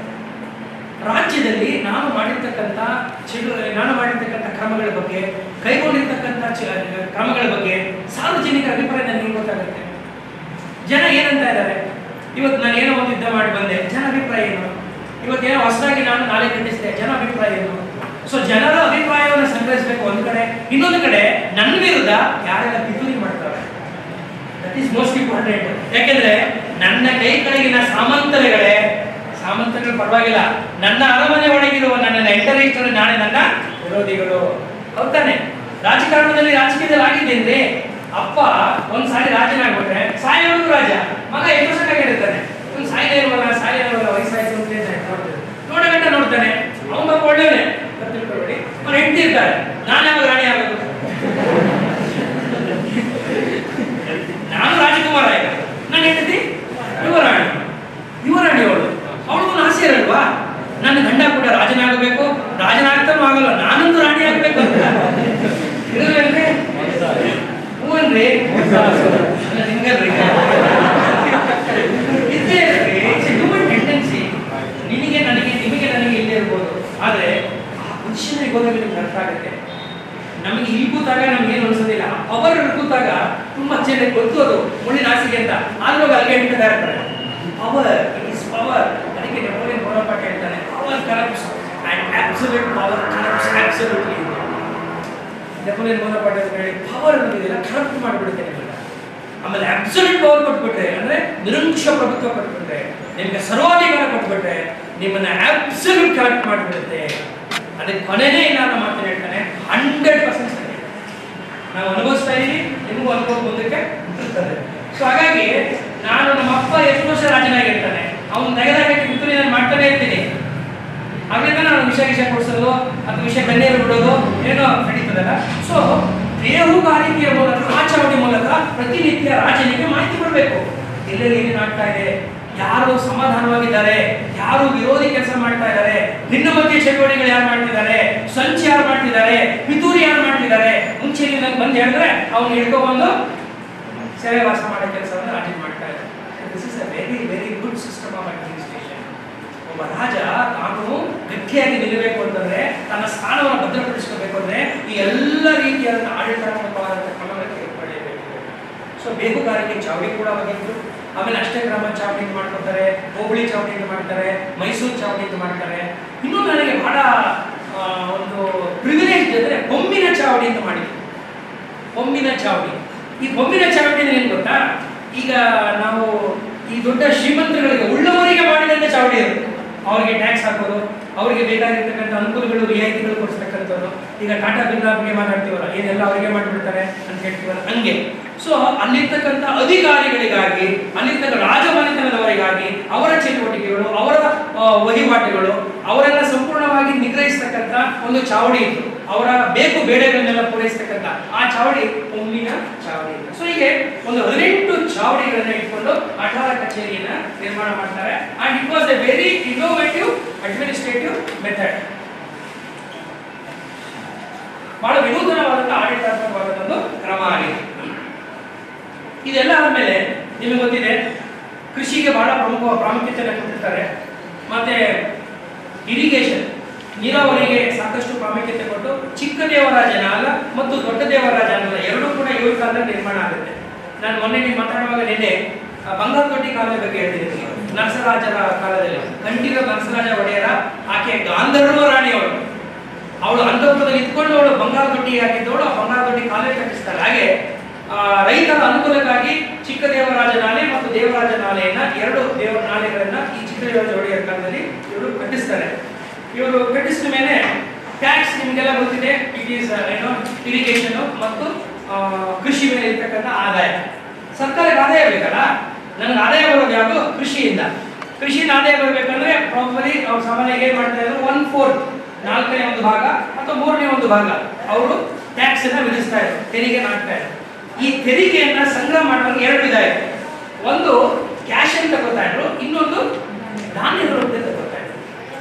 ರಾಜ್ಯದಲ್ಲಿ ನಾನು ಮಾಡಿರ್ತಕ್ಕಂಥ ಕ್ರಮಗಳ ಬಗ್ಗೆ, ಕೈಗೊಂಡಿರ್ತಕ್ಕಂಥ ಕ್ರಮಗಳ ಬಗ್ಗೆ ಸಾರ್ವಜನಿಕ ಅಭಿಪ್ರಾಯ ನನಗೆ ಗೊತ್ತಾಗುತ್ತೆ. ಜನ ಏನಂತ ಇದ್ದಾರೆ, ಇವತ್ತು ನಾನು ಏನೋ ಒಂದು ಯುದ್ಧ ಮಾಡಿ ಬಂದೆ, ಜನ ಅಭಿಪ್ರಾಯ ಏನು, ಇವತ್ತೇನೋ ಹೊಸದಾಗಿ ನಾನು ನಾಳೆ ಕಟ್ಟಿಸಿದೆ, ಜನ ಅಭಿಪ್ರಾಯ ಏನು. ಸೊ ಜನರ ಅಭಿಪ್ರಾಯವನ್ನು ಸಂಗ್ರಹಿಸಬೇಕು ಒಂದು ಕಡೆ, ಇನ್ನೊಂದು ಕಡೆ ನನ್ನ ವಿರುದ್ಧ ಯಾರೆಲ್ಲ ಪಿತೂರಿ ಮಾಡ್ತಾರೆ, ದಟ್ ಈಸ್ ಮೋಸ್ಟ್ ಇಂಪಾರ್ಟೆಂಟ್. ಯಾಕೆಂದ್ರೆ ನನ್ನ ಕೈ ಕೆಳಗಿನ ಸಾಮಂತರುಗಳು ಪರವಾಗಿಲ್ಲ, ನನ್ನ ಅರಮನೆ ಒಳಗಿರುವ ನನ್ನನ್ನು ಎಂಟರಿಸ್ತಾರೆ ನಾಳೆ ನನ್ನ ವಿರೋಧಿಗಳು. ಹೌದಾನೆ? ರಾಜಕಾರಣದಲ್ಲಿ ರಾಜಕೀಯದಲ್ಲಿ ಆಗಿದ್ದೇನೆ. ಅಪ್ಪ ಒಂದ್ಸಾರಿ ರಾಜನಾಗ್ಬಿಟ್ರೆ ಸಾಯೋದು ರಾಜ, ಮಗ ಎಷ್ಟು ವರ್ಷಕ್ಕಾಗಿರ್ತಾನೆ, ಒಂದು ಸಾಯಿಲ್ವಲ್ಲ ವಯಸ್ಸಾಯ್ತು ಅಂತ ನೋಡ್ತಾನೆ. ಅವನ ಒಳ್ಳೆಯವನೇ ತಿಳ್ಕೊಬೇಡಿ, ಅವ್ರು ಹೆಂಡತಿ ಇರ್ತಾರೆ, ನಾನು ಯಾವಾಗ ರಾಣಿ ಆಗೋದು, ನಾನು ರಾಜಕುಮಾರ, ಈಗ ನನ್ನ ಹೆಂಡತಿ ಯುವರಾಣಿ ಅವಳು ಆಸೆ ಇರಲ್ವಾ, ನನ್ನ ಗಂಡ ಕೂಡ ರಾಜನಾಗಬೇಕು, ರಾಜನಾಗ್ತಾನೂ ಆಗಲ್ಲ, ನಾನೊಂದು ರಾಣಿ ಆಗ್ಬೇಕು ಅಂತ ಇರಲ್ರಿ. ಹೂವನ್ರಿ ನಿಮ್ಗಲ್ರಿ, ಇದ್ದೇ ಇರ್ರಿ, ಹ್ಯೂಮನ್ ಟೆಂಡೆನ್ಸಿ. ನಿಮಗೆ ನನಗೆ ಇಲ್ಲೇ ಇರ್ಬೋದು, ಆದ್ರೆ ಆ ಪೊಸಿಷನ್ ಹೋದಾಗ ನಿಮ್ಗೆ ಅರ್ಥ ಆಗುತ್ತೆ. ನಮಗೆ ಇಲ್ಲಿ ಕೂತಾಗ ನಮ್ಗೆ ಏನು ಅನ್ಸೋದಿಲ್ಲ, ಪವರ್ ಕೂತಾಗ ತುಂಬಾ ಚೆನ್ನಾಗಿ ಗೊತ್ತು, ಅದು ಮುಳ್ಳಿನ ಹಾಸಿಗೆ ಅಂತ, ಆದ್ರೂ ಅಲ್ಲಿಗೆ ಇಟ್ಕೊತಾ ಇರ್ತಾರೆ. Power, it is power. ಅದಕ್ಕೆ ನೆಪೋಲಿಯನ್ ಬೋನಾಪಾರ್ಟ್ ಹೇಳ್ತಾನೆ, power corrupts and absolute power corrupts absolutely. Napoleon Bonaparte ಅಂತ ಹೇಳಿ, ಪವರ್ ಅನ್ನೋದಿಲ್ಲ ಕರಪ್ಟ್ ಮಾಡಿಬಿಡುತ್ತೆ ನಿಮ್ಮನ್ನ. ಆಮೇಲೆ ಅಬ್ಸಲ್ಯೂಟ್ ಪವರ್ ಕೊಟ್ಬಿಟ್ರೆ, ಅಂದ್ರೆ ನಿರಂಕುಶ ಪ್ರಭುತ್ವ ಕೊಟ್ಬಿಟ್ರೆ, ನಿಮ್ಗೆ ಸರ್ವಾಧಿಕಾರ ಕೊಟ್ಬಿಟ್ರೆ ನಿಮ್ಮನ್ನ ಅಬ್ಸಲ್ಯೂಟ್ ಕರಪ್ಟ್ ಮಾಡಿಬಿಡುತ್ತೆ. ಅದಕ್ಕೆ ಕೊನೆನೇ ಇಲ್ಲ ಅನ್ನೋ ಮಾತನ್ನು ಹೇಳ್ತಾನೆ. 100% ಸರಿ, ನಾವು ಅನುಭವಿಸ್ತಾ ಇದೀವಿ, ನಿಮಗೂ ಅನುಭವ ಮುಂದಕ್ಕೆ ಇರ್ತದೆ. ಸೊ ಹಾಗಾಗಿ ನಾನು ನಮ್ಮ ಅಪ್ಪ ಎಷ್ಟು ವರ್ಷ ರಾಜನಾಗಿರ್ತಾನೆ, ಅವನು ತೆಗೆದಾಗಕ್ಕೆ ಮಿಥುನಿ ನಾನು ಮಾಡ್ತಾನೆ ಇರ್ತೀನಿ. ಹಾಗಾಗಿ ನಾನು ವಿಷಯ ಕೊಡಿಸೋದು ಅಥವಾ ವಿಷಯ ಕಣ್ಣೀರು ಬಿಡೋದು ಏನೋ ನಡೀತದಲ್ಲ. ಸೊ ಬೇಹುಗಾರಿಕೆಯ ಮೂಲಕ, ಆಚರಣೆ ಮೂಲಕ ಪ್ರತಿನಿತ್ಯ ರಾಜನಿಗೆ ಮಾಹಿತಿ ಕೊಡಬೇಕು. ಎಲ್ಲೆಲ್ಲಿ ಏನೇನು ಆಗ್ತಾ ಇದೆ, ಯಾರು ಸಮಾಧಾನವಾಗಿದ್ದಾರೆ, ಯಾರು ವಿರೋಧಿ ಕೆಲಸ ಮಾಡ್ತಾ ಇದ್ದಾರೆ, ಭಿನ್ನ ಮಧ್ಯ ಚಟುವಟಿಕೆಗಳು ಯಾರು ಮಾಡ್ತಿದ್ದಾರೆ, ಸಂಚು ಯಾರು ಮಾಡ್ತಿದ್ದಾರೆ, ಪಿತೂರಿ ಯಾರು ಮಾಡ್ತಿದ್ದಾರೆ, ಮುಂಚೆ ನಂಗೆ ಬಂದು ಹೇಳಿದ್ರೆ ಅವ್ನು ಹಿಡ್ಕೊಬಂದು ಸೇವೆ ವಾಸ ಮಾಡೋ ಕೆಲಸವನ್ನು ರಾಜ ಮಾಡ್ತಾ ಇದ್ದಾರೆ. This is a very very good system of administration. ಒಬ್ಬ ರಾಜ ತಾನು ಗಟ್ಟಿಯಾಗಿ ನಿಲ್ಲಬೇಕು ಅಂತಂದ್ರೆ, ತನ್ನ ಸ್ಥಾನವನ್ನು ಭದ್ರಪಡಿಸ್ಕೋಬೇಕು ಅಂದ್ರೆ ಈ ಎಲ್ಲ ರೀತಿಯಾದ ಆಡಳಿತಾತ್ಮಕವಾದಂತಹ ಕ್ರಮಗಳನ್ನು ತೆಗೆದುಕೊಳ್ಳಬೇಕು. ಸೊ ಬೇಹುಗಾರಿಕೆ ಚಾವಡಿ ಕೂಡ ಆಗಿತ್ತು. ಆಮೇಲೆ ಅಷ್ಟಗ್ರಾಮ ಚಾವಡಿ ಮಾಡ್ಕೊತಾರೆ, ಹೋಬಳಿ ಚಾವಡಿ ಮಾಡ್ತಾರೆ, ಮೈಸೂರು ಚಾವಡಿ ಮಾಡ್ತಾರೆ. ಇನ್ನೂ ನನಗೆ ಬಹಳ ಒಂದು ಪ್ರಿವಿಲೇಜ್ ಅಂದ್ರೆ ಬೊಮ್ಮಿನ ಚಾವಡಿ ಅಂತ ಮಾಡಿದ್ರು. ಬೊಮ್ಮಿನ ಚಾವಡಿ, ಈ ಬೊಮ್ಮಿನ ಚಾವಡಿ ಏನ್ ಗೊತ್ತಾ, ಈಗ ನಾವು ಈ ದೊಡ್ಡ ಶ್ರೀಮಂತರುಗಳಿಗೆ ಉಳ್ಳವರಿಗೆ ಮಾಡಿದಂತ ಚಾವಡಿ ಇರುತ್ತೆ. ಅವರಿಗೆ ಟ್ಯಾಕ್ಸ್ ಹಾಕೋದು, ಅವರಿಗೆ ಬೇಕಾಗಿರ್ತಕ್ಕಂಥ ಅನುಕೂಲಗಳು, ರಿಯಾಯಿತಿಗಳು ಕೊಡಿಸ್ತಕ್ಕಂಥದ್ದು. ಈಗ ಟಾಟಾ ಬಿರ್ಲಾ ಬಗ್ಗೆ ಮಾತಾಡ್ತೀವಲ್ಲ, ಏನೆಲ್ಲ ಅವರಿಗೆ ಮಾಡಿಬಿಡ್ತಾರೆ ಅಂತ ಹೇಳ್ತೀವಲ್ಲ, ಹಂಗೆ. ಸೊ ಅಲ್ಲಿರ್ತಕ್ಕಂಥ ಅಧಿಕಾರಿಗಳಿಗಾಗಿ, ಅಲ್ಲಿರ್ತಕ್ಕ ರಾಜಮನೆತನದವರಿಗಾಗಿ ಅವರ ಚಟುವಟಿಕೆಗಳು, ಅವರ ವಹಿವಾಟುಗಳು, ಅವರೆಲ್ಲ ಸಂಪೂರ್ಣವಾಗಿ ನಿಗ್ರಹಿಸ್ತಕ್ಕಂಥ ಒಂದು ಚಾವಡಿ ಇತ್ತು. ಅವರ ಬೇಕು ಬೇಡಗಳನ್ನೆಲ್ಲ ಪೂರೈಸ್ತಕ್ಕಂಥ ಆ ಚಾವಡಿ ಬೊಮ್ಮಿನ ಚಾವಡಿ. ಸೊ ಹೀಗೆ ಒಂದು 18 ಚಾವಡಿಗಳನ್ನ ಇಟ್ಕೊಂಡು ಅಠಾರ ಕಚೇರಿಯನ್ನ ನಿರ್ಮಾಣ ಮಾಡ್ತಾರೆ. And it was a very innovative administrative method. ಬಹಳ ವಿನೂತನವಾದಂತಹ ಆಡಳಿತಾತ್ಮಕವಾದ ಕ್ರಮ ಆಗಿದೆ. ಇದೆಲ್ಲ ಆದ್ಮೇಲೆ ನಿಮಗೆ ಗೊತ್ತಿದೆ, ಕೃಷಿಗೆ ಬಹಳ ಪ್ರಾಮುಖ್ಯತೆಯನ್ನು ಕೊಟ್ಟಿರ್ತಾರೆ. ಮತ್ತೆ ಇರಿಗೇಷನ್, ನೀರಾವರಿಗೆ ಸಾಕಷ್ಟು ಪ್ರಾಮುಖ್ಯತೆ ಕೊಟ್ಟು ಚಿಕ್ಕ ದೇವರಾಜ ನಾಲ ಮತ್ತು ದೊಡ್ಡ ದೇವರಾಜ ನಾಲ ಎರಡೂ ಕೂಡ ಇವ್ರ ಕಾಲದಲ್ಲಿ ನಿರ್ಮಾಣ ಆಗುತ್ತೆ. ನಾನು ಮೊನ್ನೆ ನೀವು ಮಾತಾಡುವಾಗ ನಿನ್ನೆ ಬಂಗಾರದೊಡ್ಡಿ ಕಾಲದ ಬಗ್ಗೆ ಹೇಳ್ತಿದ್ದೀನಿ. ನರಸರಾಜರ ಕಾಲದಲ್ಲಿ ಕಂಠೀರ ನರಸರಾಜ ಒಡೆಯರ, ಆಕೆ ಗಾಂಧರ್ವ ರಾಣಿಯವರು, ಅವಳು ಅಂತಃಪುರದಲ್ಲಿ ಇದ್ಕೊಂಡು ಅವಳು ಬಂಗಾರ ದೊಡ್ಡಿ ಹಾಕಿದ್ದವಳು ಆ ಬಂಗಾರ ದೊಡ್ಡಿ ಕಾಲೇ ಕಟ್ಟಿಸ್ತಾಳೆ. ಹಾಗೆ ರೈತರ ಅನುಕೂಲಕ್ಕಾಗಿ ಚಿಕ್ಕ ದೇವರಾಜ ನಾಲೆ ಮತ್ತು ದೇವರಾಜ ನಾಲೆಯನ್ನ, ಎರಡು ದೇವರ ನಾಲೆಗಳನ್ನ ಈ ಚಿಕ್ಕ ದೇವರಾಜ ಒಡೆಯರ ಕಾಲದಲ್ಲಿ ಇವರು ಕಟ್ಟಿಸ್ತಾರೆ. ಇವರು ಕಟ್ಟಿಸಿದ ಮೇಲೆ ಟ್ಯಾಕ್ಸ್ ನಿಮಗೆಲ್ಲ ಗೊತ್ತಿದೆ, ಇಟ್ ಈಸ್ ಏನೋ ಇರಿಗೇಷನ್ ಮತ್ತು ಕೃಷಿ ಮೇಲೆ ಇರ್ತಕ್ಕಂಥ ಆದಾಯ. ಸರ್ಕಾರಕ್ಕೆ ಆದಾಯ ಬೇಕಲ್ಲ, ನನಗೆ ಆದಾಯ ಬರೋದು ಯಾವುದು? ಕೃಷಿಯಿಂದ. ಕೃಷಿಯಿಂದ ಆದಾಯ ಬರಬೇಕಂದ್ರೆ ಪ್ರಾಪರ್ಲಿ ಅವ್ರು ಸಾಮಾನ್ಯವಾಗಿ ಏನ್ ಮಾಡ್ತಾ ಇದ್ರು, 1/4 ನಾಲ್ಕನೇ ಒಂದು ಭಾಗ ಅಥವಾ ಮೂರನೇ ಒಂದು ಭಾಗ ಅವರು ಟ್ಯಾಕ್ಸ್ ಅನ್ನ ವಿಧಿಸ್ತಾ ಇದ್ರು, ತೆರಿಗೆ ಹಾಕ್ತಾ ಇದ್ರು. ಈ ತೆರಿಗೆಯನ್ನ ಸಂಗ್ರಹ ಮಾಡುವಾಗ ಎರಡು ವಿಧ ಇದೆ. ಒಂದು ಕ್ಯಾಶ್ ಅಂತ ತಗೋತಾ ಇದ್ರು, ಇನ್ನೊಂದು ಧಾನ್ಯದ ರೂಪದಲ್ಲಿ ತಗೋತಾ ಇದ್ರು.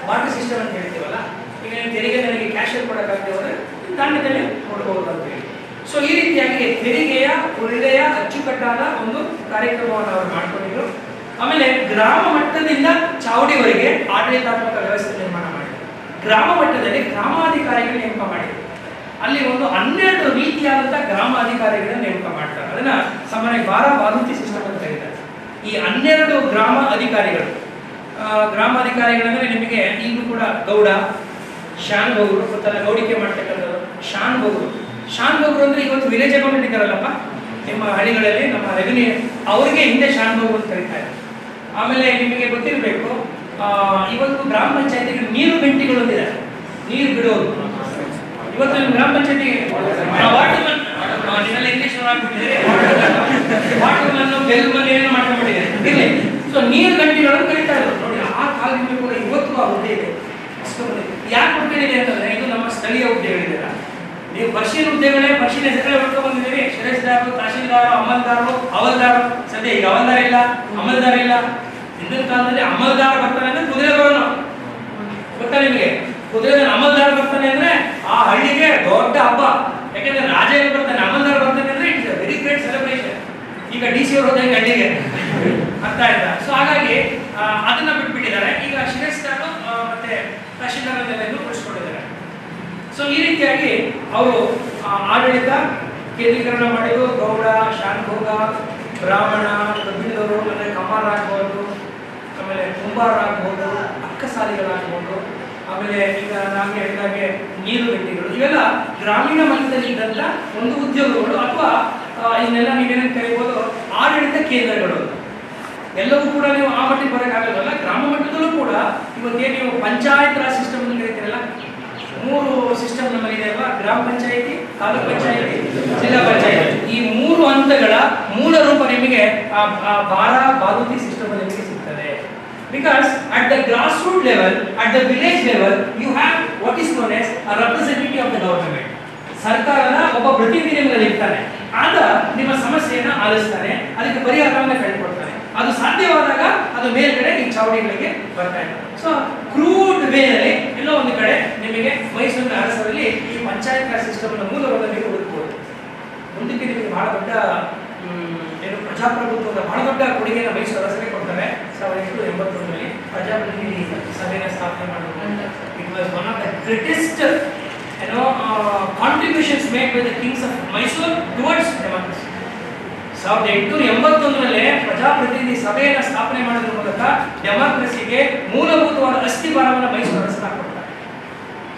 ಬಾಟರ್ ಸಿಸ್ಟಮ್ ಅಂತ ಹೇಳ್ತೀವಲ್ಲ, ಈಗ ತೆರಿಗೆ ನನಗೆ ಕ್ಯಾಶ್ ಅಲ್ಲಿ ಕೊಡಕ್ಕಾಗದೆ ಹೋದ್ರೆ ಧಾನ್ಯದಲ್ಲಿ ಕೊಡಬಹುದು ಅಂತ ಹೇಳಿ. ಸೊ ಈ ರೀತಿಯಾಗಿ ತೆರಿಗೆಯ ಒಳ್ಳೆಯ ಅಚ್ಚುಕಟ್ಟಾದ ಒಂದು ಕಾರ್ಯಕ್ರಮವನ್ನು ಅವರು ಮಾಡ್ಕೊಂಡಿದ್ರು. ಆಮೇಲೆ ಗ್ರಾಮ ಮಟ್ಟದಿಂದ ಚಾವಡಿವರೆಗೆ ಆಡಳಿತಾತ್ಮಕ ವ್ಯವಸ್ಥೆ ನಿರ್ಮಾಣ ಮಾಡಿದ್ರು. ಗ್ರಾಮ ಮಟ್ಟದಲ್ಲಿ ಗ್ರಾಮಾಧಿಕಾರಿಗಳು ನೇಮಕ ಮಾಡಿದ್ರು. ಅಲ್ಲಿ ಒಂದು 12 ರೀತಿಯಾದಂತಹ ಗ್ರಾಮಾಧಿಕಾರಿಗಳನ್ನ ನೇಮಕ ಮಾಡ್ತಾರೆ. ಅದನ್ನ ಸಾಮಾನ್ಯ ಬಾಲೂತಿ ಸಿಸ್ಟಮ್ ಅಂತ ಕರೀತಾರೆ. ಈ 12 ಗ್ರಾಮಾಧಿಕಾರಿಗಳಂದ್ರೆ ನಿಮಗೆ ಈಗಲೂ ಕೂಡ ಗೌಡ, ಶಾನ್ ಬೌಗರು ಗೊತ್ತಲ್ಲ, ಗೌಡಿಕೆ ಮಾಡ್ತಕ್ಕಂಥದ್ದು ಶಾನ್ ಬೌಗರು. ಶಾನ್ ಬೌಗರು ಅಂದ್ರೆ ಇವತ್ತು ವಿಲೇಜ್ ಅಕೌಂಟೆಂಟ್ ಇದ್ದಾರಲ್ಲಪ್ಪ ನಿಮ್ಮ ಹಳ್ಳಿಗಳಲ್ಲಿ, ನಮ್ಮ ರೆವಿನ್ಯೂ, ಅವರಿಗೆ ಹಿಂದೆ ಶಾನ್ ಬೌಗರು ಅಂತ ಕರೀತಾರೆ. ಆಮೇಲೆ ನಿಮಗೆ ಗೊತ್ತಿರಬೇಕು, ಇವತ್ತು ಗ್ರಾಮ ಪಂಚಾಯತಿಗೆ ನೀರು ಗಂಟೆಗಳು ಅಂತಿದೆ, ನೀರು ಬಿಡೋದು. ಇವತ್ತು ನಿಮ್ಮ ಗ್ರಾಮ ಪಂಚಾಯತಿಗೆ ಇಂಗ್ಲಿಷ್ ವಾಟರ್ಮನ್ನು ಬೆಲ್ಮನ್ನು ಏನು ಮಾಡ್ಕೊಂಡಿದ್ದಾರೆ. ಸೊ ನೀರು ಗಂಟೆಗಳನ್ನು ಕರೀತಾ ಇದ್ರು ನೋಡಿ. ಆ ಕಾಲದಿಂದ ಕೂಡ ಇವತ್ತು ಆ ಹುದ್ದೆ ಇದೆ. ಯಾಕೆ ಹುದ್ದೆಗಳಿದೆ ಅಂತಂದ್ರೆ ಇದು ನಮ್ಮ ಸ್ಥಳೀಯ ಹುದ್ದೆಗಳಿದೆ. ನೀವು ಪರಿಶೀಲ ಹುದ್ದೆಗಳೇ ಪರಿಶೀಲ ಹೆಸರುಗಳೇ ಹೊಡ್ಕೊಂಡು ಬಂದಿದ್ದೀರಿ. ಷರತ್ತುದಾರರು, ತಹಶೀಲ್ದಾರರು, ಅಮಲ್ದಾರರು, ಅವಲ್ದಾರರು. ಸದ್ಯ ಈಗ ಅವಲ್ದಾರ ಇಲ್ಲ, ಅಮಲ್ದಾರ ಇಲ್ಲ. ಹಿಂದಿನ ಕಾಲದಲ್ಲಿ ಅಮಲ್ದಾರ ಬರ್ತಾನೆ ಅಂದ್ರೆ ಕುದುರೆ ಬರೋನು ಗೊತ್ತಾ ನಿಮಗೆ? ಕುದುರೆ ಅಮಲ್ದಾರ ಬರ್ತಾನೆ ಅಂದ್ರೆ ಆ ಹಳ್ಳಿಗೆ ದೊಡ್ಡ ಹಬ್ಬ. ಯಾಕಂದ್ರೆ ರಾಜ ಎಲ್ಲಿ ಬರ್ತಾನೆ, ಅಮಲ್ದಾರ ಬರ್ತಾನೆ ಅಂದ್ರೆ ಇಟ್ಸ್ ವೆರಿ ಗ್ರೇಟ್ ಸೆಲೆಬ್ರೇಷನ್. ಈಗ DC ಅವರು ಹೋದಂಗೆ ಹಳ್ಳಿಗೆ ಅರ್ಥ ಆಯ್ತಾ? ಸೊ ಹಾಗಾಗಿ ಅದನ್ನ ಬಿಟ್ಬಿಟ್ಟಿದ್ದಾರೆ. ಈಗ ಶಿರಸ್ತಾರು ಮತ್ತೆ ತಹಶೀಲ್ದಾರನ್ನೆಲ್ಲ ಉಳಿಸ್ಕೊಂಡಿದ್ದಾರೆ. ಸೊ ಈ ರೀತಿಯಾಗಿ ಅವರು ಆಡಳಿತ ಕೇಂದ್ರೀಕರಣ ಮಾಡಿದ್ರು. ಗೌಡ, ಶಾನ್ಭೋಗ, ಬ್ರಾಹ್ಮಣ, ಕಬ್ಬಿಣದವರು ಅಂದ್ರೆ ಕಮ್ಮಾರ ಆಗ್ಬೋದು, ಆಮೇಲೆ ಕುಂಬಾರ ಆಗ್ಬೋದು, ಅಕ್ಕಸಾಲಿಗಳಾಗ್ಬೋದು, ಆಮೇಲೆ ಈಗ ನಾನು ಹೇಳಿದಾಗೆ ನೀರು ಗಂಟೆಗಳು, ಇವೆಲ್ಲ ಗ್ರಾಮೀಣ ಮಟ್ಟದಲ್ಲಿ ಇದ್ದಂತ ಒಂದು ಉದ್ಯೋಗಗಳು ಅಥವಾ ಇದನ್ನೆಲ್ಲ ನೀವೇನೇನು ಕರೀಬೋದು ಆಡಳಿತ ಕೇಂದ್ರಗಳು. ಎಲ್ಲವೂ ಕೂಡ ನೀವು ಆ ಮಟ್ಟಿಗೆ ಬರೋಕ್ಕಾಗಲ್ಲ. ಗ್ರಾಮ ಮಟ್ಟದಲ್ಲೂ ಕೂಡ ಇವತ್ತೇನು ನೀವು ಪಂಚಾಯತ್ ರಾಜ್ ಸಿಸ್ಟಮ್ ಅಂತ ಕರೀತೀರಲ್ಲ, 3 ಸಿಸ್ಟಮ್ ನಮ್ಮಲ್ಲಿದೆ ಅಲ್ವಾ? ಗ್ರಾಮ ಪಂಚಾಯತಿ, ತಾಲೂಕ್ ಪಂಚಾಯತಿ, ಜಿಲ್ಲಾ ಪಂಚಾಯತಿ. ಈ 3 ಹಂತಗಳ ಮೂಲ ರೂಪ ನಿಮಗೆ ಬಾಲೂತಿ ಸಿಸ್ಟಮ್ ಅಲ್ಲಿ ನಿಮಗೆ ಸಿಗ್ತದೆ. Because at the grassroots level, at the village level, you have what is known as a representative of the government. ಸರ್ಕಾರದ ಒಬ್ಬ ಪ್ರತಿನಿಧಿ ನಿಮ್ಮಲ್ಲಿ ಇರ್ತಾನೆ. ಆಗ ನಿಮ್ಮ ಸಮಸ್ಯೆಯನ್ನು ಆಲಿಸ್ತಾನೆ, ಅದಕ್ಕೆ ಪರಿಹಾರವನ್ನು ಕಂಡುಕೊಡ್ತಾನೆ. ಅದು ಸಾಧ್ಯವಾದಾಗ ಅದು ಮೇಲ್ಗಡೆ ಈ ಚಾವಡಿಗಳಿಗೆ ಬರ್ತಾ ಇದೆ. ಸೊ ಕ್ರೂಡ್ ವೇನಲ್ಲಿ ಎಲ್ಲೋ ಒಂದು ಕಡೆ ನಿಮಗೆ ಮೈಸೂರಿನ ಅರಸರಲ್ಲಿ ಈ ಪಂಚಾಯತ್ ರಾಜ್ ಸಿಸ್ಟಮ್ ಅನ್ನು ಮೂಲವನ್ನು ನೀವು ಹುಡುಕಬಹುದು. ಮುಂದಕ್ಕೆ ನಿಮಗೆ ಬಹಳ ದೊಡ್ಡ ಏನು ಪ್ರಜಾಪ್ರಭುತ್ವದ ಬಹಳ ದೊಡ್ಡ ಕೊಡುಗೆಯನ್ನು ಮೈಸೂರು ಅರಸರಿಗೆ ಕೊಡ್ತಾರೆ. 1881ರಲ್ಲಿ ಪ್ರಜಾಪ್ರತಿನಿಧಿ ಸಭೆಯನ್ನು ಸ್ಥಾಪನೆ ಮಾಡಿದ್ರು. It was one of the greatest contributions made by the kings of Mysore towards democracy. 1881ರಲ್ಲಿ ಪ್ರಜಾಪ್ರತಿನಿಧಿ ಸಭೆಯನ್ನು ಸ್ಥಾಪನೆ ಮಾಡೋದ್ರ ಮೂಲಕ ಡೆಮಾಕ್ರಸಿಗೆ ಮೂಲಭೂತವಾದ ಅಸ್ಥಿವಾರವನ್ನು ಮೈಸೂರು ಅರಸರು ಹಾಕಿಕೊಡ್ತಾರೆ.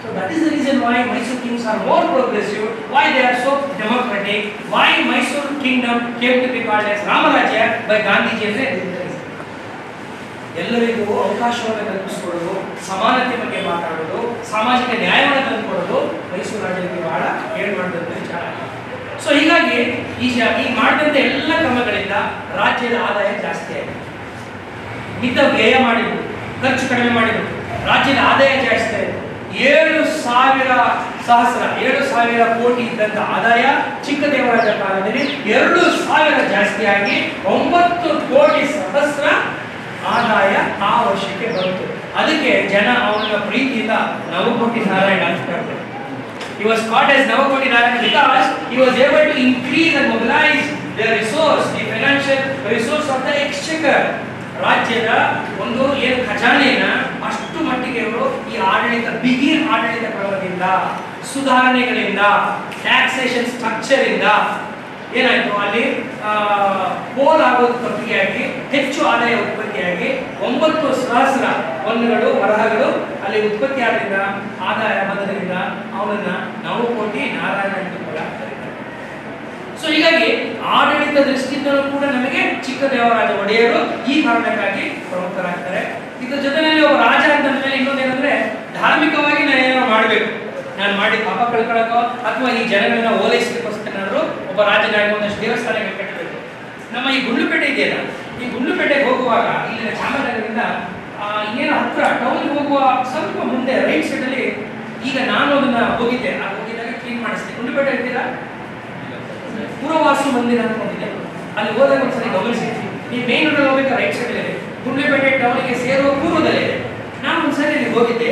So that is the reason why Mysore kings are more progressive, why they are so democratic, why Mysore kingdom came to be called as Ramarajya by Gandhiji ಅಂದ್ರೆ ಎಲ್ಲರಿಗೂ ಅವಕಾಶವನ್ನು ಕಲ್ಪಿಸಿಕೊಡೋದು, ಸಮಾನತೆ ಬಗ್ಗೆ ಮಾತಾಡೋದು, ಸಾಮಾಜಿಕ ನ್ಯಾಯವನ್ನು ತಂದುಕೊಡೋದು ಮೈಸೂರು ರಾಜ್ಯಕ್ಕೆ ಬಹಳ ಮಾಡಿದಂಥ ವಿಚಾರ. ಸೊ ಹೀಗಾಗಿ ಈ ಮಾಡಿದಂಥ ಎಲ್ಲ ಕ್ರಮಗಳಿಂದ ರಾಜ್ಯದ ಆದಾಯ ಜಾಸ್ತಿ ಆಗಿದೆ. ಮಿತ ವ್ಯಯ ಮಾಡಿದ್ರು, ಖರ್ಚು ಕಡಿಮೆ ಮಾಡಿದ್ರು, ರಾಜ್ಯದ ಆದಾಯ ಜಾಸ್ತಿ ಆಯಿತು. 7,000 ಕೋಟಿ ಇದ್ದಂತ ಆದಾಯ ಚಿಕ್ಕ ದೇವರಾಜ ಕಾಲದಲ್ಲಿ 2,000 ಜಾಸ್ತಿಯಾಗಿ 9 ಕೋಟಿ ಸಹಸ್ರ ಆದಾಯ ಆ ವರ್ಷಕ್ಕೆ ಬಂತು. ಅದಕ್ಕೆ ಜನ ಅವನ ಪ್ರೀತಿಯಿಂದ ನವಕೋಟಿ ನಾರಾಯಣ ಅಂತ ಕರೆದರು. He was called as Navakoti Narayana because he was able to increase and mobilize the resource, the financial resource of the exchequer. ರಾಜ್ಯದ ಒಂದು ಏನು ಖಜಾನೆಯನ್ನ ಅಷ್ಟು ಮಟ್ಟಿಗೆ ಅವರು ಈ ಬಿಗಿ ಆಡಳಿತ ಕ್ರಮದಿಂದ, ಸುಧಾರಣೆಗಳಿಂದ, ಟ್ಯಾಕ್ಸೇಷನ್ ಸ್ಟ್ರಕ್ಚರ್ ಇಂದ ಏನಾಯ್ತು ಅಲ್ಲಿ ಪೋಲ್ ಆಗೋತ್ಪತ್ತಿಯಾಗಿ ಹೆಚ್ಚು ಆದಾಯ ಉತ್ಪತ್ತಿಯಾಗಿ 9 ಸಹಸ್ರ ಹೊನ್ನುಗಳು ವರಹಗಳು ಅಲ್ಲಿ ಉತ್ಪತ್ತಿ ಆದ್ರಿಂದ ಆದಾಯ ಬಂದದ್ರಿಂದ ಅವನನ್ನ ನವಕೋಟಿ ನಾರಾಯಣ ಅಂತ ಕೂಡ ಕರೀತಾರೆ. ಸೊ ಹೀಗಾಗಿ ಆಡಳಿತ ದೃಷ್ಟಿಯಿಂದಲೂ ಕೂಡ ನಮಗೆ ಚಿಕ್ಕ ದೇವರಾಜ ಒಡೆಯರು ಈ ಕಾರಣಕ್ಕಾಗಿ ಪ್ರಮುಖರಾಗ್ತಾರೆ. ಇದ್ರ ಜೊತೆಯಲ್ಲಿ ಒಬ್ಬ ರಾಜ ಅಂತ ಮೇಲೆ ಇನ್ನೊಂದೇನಂದ್ರೆ ಧಾರ್ಮಿಕವಾಗಿ ನಾನು ಏನೋ ಮಾಡಬೇಕು, ನಾನು ಮಾಡಿ ಪಾಪ ಕಳ್ಕೊಳ್ಳೋಕೋ ಅಥವಾ ಈ ಜನಗಳನ್ನ ಓಲೈಸಲಿಕ್ಕೋಸ್ಕರ ಒಬ್ಬ ರಾಜನಾಗಿ ಒಂದಷ್ಟು ದೇವಸ್ಥಾನಗಳು ಕಟ್ಟಬೇಕು. ನಮ್ಮ ಈ ಗುಂಡ್ಲುಪೇಟೆ ಇದೆಯಲ್ಲ, ಈ ಗುಂಡ್ಲುಪೇಟೆಗೆ ಹೋಗುವಾಗ ಇಲ್ಲಿನ ಚಾಮರಾಜನಗರದಿಂದ ಇನ್ನೇನು ಹತ್ರ ಟೌನ್ಗೆ ಹೋಗುವ ಸ್ವಲ್ಪ ಮುಂದೆ ರೈಟ್ ಸೈಡ್ ಅಲ್ಲಿ ಈಗ ನಾನು ಅದನ್ನ ಹೋಗಿದ್ದಾಗ ಕ್ಲೀನ್ ಮಾಡಿಸ್ತೀನಿ. ಗುಂಡ್ಲುಪೇಟೆ ಇರ್ತೀರಾ? ಪುರವಾಸು ಮಂದಿರ ಅನ್ಕೊಂಡಿದೆ, ಅಲ್ಲಿ ಹೋದಾಗ ಒಂದ್ಸರಿ ಗಮನಿಸಿದ್ವಿ. ನೀವು ಮೇನ್ ರೋಡ್ ಹೋಗ್ಬೇಕು, ರೈಟ್ ಸೈಡ್ ಇದೆ. ಗುಂಡ್ಲುಪೇಟೆ ಟೌನ್ಗೆ ಸೇರುವ ಪೂರ್ವದಲ್ಲೇ ಇದೆ. ನಾನು ಒಂದ್ಸರಿ ಅಲ್ಲಿ ಹೋಗಿದ್ದೆ,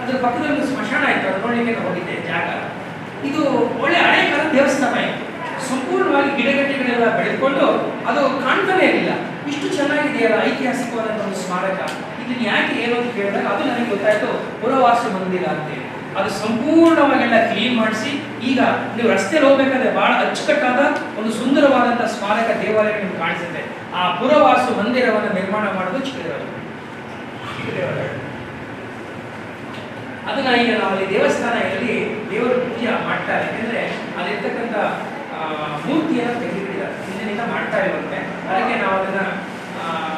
ಅದ್ರ ಪಕ್ಕದಲ್ಲಿ ಒಂದು ಸ್ಮಶಾನ ಇತ್ತು, ಅದು ನೋಡ್ಲಿಕ್ಕೆ ಹೋಗಿದ್ದೆ ಜಾಗ. ಇದು ಒಳ್ಳೆ ಹಳೆ ಕಾಲದ ದೇವಸ್ಥಾನ ಇತ್ತು, ಸಂಪೂರ್ಣವಾಗಿ ಗಿಡಗಂಟೆಗಳೆಲ್ಲ ಬೆಳೆದುಕೊಂಡು ಅದು ಕಾಣ್ತಾನೆ ಇರಲಿಲ್ಲ. ಇಷ್ಟು ಚೆನ್ನಾಗಿದೆಯಲ್ಲ ಐತಿಹಾಸಿಕವಾದಂಥ ಒಂದು ಸ್ಮಾರಕ, ಇದನ್ನ ಯಾಕೆ ಏನು ಅಂತ ಕೇಳಿದಾಗ ಅದು ನನಗೆ ಗೊತ್ತಾಯ್ತು, ಪುರವಾಸು ಮಂದಿರ ಅಂತೇಳಿ. ಅದು ಸಂಪೂರ್ಣವಾಗೆಲ್ಲ ಕ್ಲೀನ್ ಮಾಡಿಸಿ ಈಗ ನೀವು ರಸ್ತೆಯಲ್ಲಿ ಹೋಗ್ಬೇಕಾದ್ರೆ ಬಹಳ ಅಚ್ಚುಕಟ್ಟಾದ ಒಂದು ಸುಂದರವಾದಂತಹ ಸ್ಮಾರಕ ದೇವಾಲಯ ನಿಮ್ಗೆ ಕಾಣಿಸುತ್ತೆ. ಆ ಪುರವಾಸು ಮಂದಿರವನ್ನು ನಿರ್ಮಾಣ ಮಾಡೋದು ಚಿಕ್ಕದೇವರ. ಅದನ್ನ ಈಗ ನಾವಲ್ಲಿ ದೇವಸ್ಥಾನದಲ್ಲಿ ದೇವರ ಪೂಜೆ ಮಾಡ್ತಾ ಯಾಕೆಂದ್ರೆ ಅಲ್ಲಿರ್ತಕ್ಕಂಥ ಮೂರ್ತಿಯನ್ನು ತೆಗೆದುಬಿಟ್ಟಿದ್ದಾರೆ, ಹಿಂದಿನಿಂದ ಮಾಡ್ತಾ ಇರುವಂತೆ. ಅದಕ್ಕೆ ನಾವು ಅದನ್ನ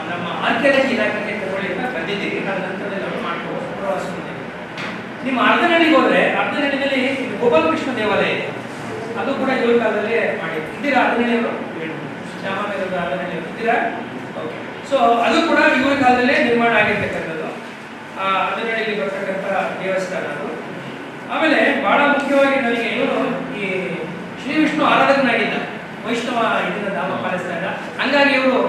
ನಮ್ಮ ಆರ್ಕಿಯಾಲಜಿ ಇಲಾಖೆಗೆ ತಗೊಳ್ಳಿ ಅಂತ ಬಂದಿದ್ದೀವಿ. ಅದ ನಂತರದಲ್ಲಿ ನಾವು ಮಾಡ್ಕೋಬಹುದು ಪುರವಾಸು ಮಂದಿರ. ನಿಮ್ಮ ಅರ್ಧನಹಳ್ಳಿಗೆ ಹೋದ್ರೆ ಅರ್ಧನಹಳ್ಳಿಯಲ್ಲಿ ಗೋಪಾಲಕೃಷ್ಣ ದೇವಾಲಯ ಇದೆ, ಅದು ಕೂಡ ಇವ್ರ ಕಾಲದಲ್ಲೇ ಮಾಡಿ ಇದ್ದೀರಾ? ಅರ್ಧನಹಳ್ಳಿಯವರು ಶ್ಯಾಮನಗರದ ಅರ್ಧನಹಳ್ಳಿಯವರು ಇದ್ದೀರಾ? ಓಕೆ. ಸೊ ಅದು ಕೂಡ ಇವ್ರ ಕಾಲದಲ್ಲೇ ನಿರ್ಮಾಣ ಆಗಿರ್ತಕ್ಕಂಥದ್ದು. ಅರ್ಧನಹಳ್ಳಿಯಲ್ಲಿ ಬರ್ತಕ್ಕಂಥ ದೇವಸ್ಥಾನ ಅದು. ಆಮೇಲೆ ಬಹಳ ಮುಖ್ಯವಾಗಿ ನನಗೆ ಇವರು ಈ ಶ್ರೀ ವಿಷ್ಣು ಆರಾಧಕನಾಗಿದ್ದ, ವೈಷ್ಣವ ಇದನ್ನ ಧಾಮ ಪಾಲಿಸಿದಾಗ. ಹಂಗಾಗಿ ಇವರು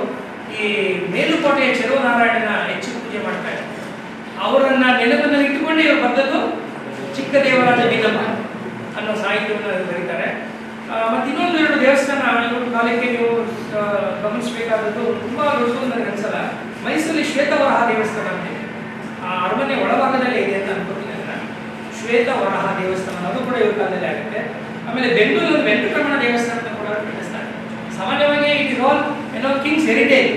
ಈ ಮೇಲುಕೋಟೆಯ ಚೆಲುವನಾರಾಯಣನ ಹೆಚ್ಚು ಪೂಜೆ ಮಾಡ್ತಾ ಇದ್ದಾರೆ. ಅವರನ್ನ ನೆನಪಿನಲ್ಲಿ ಇಟ್ಟುಕೊಂಡು ಇವರು ಬರೆದದ್ದು ಚಿಕ್ಕ ದೇವರಾಜ ಬಿನ್ನಮ್ಮ ಅನ್ನೋ ಸಾಹಿತ್ಯವನ್ನು ಬರೀತಾರೆ. ಮತ್ತೆ ಇನ್ನೊಂದು 2 ದೇವಸ್ಥಾನ ಇವರು ಕಾಲಕ್ಕೆ ನೀವು ಗಮನಿಸಬೇಕಾದದ್ದು ತುಂಬಾ ದೊಡ್ಡದು ನನಗೆ ಅನ್ಸಲ್ಲ. ಮೈಸೂರಲ್ಲಿ ಶ್ವೇತವರಹ ದೇವಸ್ಥಾನ ಅಂತ ಇದೆ, ಆ ಅರಮನೆ ಒಳಭಾಗದಲ್ಲೇ ಇದೆ ಅಂತ ಅನ್ಕೋತೀನಿ. ಶ್ವೇತವರಹ ದೇವಸ್ಥಾನ ಅದು ಕೂಡ ಇವ್ರ ಕಾಲದಲ್ಲಿ ಆಗುತ್ತೆ. ಆಮೇಲೆ ಬೆಂಗಳೂರು ವೆಂಕಟರಮಣ ದೇವಸ್ಥಾನ ಅಂತ ಕೂಡ ಕಟ್ಟಿಸ್ತಾರೆ. ಸಾಮಾನ್ಯವಾಗಿ it is all Kings heritage.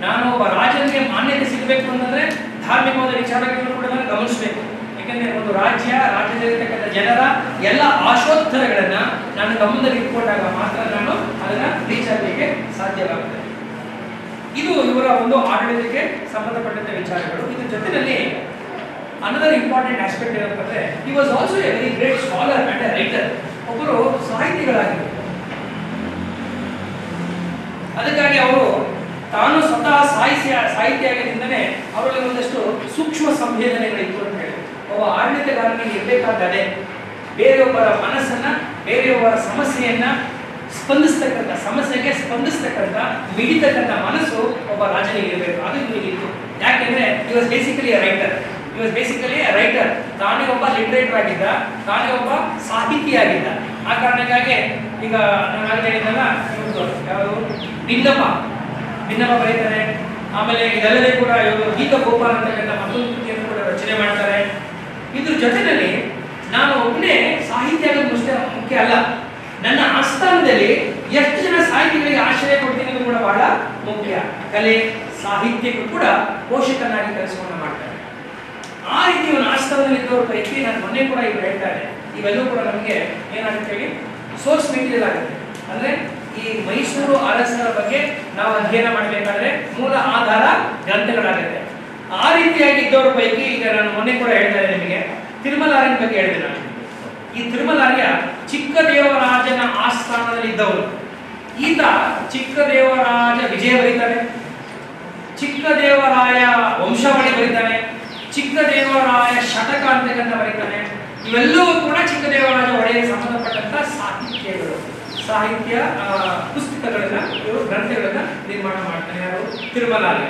ನಾನು ಒಬ್ಬ ರಾಜನಿಗೆ ಮಾನ್ಯತೆ ಸಿಗಬೇಕು ಅಂತಂದ್ರೆ ಧಾರ್ಮಿಕವಾದ ವಿಚಾರಗಳನ್ನು ಕೂಡ ನಾನು ಗಮನಿಸಬೇಕು. ಯಾಕೆಂದ್ರೆ ಒಂದು ರಾಜ್ಯದಲ್ಲಿರ್ತಕ್ಕಂಥ ಜನರ ಎಲ್ಲ ಆಶೋತ್ತರಗಳನ್ನ ನಾನು ಗಮನದಲ್ಲಿ ಇಟ್ಕೊಂಡಾಗ ಮಾತ್ರ ನಾನು ಅದನ್ನ ರೀಚ್ ಆಗಲಿಕ್ಕೆ ಸಾಧ್ಯವಾಗುತ್ತೆ. ಇದು ಇವರ ಒಂದು ಆಡಳಿತಕ್ಕೆ ಸಂಬಂಧಪಟ್ಟಂತ ವಿಚಾರಗಳು. ಇದ್ರ ಜೊತೆಯಲ್ಲಿ another important aspect ಏನಂತಂದ್ರೆ he was also a very great scholar and a writer. ಒಬ್ಬರು ಸಾಹಿತಿಗಳಾಗಿದ್ದರು. ಅದಕ್ಕಾಗಿ ಅವರು ತಾನು ಸ್ವತಃ ಸಾಹಿತ್ಯದಿಂದನೇ ಅವರಲ್ಲಿ ಒಂದಷ್ಟು ಸೂಕ್ಷ್ಮ ಸಂವೇದನೆಗಳಿತ್ತು ಅಂತ ಹೇಳಿ. ಒಬ್ಬ ಆಡಳಿತಗಾರನಿಗೆ ಇರಬೇಕಾದರೆ ಬೇರೆಯೊಬ್ಬರ ಮನಸ್ಸನ್ನ, ಬೇರೆಯೊಬ್ಬರ ಸಮಸ್ಯೆಯನ್ನ ಸಮಸ್ಯೆಗೆ ಸ್ಪಂದಿಸ್ತಕ್ಕಂಥ ಮಿಡಿತಕ್ಕಂಥ ಮನಸ್ಸು ಒಬ್ಬ ರಾಜನಿಗೆ ಇರಬೇಕು. ಅದು ಇತ್ತು. ಯಾಕೆಂದ್ರೆ he was basically a writer. ತಾನೇ ಒಬ್ಬ ಲಿಟರೇಟರ್ ಆಗಿದ್ದ, ತಾನೇ ಒಬ್ಬ ಸಾಹಿತಿಯಾಗಿದ್ದ. ಆ ಕಾರಣಕ್ಕಾಗಿ ಈಗ ನಾನು ಆಗಲೇ ಹೇಳಿದ್ನಲ್ಲ, ಯಾವುದು ಭಿನ್ನಮ ಬರೀತಾರೆ. ಆಮೇಲೆ ಇದಲ್ಲದೆ ಕೂಡ ಇವರು ಗೀತ ಗೋಪಾಲ್ ಅಂತಕ್ಕಂಥ ಮತ್ತೊಂದು ಕೃತಿಯನ್ನು ಕೂಡ ರಚನೆ ಮಾಡ್ತಾರೆ. ಇದ್ರ ಜೊತೆಯಲ್ಲಿ ನಾನು ಒಬ್ಬನೇ ಸಾಹಿತ್ಯ ಆಗೋದು ಮುಖ್ಯ ಅಲ್ಲ, ನನ್ನ ಆಸ್ಥಾನದಲ್ಲಿ ಎಷ್ಟು ಜನ ಸಾಹಿತಿಗಳಿಗೆ ಆಶ್ರಯ ಕೊಡ್ತೀನಿ ಅನ್ನೋದು ಕೂಡ ಬಹಳ ಮುಖ್ಯ. ಕಲೆ ಸಾಹಿತ್ಯಕ್ಕೂ ಕೂಡ ಪೋಷಕನಾಗಿ ಕೆಲಸವನ್ನು ಮಾಡ್ತಾರೆ. ಆ ರೀತಿ ಒಂದು ಆಸ್ಥಾನದಲ್ಲಿ ಇದ್ದವ್ರ ಪೈಕಿ ನಾನು ಮೊನ್ನೆ ಕೂಡ ಇವರು ಹೇಳ್ತಾರೆ, ಇವೆಲ್ಲವೂ ಕೂಡ ನಮಗೆ ಏನಾಗುತ್ತೆ ಹೇಳಿ ಸೋರ್ಸ್ ಮೆಟೀರಿಯಲ್ ಆಗುತ್ತೆ. ಅಂದ್ರೆ ಈ ಮೈಸೂರು ಅರಸರ ಬಗ್ಗೆ ನಾವು ಅಧ್ಯಯನ ಮಾಡಬೇಕಾದ್ರೆ ಮೂಲ ಆಧಾರ ಗ್ರಂಥಗಳಾಗುತ್ತೆ. ಆ ರೀತಿಯಾಗಿ ಇದ್ದವ್ರ ಪೈಕಿ ಈಗ ನಾನು ಮೊನ್ನೆ ಕೂಡ ಹೇಳ್ತಾರೆ ನಿಮಗೆ ತಿರುಮಲಾರ್ಯನ ಬಗ್ಗೆ ಹೇಳಿದೆ. ನಾನು ಈ ತಿರುಮಲಾರ್ಯ ಚಿಕ್ಕದೇವರಾಜನ ಆಸ್ಥಾನದಲ್ಲಿ ಇದ್ದವರು. ಈತ ಚಿಕ್ಕದೇವರಾಜ ವಿಜಯ ಬರೀತಾನೆ, ಚಿಕ್ಕದೇವರಾಯ ವಂಶಾವಳಿ ಬರೀತಾನೆ, ಚಿಕ್ಕದೇವರಾಯ ಶತಕ ಅಂತಕ್ಕಂಥ ಬರೀತಾನೆ. ಇವೆಲ್ಲವೂ ಕೂಡ ಚಿಕ್ಕದೇವರಾಜ ಒಡೆಯರಿಗೆ ಸಂಬಂಧಪಟ್ಟಂತ ಸಾಹಿತ್ಯ ಪುಸ್ತಕಗಳನ್ನ, ಇವರು ಗ್ರಂಥಗಳನ್ನ ನಿರ್ಮಾಣ ಮಾಡ್ತಾನೆ. ಯಾರು? ತಿರುಮಲಾರ್ಯ.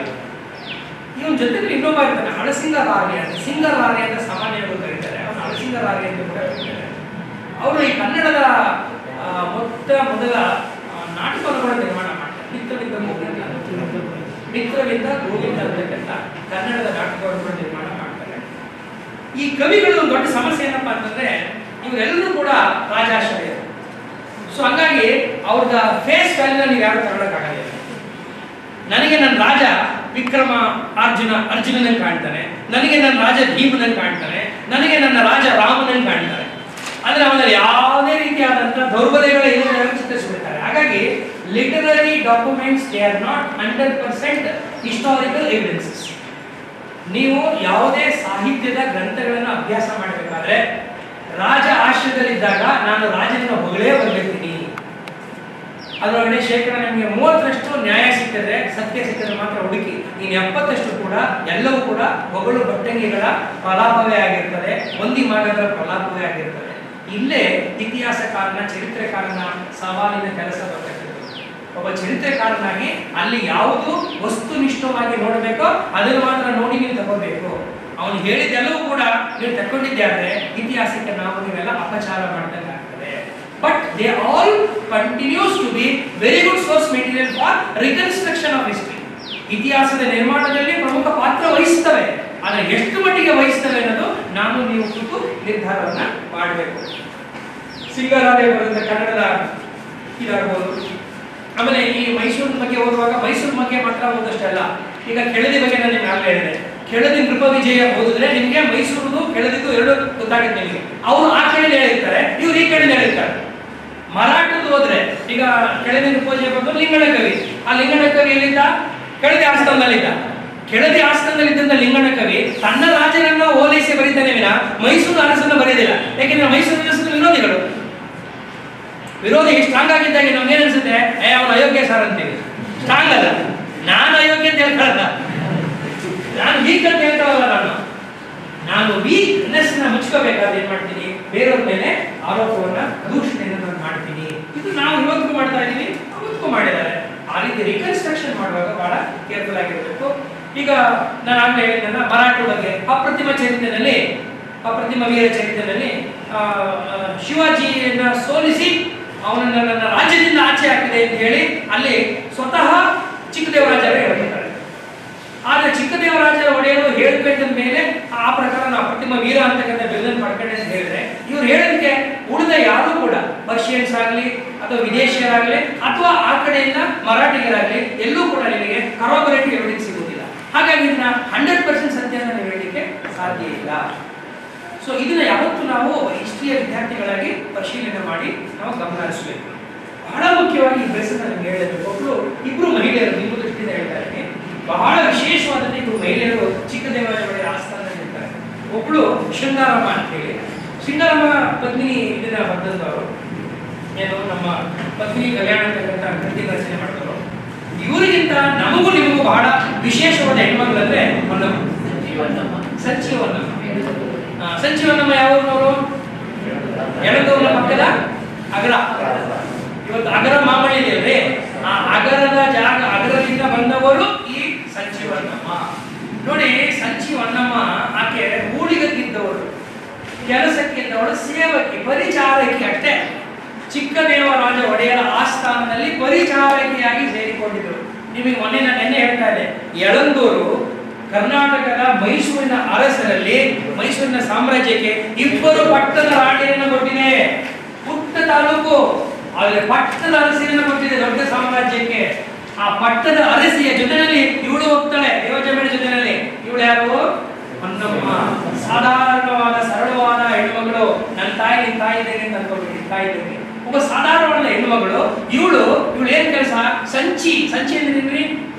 ಇವನ ಜೊತೆಗೆ ಇನ್ನೊಬ್ಬ ಇರ್ತಾನೆ, ಹಳಸಿಂಗರಾರ್ಯ ಅಂತ. ಸಿಂಗರಾರ್ಯ ಅಂತ ಸಾಮಾನ್ಯವಾಗಿ ಕರೀತಾರೆ, ಅವನು ಹಳಸಿಂಗರಾರ್ಯ ಅಂತ ಕೂಡ ಕರೀತಾರೆ. ಅವರು ಈ ಕನ್ನಡದ ಮೊದಲ ನಾಟಕವನ್ನು ಕೂಡ ನಿರ್ಮಾಣ ಮಾಡ್ತಾರೆ. ಮಿತ್ರವಿಂದ ಗೋವಿಂದ ಅಂತಕ್ಕಂಥ ಕನ್ನಡದ ನಾಟಕವನ್ನು ಕೂಡ ನಿರ್ಮಾಣ ಮಾಡ್ತಾರೆ. ಈ ಕವಿಗಳು ಒಂದು ದೊಡ್ಡ ಸಮಸ್ಯೆ ಏನಪ್ಪಾ ಅಂತಂದ್ರೆ ಇವರೆಲ್ಲರೂ ಕೂಡ ರಾಜಾಶ್ರಯರು. ಸೊ ಹಂಗಾಗಿ ಅವ್ರದ ಫೇಸ್ ವ್ಯಾಲ್ಯೂ ನೀವು ಯಾರು ತಗೊಳಕ್ಕಾಗಲ್ಲ. ನನಗೆ ನನ್ನ ರಾಜ ವಿಕ್ರಮ ಅರ್ಜುನನಲ್ಲಿ ಕಾಣ್ತಾನೆ, ನನಗೆ ನನ್ನ ರಾಜ ಭೀಮನಲ್ಲಿ ಕಾಣ್ತಾನೆ, ನನಗೆ ನನ್ನ ರಾಜ ರಾಮನಲ್ಲಿ ಕಾಣ್ತಾನೆ. ಅಂದ್ರೆ ಅವನಲ್ಲಿ ಯಾವುದೇ ರೀತಿಯಾದಂತಹ ದೌರ್ಬಲ್ಯಗಳು ಇಲ್ಲದೆ ಚಿತ್ರಿಸಿಬಿಡ್ತಾರೆ. ಹಾಗಾಗಿ literary documents they are not 100% historical evidences. ನೀವು ಯಾವುದೇ ಸಾಹಿತ್ಯದ ಗ್ರಂಥಗಳನ್ನು ಅಭ್ಯಾಸ ಮಾಡಬೇಕಾದ್ರೆ ರಾಜ ಆಶ್ರಯದಲ್ಲಿದ್ದಾಗ ನಾನು ರಾಜನನ್ನು ಹೊಗಳೇ ಬರಲಿರ್ತೀನಿ. ಅದರೊಳಗಡೆ ಶೇಕಡ ನಿಮಗೆ 30ರಷ್ಟು ನ್ಯಾಯ ಸಿಕ್ಕಿದ್ರೆ, ಸತ್ಯ ಸಿಕ್ಕಿದ್ರೆ ಮಾತ್ರ ಹುಡುಕಿ. ಇನ್ನು 70ರಷ್ಟು ಕೂಡ ಎಲ್ಲವೂ ಕೂಡ ಹೊಗಳು ಬಟ್ಟಂಗಿಗಳ ಪ್ರಲಾಪವೇ ಆಗಿರ್ತದೆ, ಒಂದಿ ಮಾರ್ಗಗಳ ಪ್ರಲಾಪವೇ ಆಗಿರ್ತದೆ. ಇಲ್ಲೇ ಇತಿಹಾಸಕಾರನ ಚರಿತ್ರೆಕಾರನ ಸವಾಲಿನ ಕೆಲಸ ಬರ್ತಕ್ಕಂಥದ್ದು. ಒಬ್ಬ ಚರಿತ್ರೆಕಾರನಾಗಿ ಅಲ್ಲಿ ಯಾವುದು ವಸ್ತುನಿಷ್ಠವಾಗಿ ನೋಡಬೇಕೋ ಅದನ್ನು ಮಾತ್ರ ನೋಡಿ ನೀವು ತಗೋಬೇಕು. ಅವನು ಹೇಳಿದ್ದೆಲ್ಲವೂ ಕೂಡ ನೀವು ತಗೊಂಡಿದ್ದಾದ್ರೆ ಇತಿಹಾಸಕ್ಕೆ ನಾವು ನೀವೆಲ್ಲ ಅಪಚಾರ ಮಾಡ್ದಂಗಾಗ್ತದೆ. But they all continues to be very good source material for reconstruction of history. ಇತಿಹಾಸದ ನಿರ್ಮಾಣದಲ್ಲಿ ಪ್ರಮುಖ ಪಾತ್ರ ವಹಿಸ್ತವೆ. ಆದರೆ ಎಷ್ಟು ಮಟ್ಟಿಗೆ ವಹಿಸ್ತವೆ ಅನ್ನೋದು ನಾನು ನೀವು ಕೂತು ನಿರ್ಧಾರವನ್ನ ಮಾಡಬೇಕು. ಸಿಂಗರಾಯ ಬರೆದ ಕನ್ನಡದ ಇದಾಗಬಹುದು. ಆಮೇಲೆ ಈ ಮೈಸೂರಿನ ಬಗ್ಗೆ ಓದುವಾಗ ಮೈಸೂರು ಬಗ್ಗೆ ಮಾತ್ರ ಓದಷ್ಟಲ್ಲ. ಈಗ ಕೆಳದಿ ಬಗ್ಗೆ ನಾನು ನಿಮ್ಗೆ ಆಗಲೇ ಹೇಳಿದೆ. ಕೆಳದಿ ನೃಪ ವಿಜಯ ಓದಿದ್ರೆ ನಿಮಗೆ ಮೈಸೂರು ಕೆಳದಿದ್ದು ಎರಡು ಗೊತ್ತಾಗುತ್ತೆ ನಿಮಗೆ. ಅವರು ಆ ಕಡೆ ಹೇಳಿರ್ತಾರೆ, ಇವ್ರು ಈ ಕಡೆ ಹೇಳಿರ್ತಾರೆ. ಮರಾಠದ್ದು ಹೋದ್ರೆ ಈಗ ಕೆಳದಿ ನೃಪ ವಿಜಯ ಬಂದು ಲಿಂಗಣ ಕವಿ. ಆ ಲಿಂಗಣ ಕವಿ ಎಲ್ಲಿದ್ದ? ಕೆಳದಿ ಆಸ್ಥಾನದಲ್ಲಿದ್ದ. ಕೆಳದಿ ಆಸ್ಥಾನದಲ್ಲಿದ್ದಂತ ಲಿಂಗಣ ಕವಿ ತನ್ನ ರಾಜರನ್ನ ಓಲೈಸಿ ಬರೀತಾನೆ ವಿನ ಮೈಸೂರು ಅರಸನ್ನ ಬರೆಯೋದಿಲ್ಲ. ಯಾಕೆಂದ್ರೆ ಮೈಸೂರು ಅರಸನ ವಿರೋಧಿ ಸ್ಟ್ರಾಂಗ್ ಆಗಿದ್ದಾಗೆ ನಮ್ಗೆ ಏನ್ ಅನ್ಸುತ್ತೆ, ಅವನು ಅಯೋಗ್ಯ ಸರ್ ಅಂತೀವಿ. ಸ್ಟ್ರಾಂಗ್ ಅಲ್ಲ, ನಾನು ಅಯೋಗ್ಯ ಅಂತ ಹೇಳ್ಕೊಳ್ಳಲ್ಲ, ನಾನು ವೀಕ್ ಅಂತ ಹೇಳ್ಕೊಳ್ಳಲ್ಲ. ನಾನು ವೀಕ್ನೆಸ್ ನ ಮುಚ್ಕೋಬೇಕಾದ್ರೆ ಏನ್ ಮಾಡ್ತೀನಿ, ಬೇರೆಯವ್ರ ಮೇಲೆ ಆರೋಪವನ್ನ ದೂಷಣೆಯನ್ನು ನಾನು ಮಾಡ್ತೀನಿ. ಇದು ನಾವು ಇವತ್ತಿಗೂ ಮಾಡ್ತಾ ಇದೀವಿ, ಅವತ್ತಿಗೂ ಮಾಡಿದ್ದಾರೆ. ಆ ರೀತಿ ರಿಕನ್ಸ್ಟ್ರಕ್ಷನ್ ಮಾಡುವಾಗ ಬಹಳ ಕೇರ್ಫುಲ್ ಆಗಿರಬೇಕು. ಈಗ ನಾನು ಆಗ್ಲೇ ಹೇಳಿದ್ನಲ್ಲ ಮರಾಠ ಬಗ್ಗೆ ಅಪ್ರತಿಮ ಚರಿತ್ರೆಯಲ್ಲಿ, ಅಪ್ರತಿಮ ವೀರ ಚರಿತ್ರೆಯಲ್ಲಿ ಶಿವಾಜಿಯನ್ನ ಸೋಲಿಸಿ ಅವನನ್ನ ನನ್ನ ರಾಜ್ಯದಿಂದ ಆಚೆ ಹಾಕಿದೆ ಅಂತ ಹೇಳಿ ಅಲ್ಲಿ ಸ್ವತಃ ಚಿಕ್ಕದೇವರಾಜರೇ ಹೇಳ್ತಾರೆ. ಆದ್ರೆ ಚಿಕ್ಕದೇವರಾಜ ಒಡೆಯರು ಹೇಳ್ಬೇಕಂದ ಮೇಲೆ ಆ ಪ್ರಕಾರ ನಾವು ಅಪ್ರತಿಮ ವೀರ ಅಂತಕ್ಕಂಥ ಬಿರುದನ್ನು ಪಡ್ಕೊಂಡೆ ಅಂತ ಹೇಳಿದ್ರೆ, ಇವ್ರು ಹೇಳೋದಕ್ಕೆ ಉಳಿದ ಯಾರು ಕೂಡ ಪರ್ಷಿಯನ್ಸ್ ಆಗಲಿ ಅಥವಾ ವಿದೇಶಿಯರಾಗಲಿ ಅಥವಾ ಆ ಕಡೆಯಿಂದ ಮರಾಠಿಗರಾಗಲಿ ಎಲ್ಲೂ ಕೂಡ ನಿಮಗೆ ಕರಾಬರೇಟಿವ್ ಎವಿಡೆನ್ಸ್ ಸಿಗುವುದಿಲ್ಲ. ಹಾಗಾಗಿ ಇದನ್ನ 100% ಸತ್ಯ ಅಂತ ನೀವು ಹೇಳಲಿಕ್ಕೆ ಸಾಧ್ಯ ಇಲ್ಲ. ಸೊ ಇದನ್ನ ಯಾವತ್ತು ನಾವು ಹಿಸ್ಟ್ರಿಯ ವಿದ್ಯಾರ್ಥಿಗಳಾಗಿ ಪರಿಶೀಲನೆ ಮಾಡಿ ನಾವು ಗಮನ ಹರಿಸಬೇಕು. ಬಹಳ ಮುಖ್ಯವಾಗಿ ಈ ಬೆಳೆಸನ್ನ ನಮ್ಗೆ ಹೇಳಬೇಕು. ಇಬ್ರು ಮಹಿಳೆಯರು ನಿಮ್ಮ ದೃಷ್ಟಿಯಿಂದ ಹೇಳ್ತಾರೆ, ಬಹಳ ವಿಶೇಷವಾದಂತೆ ಇಬ್ರು ಮಹಿಳೆಯರು ಚಿಕ್ಕದೇವರಾಜ ಒಡೆಯರ ಆಸ್ಥಾನದಲ್ಲಿ ಇರ್ತಾರೆ. ಒಬ್ಳು ಶೃಂಗಾರಮ್ಮ ಅಂತ ಹೇಳಿ, ಶೃಂಗಾರಮ್ಮ ಪತ್ನಿ ಇದನ್ನ ಬರೆದವರು ಏನು ನಮ್ಮ ಪತ್ನಿ ಕಲ್ಯಾಣ ಅಂತಕ್ಕಂಥ ಕೃತಿ ರಚನೆ ಮಾಡಿದವರು. ಇವರಿಗಿಂತ ನಮಗೂ ನಿಮಗೂ ಬಹಳ ವಿಶೇಷವಾದ ಹೆಣ್ಮಗಳು ಅಂದ್ರೆ ಸಂಚೀವನ್ನಮ್ಮ. ಸಂಚೀವನ್ನಮ್ಮ ಯಾವೂರಿನವರು? ಎಳದೂರಿನ ಪಕ್ಕದ ಅಗರ. ಇವತ್ತು ಅಗರ ಮಾಮಳಿ ಇದೆಯಲ್ರಿ, ಆ ಅಗರದ ಜಾಗ, ಅಗರದಿಂದ ಬಂದವರು ಈ ಸಂಚೀವನ್ನಮ್ಮ. ನೋಡಿ, ಸಂಚೀವನ್ನಮ್ಮ ಆಕೆ ಊಳಿಗಕ್ಕಿದ್ದವಳು, ಕೆಲಸಕ್ಕಿದ್ದವಳು, ಸೇವಕಿ, ಪರಿಚಾರಕಿ ಅಷ್ಟೇ. ಚಿಕ್ಕದೇವರಾಜ ಒಡೆಯರ ಆಸ್ಥಾನದಲ್ಲಿ ಪರಿಚಾರಕಿಯಾಗಿ ಸೇರಿಕೊಂಡಿದ್ದರು. ನಿಮಗೆ ಮೊನ್ನೆ ನಾನು ನೆನ್ನೆ ಹೇಳ್ತಾ ಇದ್ದೆ, ಯಳಂದೂರು ಕರ್ನಾಟಕದ ಮೈಸೂರಿನ ಅರಸರಲ್ಲಿ, ಮೈಸೂರಿನ ಸಾಮ್ರಾಜ್ಯಕ್ಕೆ 2 ಪಟ್ಟದ ರಾಣಿಯನ್ನು ಕೊಟ್ಟಿದೆ. ಪುಟ್ಟ ತಾಲೂಕು, ಆದರೆ ಪಟ್ಟದ ಅರಸಿಯನ್ನು ಕೊಟ್ಟಿದೆ ದೊಡ್ಡ ಸಾಮ್ರಾಜ್ಯಕ್ಕೆ. ಆ ಪಟ್ಟದ ಅರಸಿಯ ಜೊತೆಯಲ್ಲಿ ಇವಳು ಹೋಗ್ತಾಳೆ, ದೇವಜಮ್ಮನ ಜೊತೆಯಲ್ಲಿ. ಇವಳು ಯಾರು? ಹೊನ್ನಮ್ಮ. ಸಾಧಾರಣವಾದ ಸರಳವಾದ ಹೆಣ್ಣುಮಗಳು. ನನ್ನ ತಾಯಿ ನಿನ್ ತಾಯಿ ಇದ್ದೇನೆ ಅಂತ ಅನ್ಕೋಬಿಡಿ, ತಾಯಿ ಇದ್ದೇನೆ. ಒಬ್ಬ ಸಾಧಾರಣವಾದ ಹೆಣ್ಣುಮಗಳು. ಇವಳು ಏನ್ ಕೆಲಸ? ಸಂಚಿ ಅಂದ್ರೆ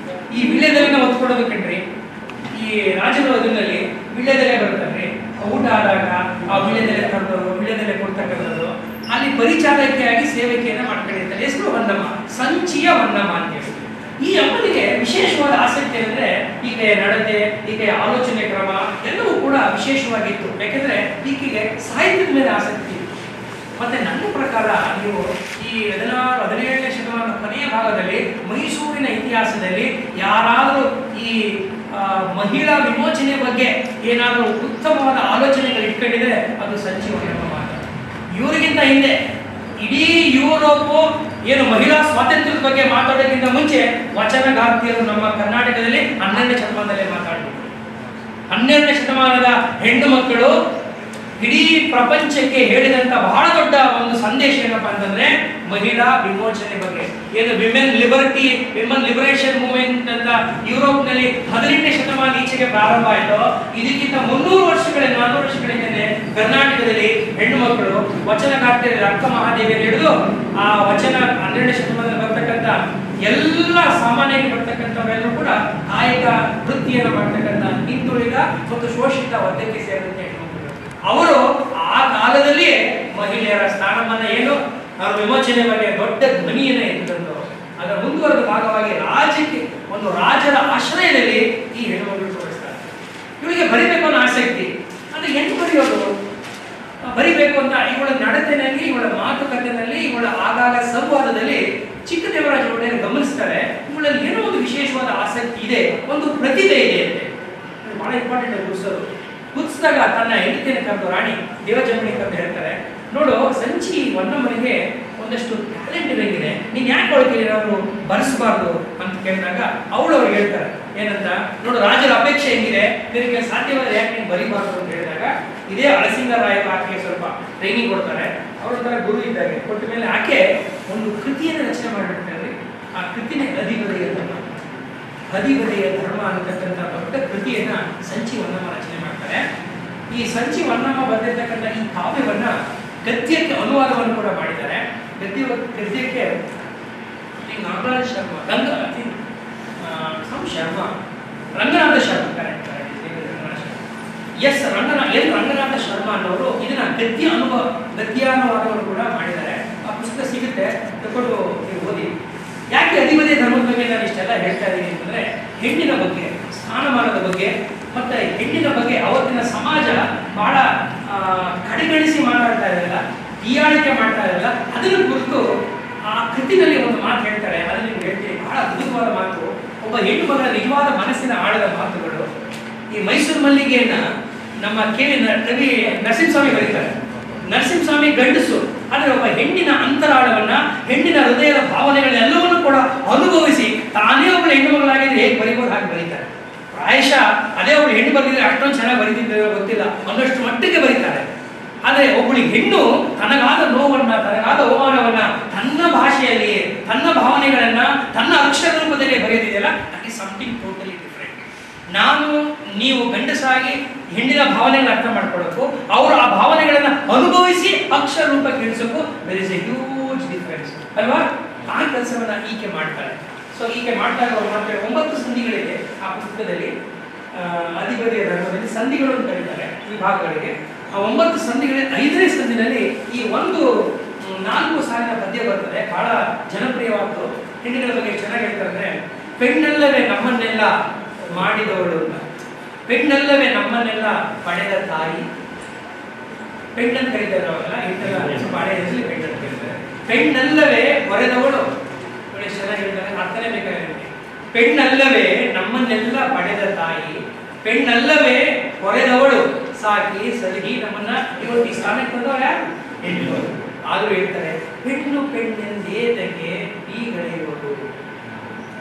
ಈ ವಿಳ್ಯದೆಲೆನ ಒತ್ಕೊಡೋದು ಕಣ್ರಿ. ಈ ರಾಜನ ಅದರಲ್ಲಿ ವಿಳ್ಯದೆಲೆ ಬರುತ್ತಲ್ರಿ, ಊಟ ಆದಾಗ ಆ ವಿಳ್ಯದೆಲೆ ತರೋದು, ವಿಳ್ಯದೆಲೆ ಕೊಡ್ತಕ್ಕಂಥದ್ದು. ಅಲ್ಲಿ ಪರಿಚಾರಕಿಯಾಗಿ ಸೇವಕಿಯನ್ನ ಮಾಡ್ಕೊಂಡಿರ್ತಾರೆ. ಹೆಸರು ಹೊನ್ನಮ್ಮ, ಸಂಚಿಯ ಹೊನ್ನಮ್ಮ ಅಂತ ಹೇಳಿ. ಈ ಅಮ್ಮನಿಗೆ ವಿಶೇಷವಾದ ಆಸಕ್ತಿ ಅಂದ್ರೆ ಈಕೆಯ ನಡತೆ, ಈಕೆಯ ಆಲೋಚನೆ ಕ್ರಮ ಎಲ್ಲವೂ ಕೂಡ ವಿಶೇಷವಾಗಿತ್ತು. ಯಾಕೆಂದ್ರೆ ಈಕೆಗೆ ಸಾಹಿತ್ಯದ ಮೇಲೆ ಆಸಕ್ತಿ ಇತ್ತು. ಮತ್ತೆ ನನ್ನ ಪ್ರಕಾರ ನೀವು ಈ 16-17ನೇ ಶತಮಾನದ ಕೊನೆಯ ಭಾಗದಲ್ಲಿ ಮೈಸೂರಿನ ಇತಿಹಾಸದಲ್ಲಿ ಯಾರಾದರೂ ಈ ಮಹಿಳಾ ವಿಮೋಚನೆ ಬಗ್ಗೆ ಏನಾದರೂ ಉತ್ತಮವಾದ ಆಲೋಚನೆಗಳು ಇಟ್ಕೊಂಡಿದ್ರೆ ಅದು ಸಂಚೀವನಮ್ಮ ಮಾತ್ರ. ಇವರಿಗಿಂತ ಹಿಂದೆ ಇಡೀ ಯುರೋಪು ಏನು ಮಹಿಳಾ ಸ್ವಾತಂತ್ರ್ಯದ ಬಗ್ಗೆ ಮಾತಾಡೋದಕ್ಕಿಂತ ಮುಂಚೆ ವಚನಗಾರ್ತಿಯರು ನಮ್ಮ ಕರ್ನಾಟಕದಲ್ಲಿ 12ನೇ ಶತಮಾನದಲ್ಲೇ ಮಾತಾಡಬೇಕು. 12ನೇ ಶತಮಾನದ ಹೆಣ್ಣು ಮಕ್ಕಳು ಇಡೀ ಪ್ರಪಂಚಕ್ಕೆ ಹೇಳಿದಂತ ಬಹಳ ದೊಡ್ಡ ಒಂದು ಸಂದೇಶ ಏನಪ್ಪಾ ಅಂತಂದ್ರೆ ಮಹಿಳಾ ವಿಮೋಚನೆ ಬಗ್ಗೆ. ಏನು ವಿಮೆನ್ ಲಿಬರೇಷನ್ ಮೂವ್ಮೆಂಟ್ ಅಂತ ಯುರೋಪ್ ನಲ್ಲಿ 18ನೇ ಶತಮಾನ ಈಚೆಗೆ ಪ್ರಾರಂಭ ಆಯಿತು. ಇದಕ್ಕಿಂತ 400 ವರ್ಷಗಳಿಂದ ಕರ್ನಾಟಕದಲ್ಲಿ ಹೆಣ್ಣು ಮಕ್ಕಳು ವಚನಕಾರ್ತಿಯರು ಅಕ್ಕ ಮಹಾದೇವಿಯನ್ನು ಹಿಡಿದು ಆ ವಚನ 12ನೇ ಶತಮಾನದಲ್ಲಿ ಬರ್ತಕ್ಕಂಥ ಎಲ್ಲ ಸಾಮಾನ್ಯವಾಗಿ ಬರ್ತಕ್ಕಂಥವರೆಲ್ಲರೂ ಕೂಡ ಕಾಯಕ ವೃತ್ತಿಯನ್ನು ಮಾಡ್ತಕ್ಕಂಥ ಹಿಂದುಳಿದ ಮತ್ತು ಶೋಷಿತ ವರ್ಗಕ್ಕೆ ಸೇರಿದಂತೆ ಅವರು ಆ ಕಾಲದಲ್ಲಿಯೇ ಮಹಿಳೆಯರ ಸ್ಥಾನಮಾನ ಏನು ಅವರ ವಿಮೋಚನೆ ಬಗ್ಗೆ ದೊಡ್ಡ ಧ್ವನಿಯನ್ನು ಎತ್ತಿದಂತು. ಅದರ ಮುಂದುವರೆದ ಭಾಗವಾಗಿ ರಾಜ್ಯಕ್ಕೆ ಒಂದು ರಾಜರ ಆಶ್ರಯದಲ್ಲಿ ಈ ಹೆಣ್ಣುಮಗಳು ತೋರಿಸ್ತಾರೆ. ಇವಳಿಗೆ ಬರಿಬೇಕು ಅನ್ನೋ ಆಸಕ್ತಿ. ಅಂದ್ರೆ ಹೆಣ್ಣು ಬರೆಯೋದು ಬರಿಬೇಕು ಅಂತ ಇವಳ ನಡತೆನಲ್ಲಿ, ಇವಳ ಮಾತುಕತೆಯಲ್ಲಿ, ಇವಳ ಆಗಾಗ ಸಂವಾದದಲ್ಲಿ ಚಿಕ್ಕ ದೇವರಾಜ ಒಡೆಯರು ಗಮನಿಸ್ತಾರೆ ಇವಳಲ್ಲಿ ಏನೋ ಒಂದು ವಿಶೇಷವಾದ ಆಸಕ್ತಿ ಇದೆ, ಒಂದು ಪ್ರತಿಭೆ ಇದೆ ಅಂತೆ. ಬಹಳ ಇಂಪಾರ್ಟೆಂಟ್ ಗುರುಸರು. ಗುರ್ಸಿದಾಗ ತನ್ನ ಹೆಂಡತಿಯನ್ನು ಕರೆದು ರಾಣಿ ದೇವಜಮ್ಮನಿ ಕರೆದು ಹೇಳ್ತಾರೆ, ನೋಡು ಸಂಚಿ ಹೊನ್ನಮ್ಮನಿಗೆ ಒಂದಷ್ಟು ಟ್ಯಾಲೆಂಟ್ ಇರಂಗಿದೆ, ನೀನ್ ಯಾಕೆ ಅವಳಿಗೆ ಏನಾದ್ರು ಬರೆಸಬಾರ್ದು ಅಂತ ಕೇಳಿದಾಗ ಅವಳು ಅವ್ರಿಗೆ ಹೇಳ್ತಾರೆ ಏನಂತ, ನೋಡು ರಾಜರ ಅಪೇಕ್ಷೆ ಹೆಂಗಿದೆ, ನಿನಗೆ ಸಾಧ್ಯವಾದ ಯಾಕೆ ನೀನು ಬರಿಬಾರ್ದು ಅಂತ ಹೇಳಿದಾಗ ಇದೇ ಅಳಸಿಂಗರಾಯರು ಆಕೆಗೆ ಸ್ವಲ್ಪ ಟ್ರೈನಿಂಗ್ ಕೊಡ್ತಾರೆ. ಅವ್ರ ಗುರು ಇದ್ದಾಗೆ ಕೊಟ್ಟ ಮೇಲೆ ಆಕೆ ಒಂದು ಕೃತಿಯನ್ನು ರಚನೆ ಮಾಡಿಬಿಡ್ತಾರೆ. ಆ ಕೃತಿನೇ ಹದಿಬದೆಯ ಧರ್ಮ ಅನ್ನತಕ್ಕಂಥ ದೊಡ್ಡ ಕೃತಿಯನ್ನ ಸಂಚಿ ಹೊನ್ನಮ್ಮ ರಚನೆ ಮಾಡ್ತಾರೆ. ಈ ಸಂಚಿ ಹೊನ್ನಮ್ಮ ಬಂದಿರತಕ್ಕಂಥ ಈ ಕಾವ್ಯವನ್ನ ಗದ್ಯಕ್ಕೆ ಅನುವಾದವನ್ನು ಕೂಡ ಮಾಡಿದ್ದಾರೆ. ಗದ್ಯಕ್ಕೆ ನಾಗರಾಜ್ ಶರ್ಮಾ ರಂಗನಾಥ ಶರ್ಮಾ ರಂಗನಾಥ ಶರ್ಮಾ ಅನ್ನೋರು ಇದನ್ನ ಗದ್ಯಾನುವಾದವನ್ನು ಕೂಡ ಮಾಡಿದ್ದಾರೆ. ಆ ಪುಸ್ತಕ ಸಿಗುತ್ತೆ, ತಗೊಂಡು ನೀವು ಓದಿ. ಯಾಕೆ ಅಧಿಪತಿ ಧರ್ಮದ ಬಗ್ಗೆ ನಾನು ಇಷ್ಟೆಲ್ಲ ಹೇಳ್ತಾ ಇದ್ದೀನಿ ಅಂತಂದ್ರೆ ಹೆಣ್ಣಿನ ಬಗ್ಗೆ, ಸ್ಥಾನಮಾನದ ಬಗ್ಗೆ, ಮತ್ತೆ ಹೆಣ್ಣಿನ ಬಗ್ಗೆ ಅವತ್ತಿನ ಸಮಾಜ ಬಹಳ ಕಡೆಗಣಿಸಿ ಮಾತಾಡ್ತಾ ಇರಲಿಲ್ಲ, ಹೀಯಾಳಿಕೆ ಮಾಡ್ತಾ ಇರಲಿಲ್ಲ. ಅದನ್ನು ಕುರಿತು ಆ ಕೃತಿನಲ್ಲಿ ಒಂದು ಮಾತು ಹೇಳ್ತಾರೆ, ಅದನ್ನು ನಿಮ್ಗೆ ಹೇಳ್ತೀನಿ. ಬಹಳ ಅದ್ಭುತವಾದ ಮಾತು, ಒಬ್ಬ ಹೆಣ್ಣು ಮಗಳ ನಿಜವಾದ ಮನಸ್ಸಿನ ಆಳದ ಮಾತುಗಳು. ಈ ಮೈಸೂರು ಮಲ್ಲಿಗೆಯನ್ನ ನಮ್ಮ ಕವಿ ನರಸಿಂಹಸ್ವಾಮಿ ಬರೀತಾರೆ. ನರಸಿಂಹಸ್ವಾಮಿ ಗಂಡಸು, ಆದರೆ ಒಬ್ಬ ಹೆಣ್ಣಿನ ಅಂತರಾಳವನ್ನ, ಹೆಣ್ಣಿನ ಹೃದಯದ ಭಾವನೆಗಳೆಲ್ಲವನ್ನೂ ಕೂಡ ಅನುಭವಿಸಿ ತಾನೇ ಒಬ್ಬಳು ಹೆಣ್ಣು ಮಗಳಾಗಿದ್ರೆ ಹೇಗೆ ಬರೀಬೋದು ಹಾಗೆ ಬರೀತಾರೆ. ಪ್ರಾಯಶಃ ಅದೇ ಒಬ್ಬಳು ಹೆಣ್ಣು ಬರೆದಿದ್ರೆ ಅಷ್ಟೊಂದು ಚೆನ್ನಾಗಿ ಬರೀತಿದ್ದೇವೆ ಗೊತ್ತಿಲ್ಲ, ಒಂದಷ್ಟು ಮಟ್ಟಿಗೆ ಬರೀತಾರೆ. ಆದರೆ ಒಬ್ಬಳಿಗೆ ಹೆಣ್ಣು ತನಗಾದ ನೋವನ್ನ, ತನಗಾದ ಅವಮಾನವನ್ನ ತನ್ನ ಭಾಷೆಯಲ್ಲಿ, ತನ್ನ ಭಾವನೆಗಳನ್ನ ತನ್ನ ಅಕ್ಷರ ರೂಪದಲ್ಲಿ ಬರೆದಿದೆಯಲ್ಲ, that is something totally different. ನೀವು ಗಂಡಸಾಗಿ ಹೆಣ್ಣಿನ ಭಾವನೆಗಳನ್ನ ಅರ್ಥ ಮಾಡ್ಕೊಳ್ಳೋಕ್ಕೂ, ಅವರು ಆ ಭಾವನೆಗಳನ್ನ ಅನುಭವಿಸಿ ಅಕ್ಷರ ರೂಪಕ್ಕೆ ಇಳಿಸೋಕ್ಕೂ there is a huge difference ಅಲ್ವಾ? ಆ ಕೆಲಸವನ್ನ ಈಕೆ ಮಾಡ್ತಾರೆ. ಸೊ ಈಕೆ ಮಾಡ್ತಾರೆ. ಅವ್ರು ಮಾಡ್ತಾರೆ 9 ಸಂಧಿಗಳಿದೆ ಆ ಪುಸ್ತಕದಲ್ಲಿ. ಅಧಿಪತಿಯ ಧರ್ಮದಲ್ಲಿ ಸಂಧಿಗಳು ಅಂತ ಕರೀತಾರೆ ಈ ಭಾಗಗಳಿಗೆ. ಆ 9 ಸಂಧಿಗಳಲ್ಲಿ 5ನೇ ಸಂಧಿನಲ್ಲಿ ಈ ಒಂದು 4 ಸಾಲಿನ ಪದ್ಯ ಬರ್ತದೆ, ಬಹಳ ಜನಪ್ರಿಯವಾದ್ದು. ಹೆಣ್ಣಿನ ಬಗ್ಗೆ ಚೆನ್ನಾಗಿ ಹೇಳ್ತಾರೆ. ಪೆಣ್ಣಲ್ಲವೇ ನಮ್ಮನ್ನೆಲ್ಲ ಮಾಡಿದವಳು, ಪೆಣ್ಣಲ್ಲವೇ ನಮ್ಮನ್ನೆಲ್ಲ ಪಡೆದ ತಾಯಿ. ಪೆಣ್ಣನ್ನು ಕರೀತಾರೆ ಅವಾಗೆಲ್ಲ, ಇಂತೆಲ್ಲ ಬಾಳೆಯಲ್ಲಿ ಪೆಣ್ಣನ್ನು ಕರೀತಾರೆ. ಪೆಣ್ಣಲ್ಲವೇ ಹೊರೆದವಳು, ಚೆನ್ನಾಗಿ ಹೇಳ್ತಾರೆ, ಅರ್ಥನೇ ಬೇಕಾಗಿರುತ್ತೆ. ಪೆಣ್ಣಲ್ಲವೇ ನಮ್ಮನ್ನೆಲ್ಲ ಪಡೆದ ತಾಯಿ, ಪೆಣ್ಣಲ್ಲವೇ ಹೊರೆದವಳು ಸಾಕಿ ಸಲಹಿ ನಮ್ಮನ್ನ ಇವತ್ತು ಈ ಸ್ಥಾನಕ್ಕೆ ಬಂದವ ಯಾರು? ಹೆಣ್ಣು. ಆದ್ರೂ ಹೇಳ್ತಾರೆ ಹೆಣ್ಣು ಪೆಣ್ಣೆಂದೇತಕ್ಕೆ ಈಗಳೆಯುವುದು.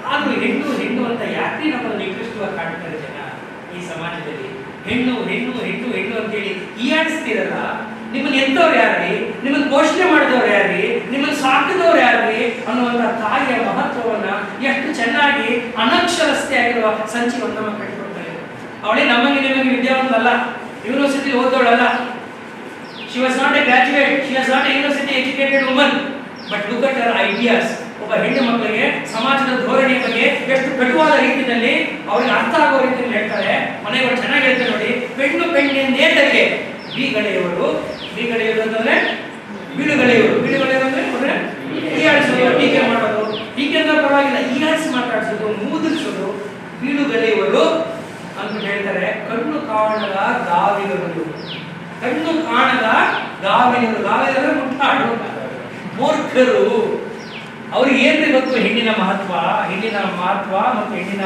ಆದ್ರೂ ಹೆಣ್ಣು ಹೆಣ್ಣು ಅಂತ ಯಾಕೆ ನಮ್ಮನ್ನು ನಿಕೃಷ್ಟವಾಗಿ ಕಾಣ್ತಾರೆ ಜನ ಈ ಸಮಾಜದಲ್ಲಿ? ಹೆಣ್ಣು ಹೆಣ್ಣು ಹೆಣ್ಣು ಹೆಣ್ಣು ಅಂತೇಳಿ ಹೀಯಾಡಿಸ್ತೀರಲ್ಲ, ನಿಮ್ಮನ್ನು ಎದ್ದವ್ರು ಯಾರ್ರಿ? ನಿಮ್ಮನ್ನು ಪೋಷಣೆ ಮಾಡಿದವ್ರು ಯಾರ್ರಿ? ನಿಮ್ಮನ್ನು ಸಾಕಿದವ್ರು ಯಾರ್ರಿ ಅನ್ನುವಂಥ ತಾಯಿಯ ಮಹತ್ವವನ್ನ ಎಷ್ಟು ಚೆನ್ನಾಗಿ ಅನಕ್ಷರಸ್ಥೆ ಆಗಿರುವ ಸಂಚಿ ಹೊನ್ನಮ್ಮ ಕಟ್ಟಿಕೊಡ್ತಾರೆ. ಅವಳೇ ನಮಗೆ ನಿಮಗೆ ವಿದ್ಯಾವಂತಲ್ಲ, ಯೂನಿವರ್ಸಿಟಿ ಓದೋಳಲ್ಲ. She was not a graduate, she was not a university educated woman, but look at her ideas. ಒಬ್ಬ ಹೆಣ್ಣು ಮಕ್ಕಳಿಗೆ ಸಮಾಜದ ಧೋರಣೆಯ ಬಗ್ಗೆ ಎಷ್ಟು ಕಟುವಾದ ರೀತಿಯಲ್ಲಿ ಅವರಿಗೆ ಅರ್ಥ ಆಗೋ ರೀತಿಯಲ್ಲಿ ಹೇಳ್ತಾರೆ. ಮನೆಗಳು ಚೆನ್ನಾಗಿ ಹೇಳ್ತಾರೆ ನೋಡಿ. ಪೆಣ್ಣು ಪೆಣ್ಣೆಂದೇತಕ್ಕೆ ಬೀಗಳೆಯವರು, ಬೀಗಳೆಯವರು ಅಂತಂದ್ರೆ ಬೀಳುಗಳೆಯವರು, ಬೀಳುಗಳೆಯವರು ಅಂದ್ರೆ ಹೀಯಾಡಿಸೋದು, ಟೀಕೆ ಮಾಡೋದು. ಟೀಕೆ ಅಂದ್ರೆ ಪರವಾಗಿಲ್ಲ, ಹೀಯಾಡಿಸಿ ಮಾತಾಡಿಸೋದು, ಮೂದಲಿಸೋದು. ಬೀಳುಗಳೆಯವರು ಅಂತ ಹೇಳ್ತಾರೆ. ಕಣ್ಣು ಕಾಣದ ಗಾವಿಗಳು, ಕಣ್ಣು ಕಾಣದ ಗಾವಿಗಳು, ಗಾವಿಗಳು ಮುಟ್ಟಾಡು ಮೂರ್ಖರು. ಅವ್ರಿಗೆ ಏನ್ರಿ ಗೊತ್ತು ಹೆಣ್ಣಿನ ಮಹತ್ವ ಮತ್ತು ಹೆಣ್ಣಿನ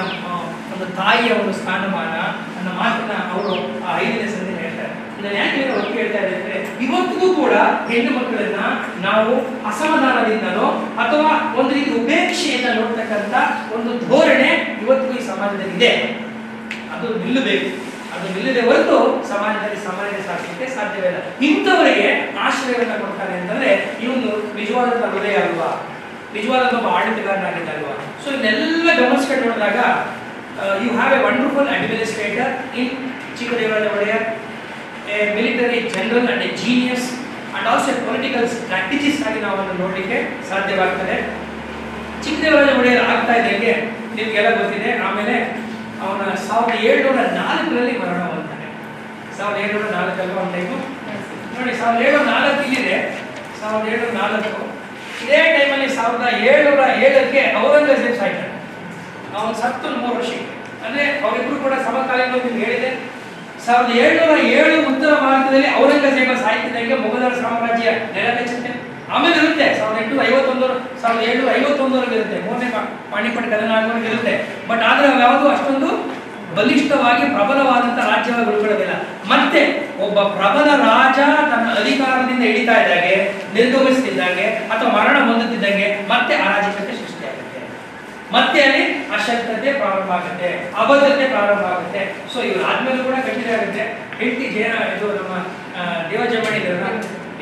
ಒಂದು ತಾಯಿಯ ಒಂದು ಸ್ಥಾನಮಾನ ಅನ್ನೋ ಮಾತನ್ನ ಅವರು ಆ 5ನೇ ಸಂಧಿ ಹೇಳ್ತಾರೆ. ಇದನ್ನ ಯಾಕೆ ಒತ್ತಿ ಹೇಳ್ತಾ ಇದ್ದಾರೆ ಅಂದ್ರೆ, ಇವತ್ತಿಗೂ ಕೂಡ ಹೆಣ್ಣು ಮಕ್ಕಳನ್ನ ನಾವು ಅಸಮಾಧಾನದಿಂದನೋ ಅಥವಾ ಒಂದು ರೀತಿ ಉಪೇಕ್ಷೆಯಿಂದ ನೋಡ್ತಕ್ಕಂಥ ಒಂದು ಧೋರಣೆ ಇವತ್ತಿಗೂ ಈ ಸಮಾಜದಲ್ಲಿ ಇದೆ. ಅದು ನಿಲ್ಲಬೇಕು. ಅದು ನಿಲ್ಲದೆ ಹೊರತು ಸಮಾಜದಲ್ಲಿ ಸಮಾಜ ಸಾಧಿಸಲಿಕ್ಕೆ ಸಾಧ್ಯವಿಲ್ಲ. ಇಂಥವರಿಗೆ ಆಶ್ರಯವನ್ನು ಕೊಡ್ತಾನೆ ಅಂತಂದ್ರೆ ಇವನು ನಿಜವಾದಂಥ ಹೃದಯ ಅಲ್ವಾ, ನಿಜವಾದಂಥ ಒಬ್ಬ ಆಡಳಿತಗಾರನಾಗಿದ್ದಲ್ವಾ. ಸೊ ಇದನ್ನೆಲ್ಲ ಗಮನಿಸ್ಕೊಂಡು ನೋಡಿದಾಗ you have a wonderful administrator in Chikkadevaraja Wodeyar, a military general and a genius and also a political strategist ಆಗಿ ನಾವು ಅದನ್ನು ನೋಡಲಿಕ್ಕೆ ಸಾಧ್ಯವಾಗ್ತದೆ. ಚಿಕ್ಕದೇವರಾಜ ಒಡೆಯರ್ ಆಗ್ತಾ ಇದ್ದಂಗೆ ನಿಮಗೆಲ್ಲ ಗೊತ್ತಿದೆ, ಆಮೇಲೆ ಅವನ 1704 ಮರಣ ಹೊಂದ್ತಾನೆ. 1704 ಒಂದು ಟೈಮು ನೋಡಿ, 1704 ಇಲ್ಲಿದೆ, 1704 ಇದೇ ಟೈಮಲ್ಲಿ 1707ಕ್ಕೆ ಔರಂಗಜೇಬ್ ಸಾಯ್ತಾನೆ. ಅವನು ಸತ್ತು 3 ವರ್ಷಕ್ಕೆ, ಅಂದ್ರೆ ಅವರಿಬ್ರು ಕೂಡ ಸಮಕಾಲೀನ ನಿಮ್ಗೆ ಹೇಳಿದೆ. 1707 ಉತ್ತರ ಭಾರತದಲ್ಲಿ ಔರಂಗಜೇಬ ಸಾಯ್ತಿದ್ದಂಗೆ ಮೊಘಲರ ಸಾಮ್ರಾಜ್ಯ ನೆಲಕಚ್ಚುತ್ತೆ. ಆಮೇಲೆ ಇರುತ್ತೆ 1751 ಇರುತ್ತೆ, ಮೂರನೇ ಪಾಣಿಪಟ್ ಕದನ ಆಗುವವರೆಗೆ ಇರುತ್ತೆ. ಬಟ್ ಆದ್ರೆ ಯಾವುದು ಅಷ್ಟೊಂದು ಬಲಿಷ್ಠವಾಗಿ ಪ್ರಬಲವಾದಂತ ರಾಜ್ಯವಾಗಿ ಉಳ್ಕೊಳ್ಳೋದಿಲ್ಲ. ಮತ್ತೆ ಒಬ್ಬ ಪ್ರಬಲ ರಾಜ ತನ್ನ ಅಧಿಕಾರದಿಂದ ಇಳಿತಾ ಇದ್ದಾಗೆ, ನಿರ್ಗಮಿಸ್ತಿದ್ದಂಗೆ ಅಥವಾ ಮರಣ ಹೊಂದುತ್ತಿದ್ದಂಗೆ ಮತ್ತೆ ಅರಾಜಕತೆ ಸೃಷ್ಟಿಯಾಗುತ್ತೆ, ಮತ್ತೆ ಅಲ್ಲಿ ಅಶಕ್ತತೆ ಪ್ರಾರಂಭ ಆಗುತ್ತೆ, ಅಬದ್ಧತೆ ಪ್ರಾರಂಭ ಆಗುತ್ತೆ. ಸೊ ಇವ್ರು ಆದ್ಮೇಲೆ ಕೂಡ ಕಂಟಿನ್ಯೂ ಆಗುತ್ತೆ. ಹೆಂಡತಿ ಜೇನ ಇದು ನಮ್ಮ ದೇವಜಮ್ಮಣಿ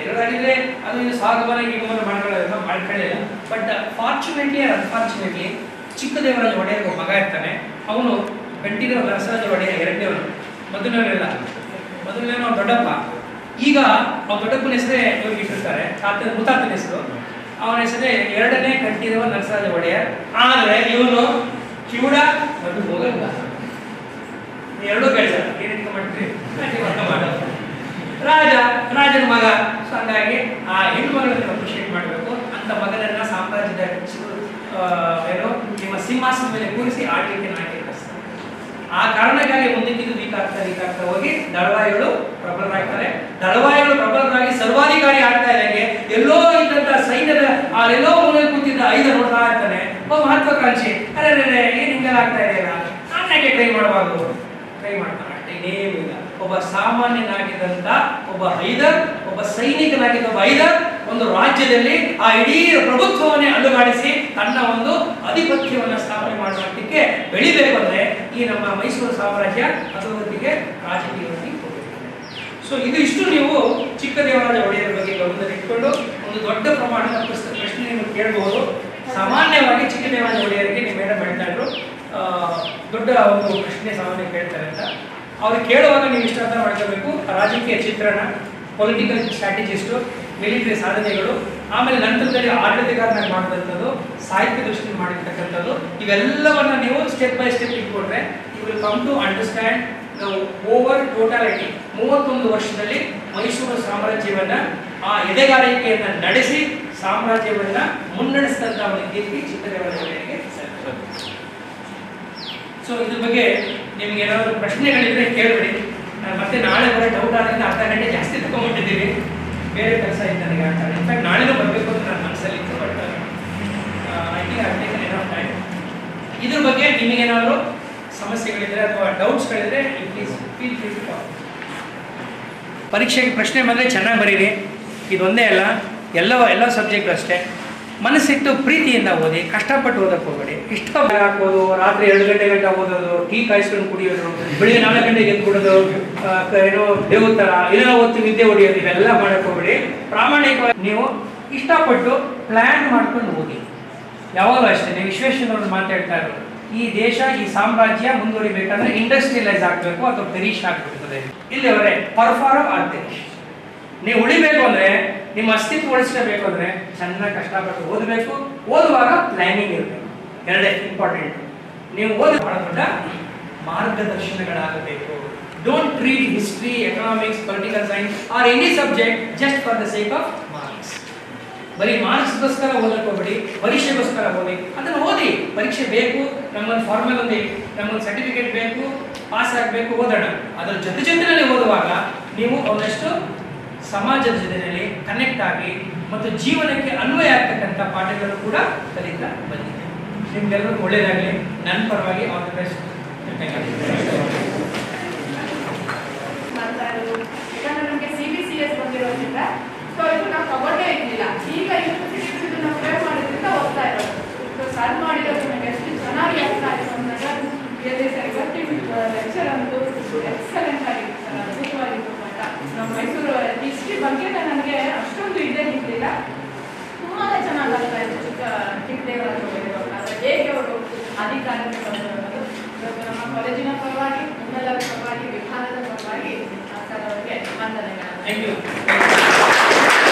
ಎರಡಾಗಿದ್ರೆ ಅದು ಇದು ಸಾಗಮನ ಗೀಗಮನ ಮಾಡ್ಕೊಳ್ಳಿಲ್ಲ. But fortunately or unfortunately Chikkadevaraja Wodeyar ಒಬ್ಬ ಮಗ ಇರ್ತಾನೆ. ಅವನು ಕಂಟಿನ್ಯೂ ನರಸರಾಜ ಒಡೆಯರ್ ಎರಡನೇವನು, ಮೊದಲನೇವರೆಲ್ಲ ಮೊದಲನೇವನು ದೊಡ್ಡಪ್ಪ. ಈಗ ಅವ್ನ ದೊಡ್ಡಪ್ಪನ ಹೆಸರೇ ಇವ್ರಿಗೆ ಇಟ್ಟಿರ್ತಾರೆ, ಮುತ್ತಾತನ ಹೆಸರು. ಅವನ ಹೆಸರೇ ಎರಡನೇ ಕಂಠೀರವ ನರಸರಾಜ ಒಡೆಯರ್. ಆದ್ರೆ ಇವನು ಕಿವುಡ ಮತ್ತು ಹೋಗಲ್ಲ, ಎರಡೂ ಕೆಲಸ ಏನ್ ಮಾಡ್ತೀವಿ ಮಾಡೋದು. ರಾಜನ ಮಗ. ಸೊ ಹಂಗಾಗಿ ಆ ಹೆಣ್ಣು ಮಗಳನ್ನು ಅಪ್ರಿಷಿಯೇಟ್ ಮಾಡಬೇಕು. ಅಂತ ಮಗನನ್ನ ಸಾಮ್ರಾಜ್ಯದ ಏನೋ ನಿಮ್ಮ ಸಿಂಹಾಸನ ಮೇಲೆ ಕೂರಿಸಿ ಆಡಳಿಕೆ ನಾಟಿ ಕಳಿಸ್ತಾರೆ. ಆ ಕಾರಣಕ್ಕಾಗಿ ಮುಂದಕ್ಕಿದ್ದು ವೀಕಾಗ್ತಾ ಹೋಗಿ ದಳವಾಯಿಗಳು ಪ್ರಬಲರಾಗ್ತಾರೆ. ದಳವಾಯಿಗಳು ಪ್ರಬಲರಾಗಿ ಸರ್ವಾಧಿಕಾರಿ ಆಗ್ತಾ ಇದ್ದಂಗೆ ಎಲ್ಲೋ ಇದ್ದಂತ ಸೈನ್ಯದ ಅಲ್ಲೆಲ್ಲೋ ಮೂಲೆಯಲ್ಲಿ ಕೂತಿದ್ದ ಐದ ನೋಡ್ತಾ ಇರ್ತಾನೆ. ಒಬ್ಬ ಮಹತ್ವಾಕಾಂಕ್ಷಿ, ಅರೆ ಏನ್ ಹಿಂಗೆಲ್ಲ ಆಗ್ತಾ ಇದೆಯಲ್ಲ, ನಾನೇ ಟ್ರೈ ಮಾಡಬಾರ್ದು, ಟ್ರೈ ಮಾಡ್ತಾನೆ. ಅಷ್ಟೇ, ಇನ್ನೇನಿಲ್ಲ. ಒಬ್ಬ ಸಾಮಾನ್ಯನಾಗಿದ್ದಂತ ಒಬ್ಬ ಹೈದರ್, ಒಬ್ಬ ಸೈನಿಕನಾಗಿದ್ದ ಒಬ್ಬ ಹೈದರ್ ಒಂದು ರಾಜ್ಯದಲ್ಲಿ ಆ ಇಡೀ ಪ್ರಭುತ್ವವನ್ನೇ ಅಲುಗಾಡಿಸಿ ತನ್ನ ಒಂದು ಆಧಿಪತ್ಯವನ್ನು ಸ್ಥಾಪನೆ ಮಾಡುವುದಕ್ಕೆ ಬೆಳಿಬೇಕು ಅಂದ್ರೆ ಈ ನಮ್ಮ ಮೈಸೂರು ಸಾಮ್ರಾಜ್ಯ ಅಭಿವೃದ್ಧಿಗೆ ರಾಜಕೀಯವಾಗಿ ಹೋಗಬೇಕು. ಸೊ ಇಷ್ಟು ನೀವು ಚಿಕ್ಕದೇವರಾಜ ಒಡೆಯರ ಬಗ್ಗೆ ಗಮನದಲ್ಲಿಟ್ಕೊಂಡು ಒಂದು ದೊಡ್ಡ ಪ್ರಮಾಣದ ಪ್ರಶ್ನೆ ನೀವು ಕೇಳಬಹುದು. ಸಾಮಾನ್ಯವಾಗಿ ಚಿಕ್ಕದೇವರಾಜ ಒಡೆಯರಿಗೆ ನೀವು ಮೇಡಮ್ ಹೇಳ್ತಾ ಇದ್ರು ದೊಡ್ಡ ಒಂದು ಪ್ರಶ್ನೆ ಸಾಮಾನ್ಯ ಕೇಳ್ತಾರೆ ಅಂತ. ಅವ್ರು ಕೇಳುವಾಗ ನೀವು ಇಷ್ಟ ಅರ್ಥ ಮಾಡ್ಕೋಬೇಕು. ರಾಜಕೀಯ ಚಿತ್ರಣ, ಪೊಲಿಟಿಕಲ್ ಸ್ಟ್ರಾಟಜಿಸ್ಟು, ಮಿಲಿಟರಿ ಸಾಧನೆಗಳು, ಆಮೇಲೆ ನಂತರದಲ್ಲಿ ಆಡಳಿತಗಾರನಾಗಿ ಮಾಡಿದಂಥದ್ದು, ಸಾಹಿತ್ಯ ದೃಷ್ಟಿ ಮಾಡಿರ್ತಕ್ಕಂಥದ್ದು, ಇವೆಲ್ಲವನ್ನ ನೀವು ಸ್ಟೆಪ್ ಬೈ ಸ್ಟೆಪ್ ಇಟ್ಕೊಂಡ್ರೆ you will come to understand the over totality. 31 ವರ್ಷದಲ್ಲಿ ಮೈಸೂರು ಸಾಮ್ರಾಜ್ಯವನ್ನ ಆ ಎದೆಗಾರಿಕೆಯನ್ನ ನಡೆಸಿ ಸಾಮ್ರಾಜ್ಯವನ್ನ ಮುನ್ನಡೆಸಿದಂತಹ ಒಂದು ಕೀರ್ತಿ ಚಿಕ್ಕದೇವರಾಜ ಒಡೆಯರಿಗೆ ಸಲ್ಲುತ್ತದೆ. ಸೊ ಇದ್ರ ಬಗ್ಗೆ ನಿಮ್ಗೆ ಏನಾದರೂ ಪ್ರಶ್ನೆಗಳಿದ್ರೆ ಕೇಳ್ಬಿಡಿ. ಮತ್ತೆ ನಾಳೆ ಬರೋ ಡೌಟ್ ಆದ್ರಿಂದ ಅರ್ಧ ಗಂಟೆ ಜಾಸ್ತಿ ತಗೊಂಡ್ಬಿಟ್ಟಿದ್ದೀವಿ, ಬೇರೆ ಕೆಲಸ ಇದೆ ನನಗೆ ಅಂತ. ಇನ್ಫ್ಯಾಕ್ಟ್ ನಾಳೆನೂ ಬರಬೇಕು ಅಂತ ನನ್ನ ಮನಸ್ಸಲ್ಲಿ ಇತ್ತು. But I think I taken enough time. ಇದ್ರ ಬಗ್ಗೆ ನಿಮಗೇನಾದರೂ ಸಮಸ್ಯೆಗಳಿದ್ರೆ ಅಥವಾ ಡೌಟ್ಸ್ಗಳಿದ್ರೆ please feel free to talk. ಪರೀಕ್ಷೆಗೆ ಪ್ರಶ್ನೆ ಬಂದರೆ ಚೆನ್ನಾಗಿ ಬರೀರಿ. ಇದೊಂದೇ ಅಲ್ಲ, ಎಲ್ಲ ಸಬ್ಜೆಕ್ಟು ಅಷ್ಟೇ. ಮನಸ್ಸಿಟ್ಟು ಪ್ರೀತಿಯಿಂದ ಓದಿ, ಕಷ್ಟಪಟ್ಟು ಓದಕ್ಕೆ ಹೋಗಬೇಡಿ. ಇಷ್ಟ ಹಾಕೋದು, ರಾತ್ರಿ 2 ಗಂಟೆ ಓದೋದು, ಟೀ ಕಾಯಿಸ್ಕೊಂಡು ಕುಡಿಯೋದು, ಬೆಳಿಗ್ಗೆ 4 ಗಂಟೆಗೆ ಎದ್ದು ಕೊಡೋದು, ಏನೋ ದೇವತರ ಏನೋ ಓದ್ತಿ ವಿದ್ಯೆ ಹೊಡಿಯೋದು, ಇವೆಲ್ಲ ಮಾಡಕ್ಕೆ ಹೋಗಬೇಡಿ. ಪ್ರಾಮಾಣಿಕವಾಗಿ ನೀವು ಇಷ್ಟಪಟ್ಟು ಪ್ಲ್ಯಾನ್ ಮಾಡ್ಕೊಂಡು ಓದಿ. ಯಾವಾಗಲೂ ಅಷ್ಟೇ. ನೀವು ವಿಶ್ವೇಶ್ವರವ್ರನ್ನ ಮಾತಾಡ್ತಾ ಇರೋದು, ಈ ದೇಶ, ಈ ಸಾಮ್ರಾಜ್ಯ ಮುಂದುವರಿಬೇಕಂದ್ರೆ ಇಂಡಸ್ಟ್ರಿಯಲೈಸ್ ಆಗಬೇಕು ಅಥವಾ ಪೆರಿಶ್ ಆಗ್ಬಿಡ್ತದೆ. ಇಲ್ಲಿವರೆ ಪರ್ಫಾರ್ಮ್ ಆಗ್ತದೆ. ನೀವು ಉಳಿಬೇಕು ಅಂದರೆ, ನಿಮ್ಮ ಅಸ್ತಿತ್ವ ಉಳಿಸಬೇಕು ಅಂದರೆ ಚೆನ್ನಾಗಿ ಕಷ್ಟಪಟ್ಟು ಓದಬೇಕು. ಓದುವಾಗ ಪ್ಲಾನಿಂಗ್ ಇರಬೇಕು. ಎರಡೇ ಇಂಪಾರ್ಟೆಂಟ್. ನೀವು ಓದಿ ಬಹಳ ದೊಡ್ಡ ಮಾರ್ಗದರ್ಶನಗಳಾಗಬೇಕು. Don't treat history, economics, political science or any subject just for the sake of marks. ಬರೀ ಮಾರ್ಕ್ಸ್ಗೋಸ್ಕರ ಓದಕ್ಕೆ ಹೋಗಬೇಡಿ, ಪರೀಕ್ಷೆಗೋಸ್ಕರ ಓದಿ. ಅದನ್ನು ಓದಿ, ಪರೀಕ್ಷೆ ಬೇಕು, ನಮ್ಮೊಂದು ಫಾರ್ಮಲ್ ಒಂದು ನಮ್ಮೊಂದು ಸರ್ಟಿಫಿಕೇಟ್ ಬೇಕು, ಪಾಸ್ ಆಗಬೇಕು, ಓದೋಣ. ಅದರ ಜೊತೆಯಲ್ಲಿ ಓದುವಾಗ ನೀವು ಒಂದಷ್ಟು ಸಮಾಜದ ಜೊತೆಯಲ್ಲಿ ಕನೆಕ್ಟ್ ಆಗಿ ಮತ್ತು ಜೀವನಕ್ಕೆ ಅನ್ವಯ ಆಗ್ತಕ್ಕಂಥ ಪಾಠಗಳು ಕೂಡ ಕಲಿತಾ ಬಂದಿದೆ. ನಿಮ್ಗೆಲ್ಲರಿಗೂ ಒಳ್ಳೆಯದಾಗಲಿ. ನನ್ನ ಪರವಾಗಿ ಆಲ್ ದಿ ಬೆಸ್ಟ್. ನಮಗೆ CBCS ಬಂದಿರೋದ್ರಿಂದ ಸೊ ಇದು ನಾವು ತಗೊಂಡೇ ಇರಲಿಲ್ಲ. ಈಗ ಯೂನಿವರ್ಸಿಟಿ ನಾವು ಪ್ರಯೋಗ ಮಾಡೋದ್ರಿಂದ ಓದ್ತಾ ಇರೋದು. ಸರ್ ಮಾಡಿರೋದು ನನಗೆ ಎಷ್ಟು ಚೆನ್ನಾಗಿ ಅರ್ಥ ಆಯಿತು ಅಂದಾಗ ಲೆಕ್ಚರ್ ಅಂತೂ ಎಕ್ಸಲೆಂಟ್. ಅಧಿಕಾರಕ್ಕೆ ಬಂದಿರೋದು. ಇವತ್ತು ನಮ್ಮ ಕಾಲೇಜಿನ ಪರವಾಗಿ, ನಿಮ್ಮೆಲ್ಲರ ಪರವಾಗಿ, ವಿಭಾಗದ ಪರವಾಗಿ ಸರ್ ಅವರಿಗೆ ವಂದನೆಗಳನ್ನು. Thank you.